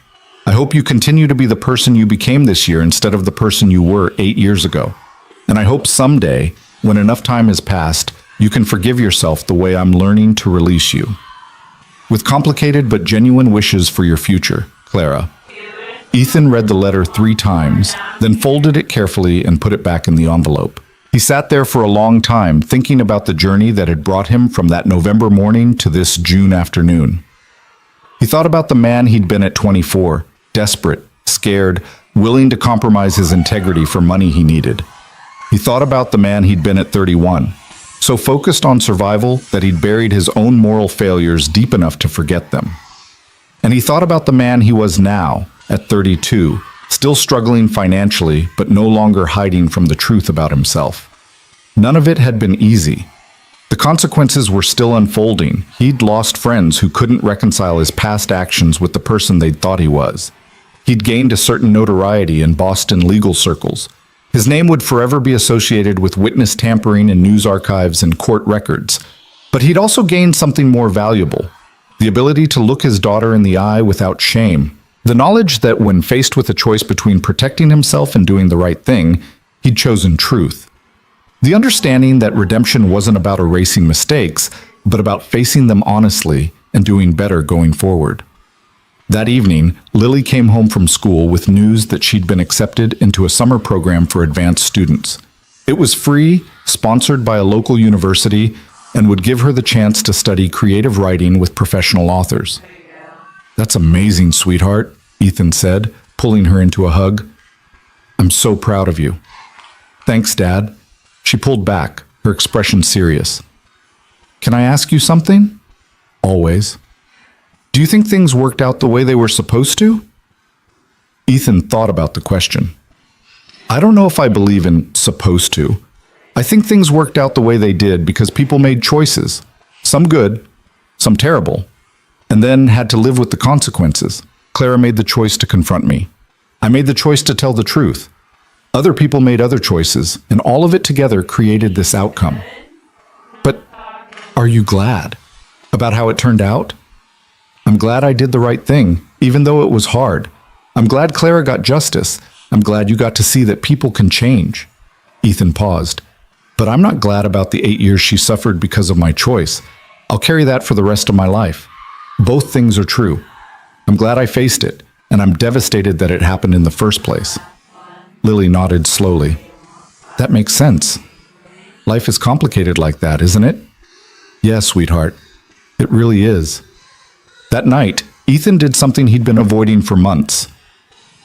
I hope you continue to be the person you became this year instead of the person you were 8 years ago. And I hope someday, when enough time has passed, you can forgive yourself the way I'm learning to release you. With complicated but genuine wishes for your future, Clara. Ethan read the letter 3 times, then folded it carefully and put it back in the envelope. He sat there for a long time, thinking about the journey that had brought him from that November morning to this June afternoon. He thought about the man he'd been at 24, desperate, scared, willing to compromise his integrity for money he needed. He thought about the man he'd been at 31, so focused on survival that he'd buried his own moral failures deep enough to forget them. And he thought about the man he was now, at 32, still struggling financially, but no longer hiding from the truth about himself. None of it had been easy. The consequences were still unfolding. He'd lost friends who couldn't reconcile his past actions with the person they'd thought he was. He'd gained a certain notoriety in Boston legal circles. His name would forever be associated with witness tampering in news archives and court records. But he'd also gained something more valuable: the ability to look his daughter in the eye without shame. The knowledge that when faced with a choice between protecting himself and doing the right thing, he'd chosen truth. The understanding that redemption wasn't about erasing mistakes, but about facing them honestly and doing better going forward. That evening, Lily came home from school with news that she'd been accepted into a summer program for advanced students. It was free, sponsored by a local university, and would give her the chance to study creative writing with professional authors. "That's amazing, sweetheart," Ethan said, pulling her into a hug. "I'm so proud of you." "Thanks, Dad." She pulled back, her expression serious. "Can I ask you something?" "Always." "Do you think things worked out the way they were supposed to?" Ethan thought about the question. "I don't know if I believe in supposed to. I think things worked out the way they did because people made choices, some good, some terrible, and then had to live with the consequences. Clara made the choice to confront me. I made the choice to tell the truth. Other people made other choices, and all of it together created this outcome." "But are you glad about how it turned out?" "I'm glad I did the right thing, even though it was hard. I'm glad Clara got justice. I'm glad you got to see that people can change." Ethan paused. "But I'm not glad about the 8 years she suffered because of my choice. I'll carry that for the rest of my life. Both things are true. I'm glad I faced it, and I'm devastated that it happened in the first place." Lily nodded slowly. "That makes sense. Life is complicated like that, isn't it?" "Yes, sweetheart. It really is." That night, Ethan did something he'd been avoiding for months.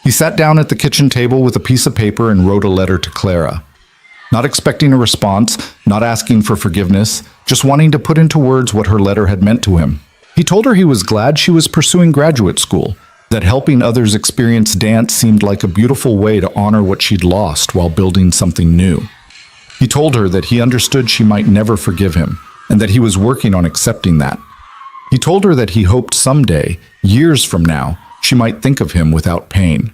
He sat down at the kitchen table with a piece of paper and wrote a letter to Clara. Not expecting a response, not asking for forgiveness, just wanting to put into words what her letter had meant to him. He told her he was glad she was pursuing graduate school, that helping others experience dance seemed like a beautiful way to honor what she'd lost while building something new. He told her that he understood she might never forgive him, and that he was working on accepting that. He told her that he hoped someday, years from now, she might think of him without pain,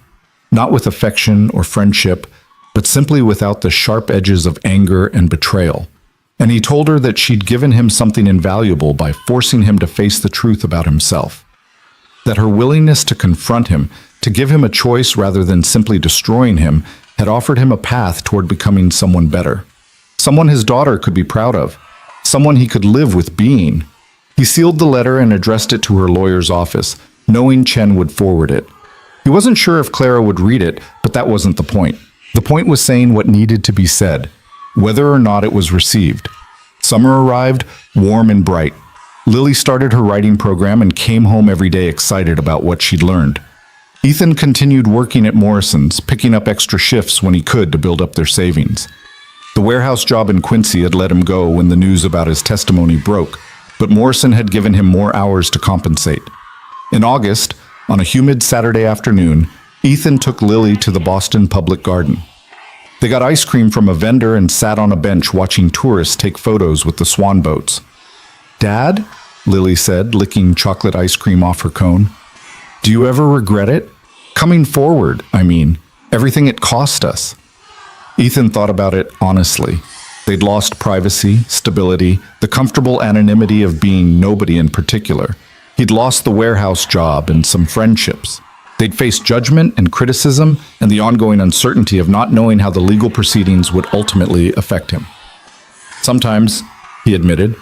not with affection or friendship, but simply without the sharp edges of anger and betrayal. And he told her that she'd given him something invaluable by forcing him to face the truth about himself. That her willingness to confront him, to give him a choice rather than simply destroying him, had offered him a path toward becoming someone better. Someone his daughter could be proud of. Someone he could live with being. He sealed the letter and addressed it to her lawyer's office, knowing Chen would forward it. He wasn't sure if Clara would read it, but that wasn't the point. The point was saying what needed to be said, whether or not it was received. Summer arrived, warm and bright. Lily started her writing program and came home every day excited about what she'd learned. Ethan continued working at Morrison's, picking up extra shifts when he could to build up their savings. The warehouse job in Quincy had let him go when the news about his testimony broke, but Morrison had given him more hours to compensate. In August, on a humid Saturday afternoon, Ethan took Lily to the Boston Public Garden. They got ice cream from a vendor and sat on a bench watching tourists take photos with the swan boats. "Dad," Lily said, licking chocolate ice cream off her cone, "do you ever regret it? Coming forward, I mean, everything it cost us." Ethan thought about it honestly. They'd lost privacy, stability, the comfortable anonymity of being nobody in particular. He'd lost the warehouse job and some friendships. They'd faced judgment and criticism and the ongoing uncertainty of not knowing how the legal proceedings would ultimately affect him. "Sometimes," he admitted,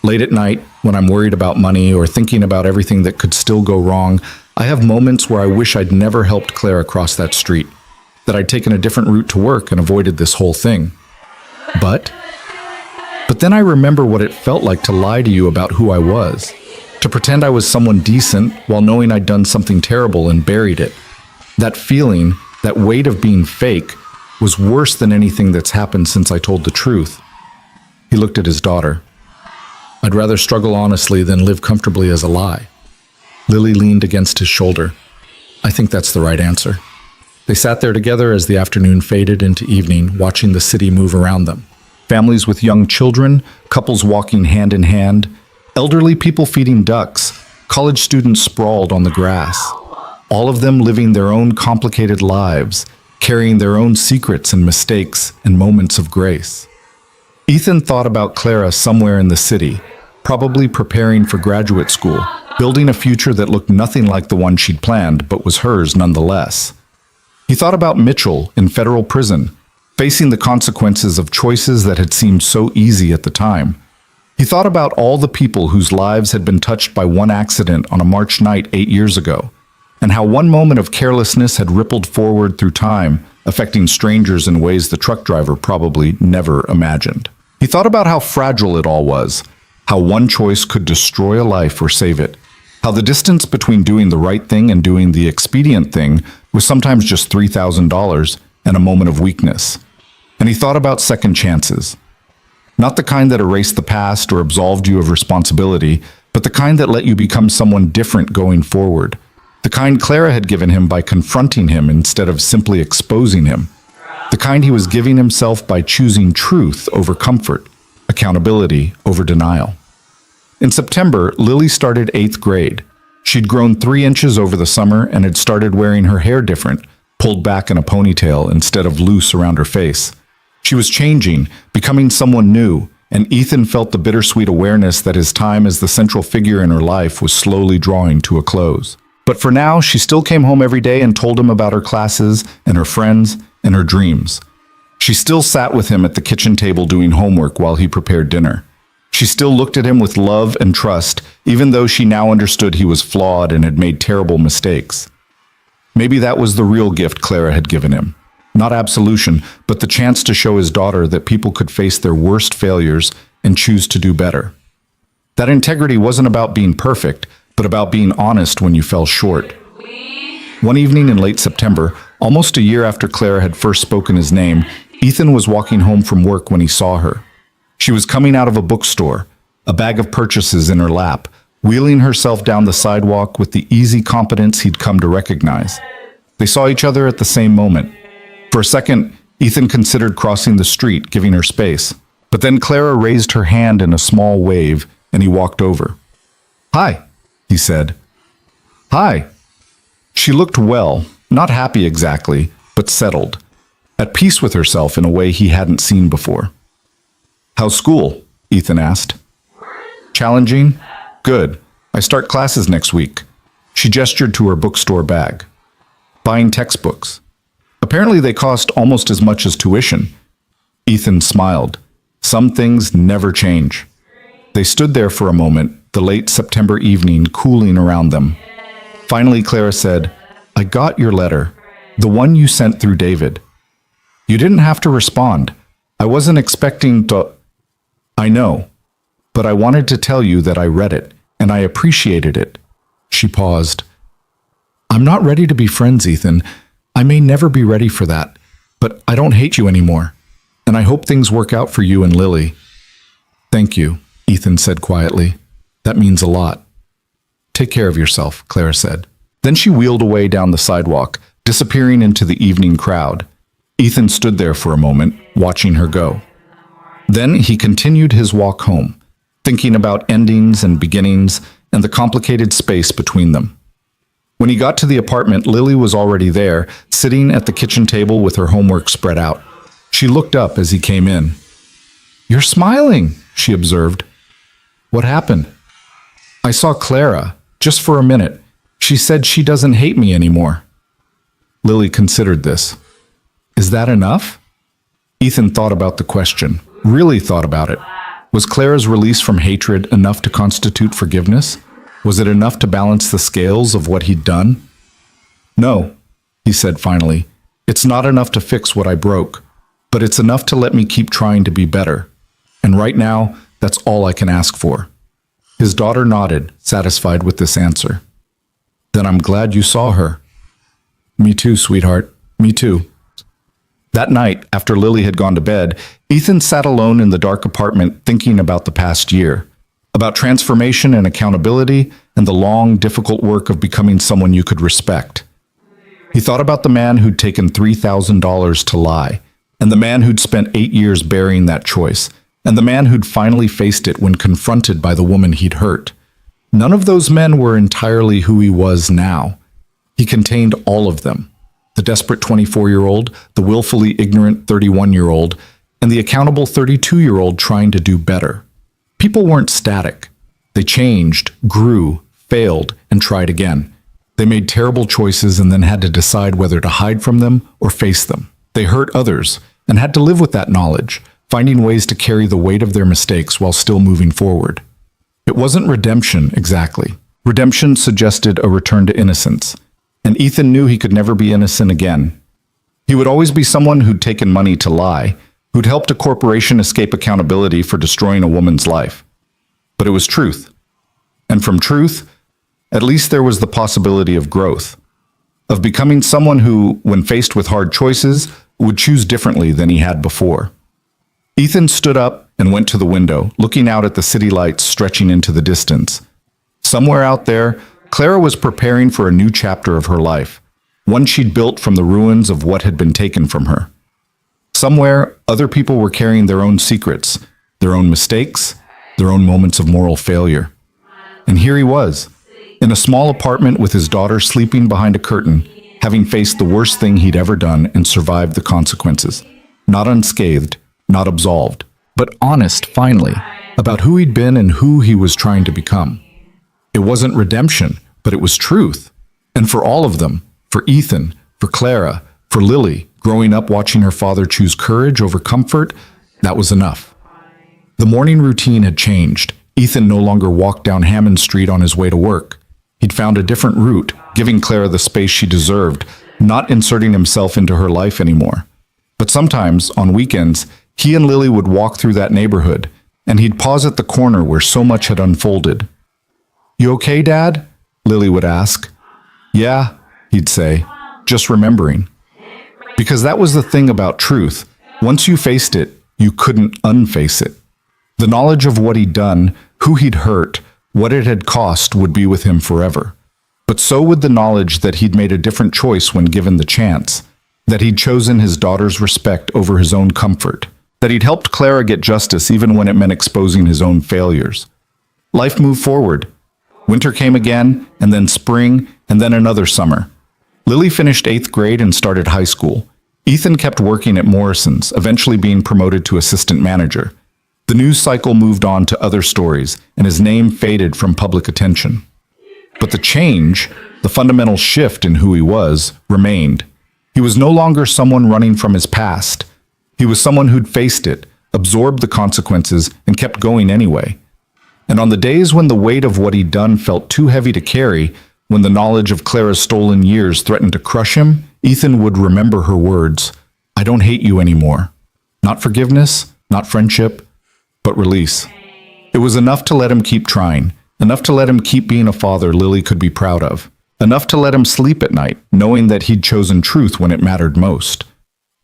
"late at night, when I'm worried about money or thinking about everything that could still go wrong, I have moments where I wish I'd never helped Clara cross that street, that I'd taken a different route to work and avoided this whole thing." But then I remember what it felt like to lie to you about who I was, to pretend I was someone decent while knowing I'd done something terrible and buried it. That feeling, that weight of being fake, was worse than anything that's happened since I told the truth. He looked at his daughter. I'd rather struggle honestly than live comfortably as a lie. Lily leaned against his shoulder. I think that's the right answer. They sat there together as the afternoon faded into evening, watching the city move around them. Families with young children, couples walking hand in hand, elderly people feeding ducks, college students sprawled on the grass. All of them living their own complicated lives, carrying their own secrets and mistakes and moments of grace. Ethan thought about Clara somewhere in the city, probably preparing for graduate school, building a future that looked nothing like the one she'd planned, but was hers nonetheless. He thought about Mitchell in federal prison, facing the consequences of choices that had seemed so easy at the time. He thought about all the people whose lives had been touched by one accident on a March night 8 years ago, and how one moment of carelessness had rippled forward through time, affecting strangers in ways the truck driver probably never imagined. He thought about how fragile it all was, how one choice could destroy a life or save it, how the distance between doing the right thing and doing the expedient thing was sometimes just $3,000 and a moment of weakness. And he thought about second chances. Not the kind that erased the past or absolved you of responsibility, but the kind that let you become someone different going forward. The kind Clara had given him by confronting him instead of simply exposing him. The kind he was giving himself by choosing truth over comfort, accountability over denial. In September, Lily started 8th grade. She'd grown 3 inches over the summer and had started wearing her hair different, pulled back in a ponytail instead of loose around her face. She was changing, becoming someone new, and Ethan felt the bittersweet awareness that his time as the central figure in her life was slowly drawing to a close. But for now, she still came home every day and told him about her classes and her friends and her dreams. She still sat with him at the kitchen table doing homework while he prepared dinner. She still looked at him with love and trust, even though she now understood he was flawed and had made terrible mistakes. Maybe that was the real gift Clara had given him. Not absolution, but the chance to show his daughter that people could face their worst failures and choose to do better. That integrity wasn't about being perfect, but about being honest when you fell short. One evening in late September, almost a year after Clara had first spoken his name, Ethan was walking home from work when he saw her. She was coming out of a bookstore, a bag of purchases in her lap, wheeling herself down the sidewalk with the easy competence he'd come to recognize. They saw each other at the same moment. For a second, Ethan considered crossing the street, giving her space. But then Clara raised her hand in a small wave, and he walked over. "Hi," he said. "Hi." She looked well, not happy exactly, but settled, at peace with herself in a way he hadn't seen before. "How's school?" Ethan asked. "Challenging? Good. I start classes next week." She gestured to her bookstore bag. "Buying textbooks. Apparently they cost almost as much as tuition." Ethan smiled. Some things never change. They stood there for a moment, the late September evening cooling around them. Finally, Clara said, "I got your letter, the one you sent through David. You didn't have to respond. I wasn't expecting to—" "I know, but I wanted to tell you that I read it, and I appreciated it." She paused. "I'm not ready to be friends, Ethan. I may never be ready for that, but I don't hate you anymore, and I hope things work out for you and Lily." "Thank you," Ethan said quietly. "That means a lot." "Take care of yourself," Clara said. Then she wheeled away down the sidewalk, disappearing into the evening crowd. Ethan stood there for a moment, watching her go. Then he continued his walk home, thinking about endings and beginnings and the complicated space between them. When he got to the apartment, Lily was already there, sitting at the kitchen table with her homework spread out. She looked up as he came in. "You're smiling," she observed. "What happened?" "I saw Clara, just for a minute. She said she doesn't hate me anymore." Lily considered this. "Is that enough?" Ethan thought about the question, really thought about it. Was Clara's release from hatred enough to constitute forgiveness? Was it enough to balance the scales of what he'd done? "No," he said finally. "It's not enough to fix what I broke. but it's enough to let me keep trying to be better. And right now, that's all I can ask for." His daughter nodded, satisfied with this answer. "Then I'm glad you saw her." "Me too, sweetheart. Me too." That night, after Lily had gone to bed, Ethan sat alone in the dark apartment thinking about the past year, about transformation and accountability, and the long, difficult work of becoming someone you could respect. He thought about the man who'd taken $3,000 to lie, and the man who'd spent 8 years burying that choice, and the man who'd finally faced it when confronted by the woman he'd hurt. None of those men were entirely who he was now. He contained all of them: the desperate 24-year-old, the willfully ignorant 31-year-old, and the accountable 32-year-old trying to do better. People weren't static. They changed, grew, failed, and tried again. They made terrible choices and then had to decide whether to hide from them or face them. They hurt others and had to live with that knowledge, finding ways to carry the weight of their mistakes while still moving forward. It wasn't redemption, exactly. Redemption suggested a return to innocence, and Ethan knew he could never be innocent again. He would always be someone who'd taken money to lie, who'd helped a corporation escape accountability for destroying a woman's life. But it was truth. And from truth, at least there was the possibility of growth, of becoming someone who, when faced with hard choices, would choose differently than he had before. Ethan stood up and went to the window, looking out at the city lights stretching into the distance. Somewhere out there, Clara was preparing for a new chapter of her life, one she'd built from the ruins of what had been taken from her. Somewhere, other people were carrying their own secrets, their own mistakes, their own moments of moral failure. And here he was, in a small apartment with his daughter sleeping behind a curtain, having faced the worst thing he'd ever done and survived the consequences. Not unscathed, not absolved, but honest, finally, about who he'd been and who he was trying to become. It wasn't redemption, but it was truth. And for all of them, for Ethan, for Clara, for Lily, growing up watching her father choose courage over comfort, that was enough. The morning routine had changed. Ethan no longer walked down Hammond Street on his way to work. He'd found a different route, giving Clara the space she deserved, not inserting himself into her life anymore. But sometimes, on weekends, he and Lily would walk through that neighborhood, and he'd pause at the corner where so much had unfolded. "You okay, Dad?" Lily would ask. "Yeah," he'd say, just remembering. Because that was the thing about truth. Once you faced it, you couldn't unface it. The knowledge of what he'd done, who he'd hurt, what it had cost would be with him forever. But so would the knowledge that he'd made a different choice when given the chance, that he'd chosen his daughter's respect over his own comfort, that he'd helped Clara get justice even when it meant exposing his own failures. Life moved forward. Winter came again, and then spring, and then another summer. Lily finished 8th grade and started high school. Ethan kept working at Morrison's, eventually being promoted to assistant manager. The news cycle moved on to other stories, and his name faded from public attention. But the change, the fundamental shift in who he was, remained. He was no longer someone running from his past. He was someone who'd faced it, absorbed the consequences, and kept going anyway. And on the days when the weight of what he'd done felt too heavy to carry, when the knowledge of Clara's stolen years threatened to crush him, Ethan would remember her words, "I don't hate you anymore." Not forgiveness, not friendship, but release. It was enough to let him keep trying, enough to let him keep being a father Lily could be proud of, enough to let him sleep at night, knowing that he'd chosen truth when it mattered most.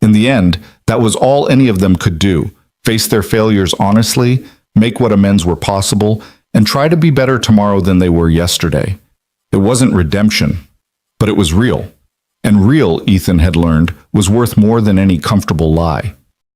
In the end, that was all any of them could do: face their failures honestly, make what amends were possible, and try to be better tomorrow than they were yesterday. It wasn't redemption, but it was real. And real, Ethan had learned, was worth more than any comfortable lie.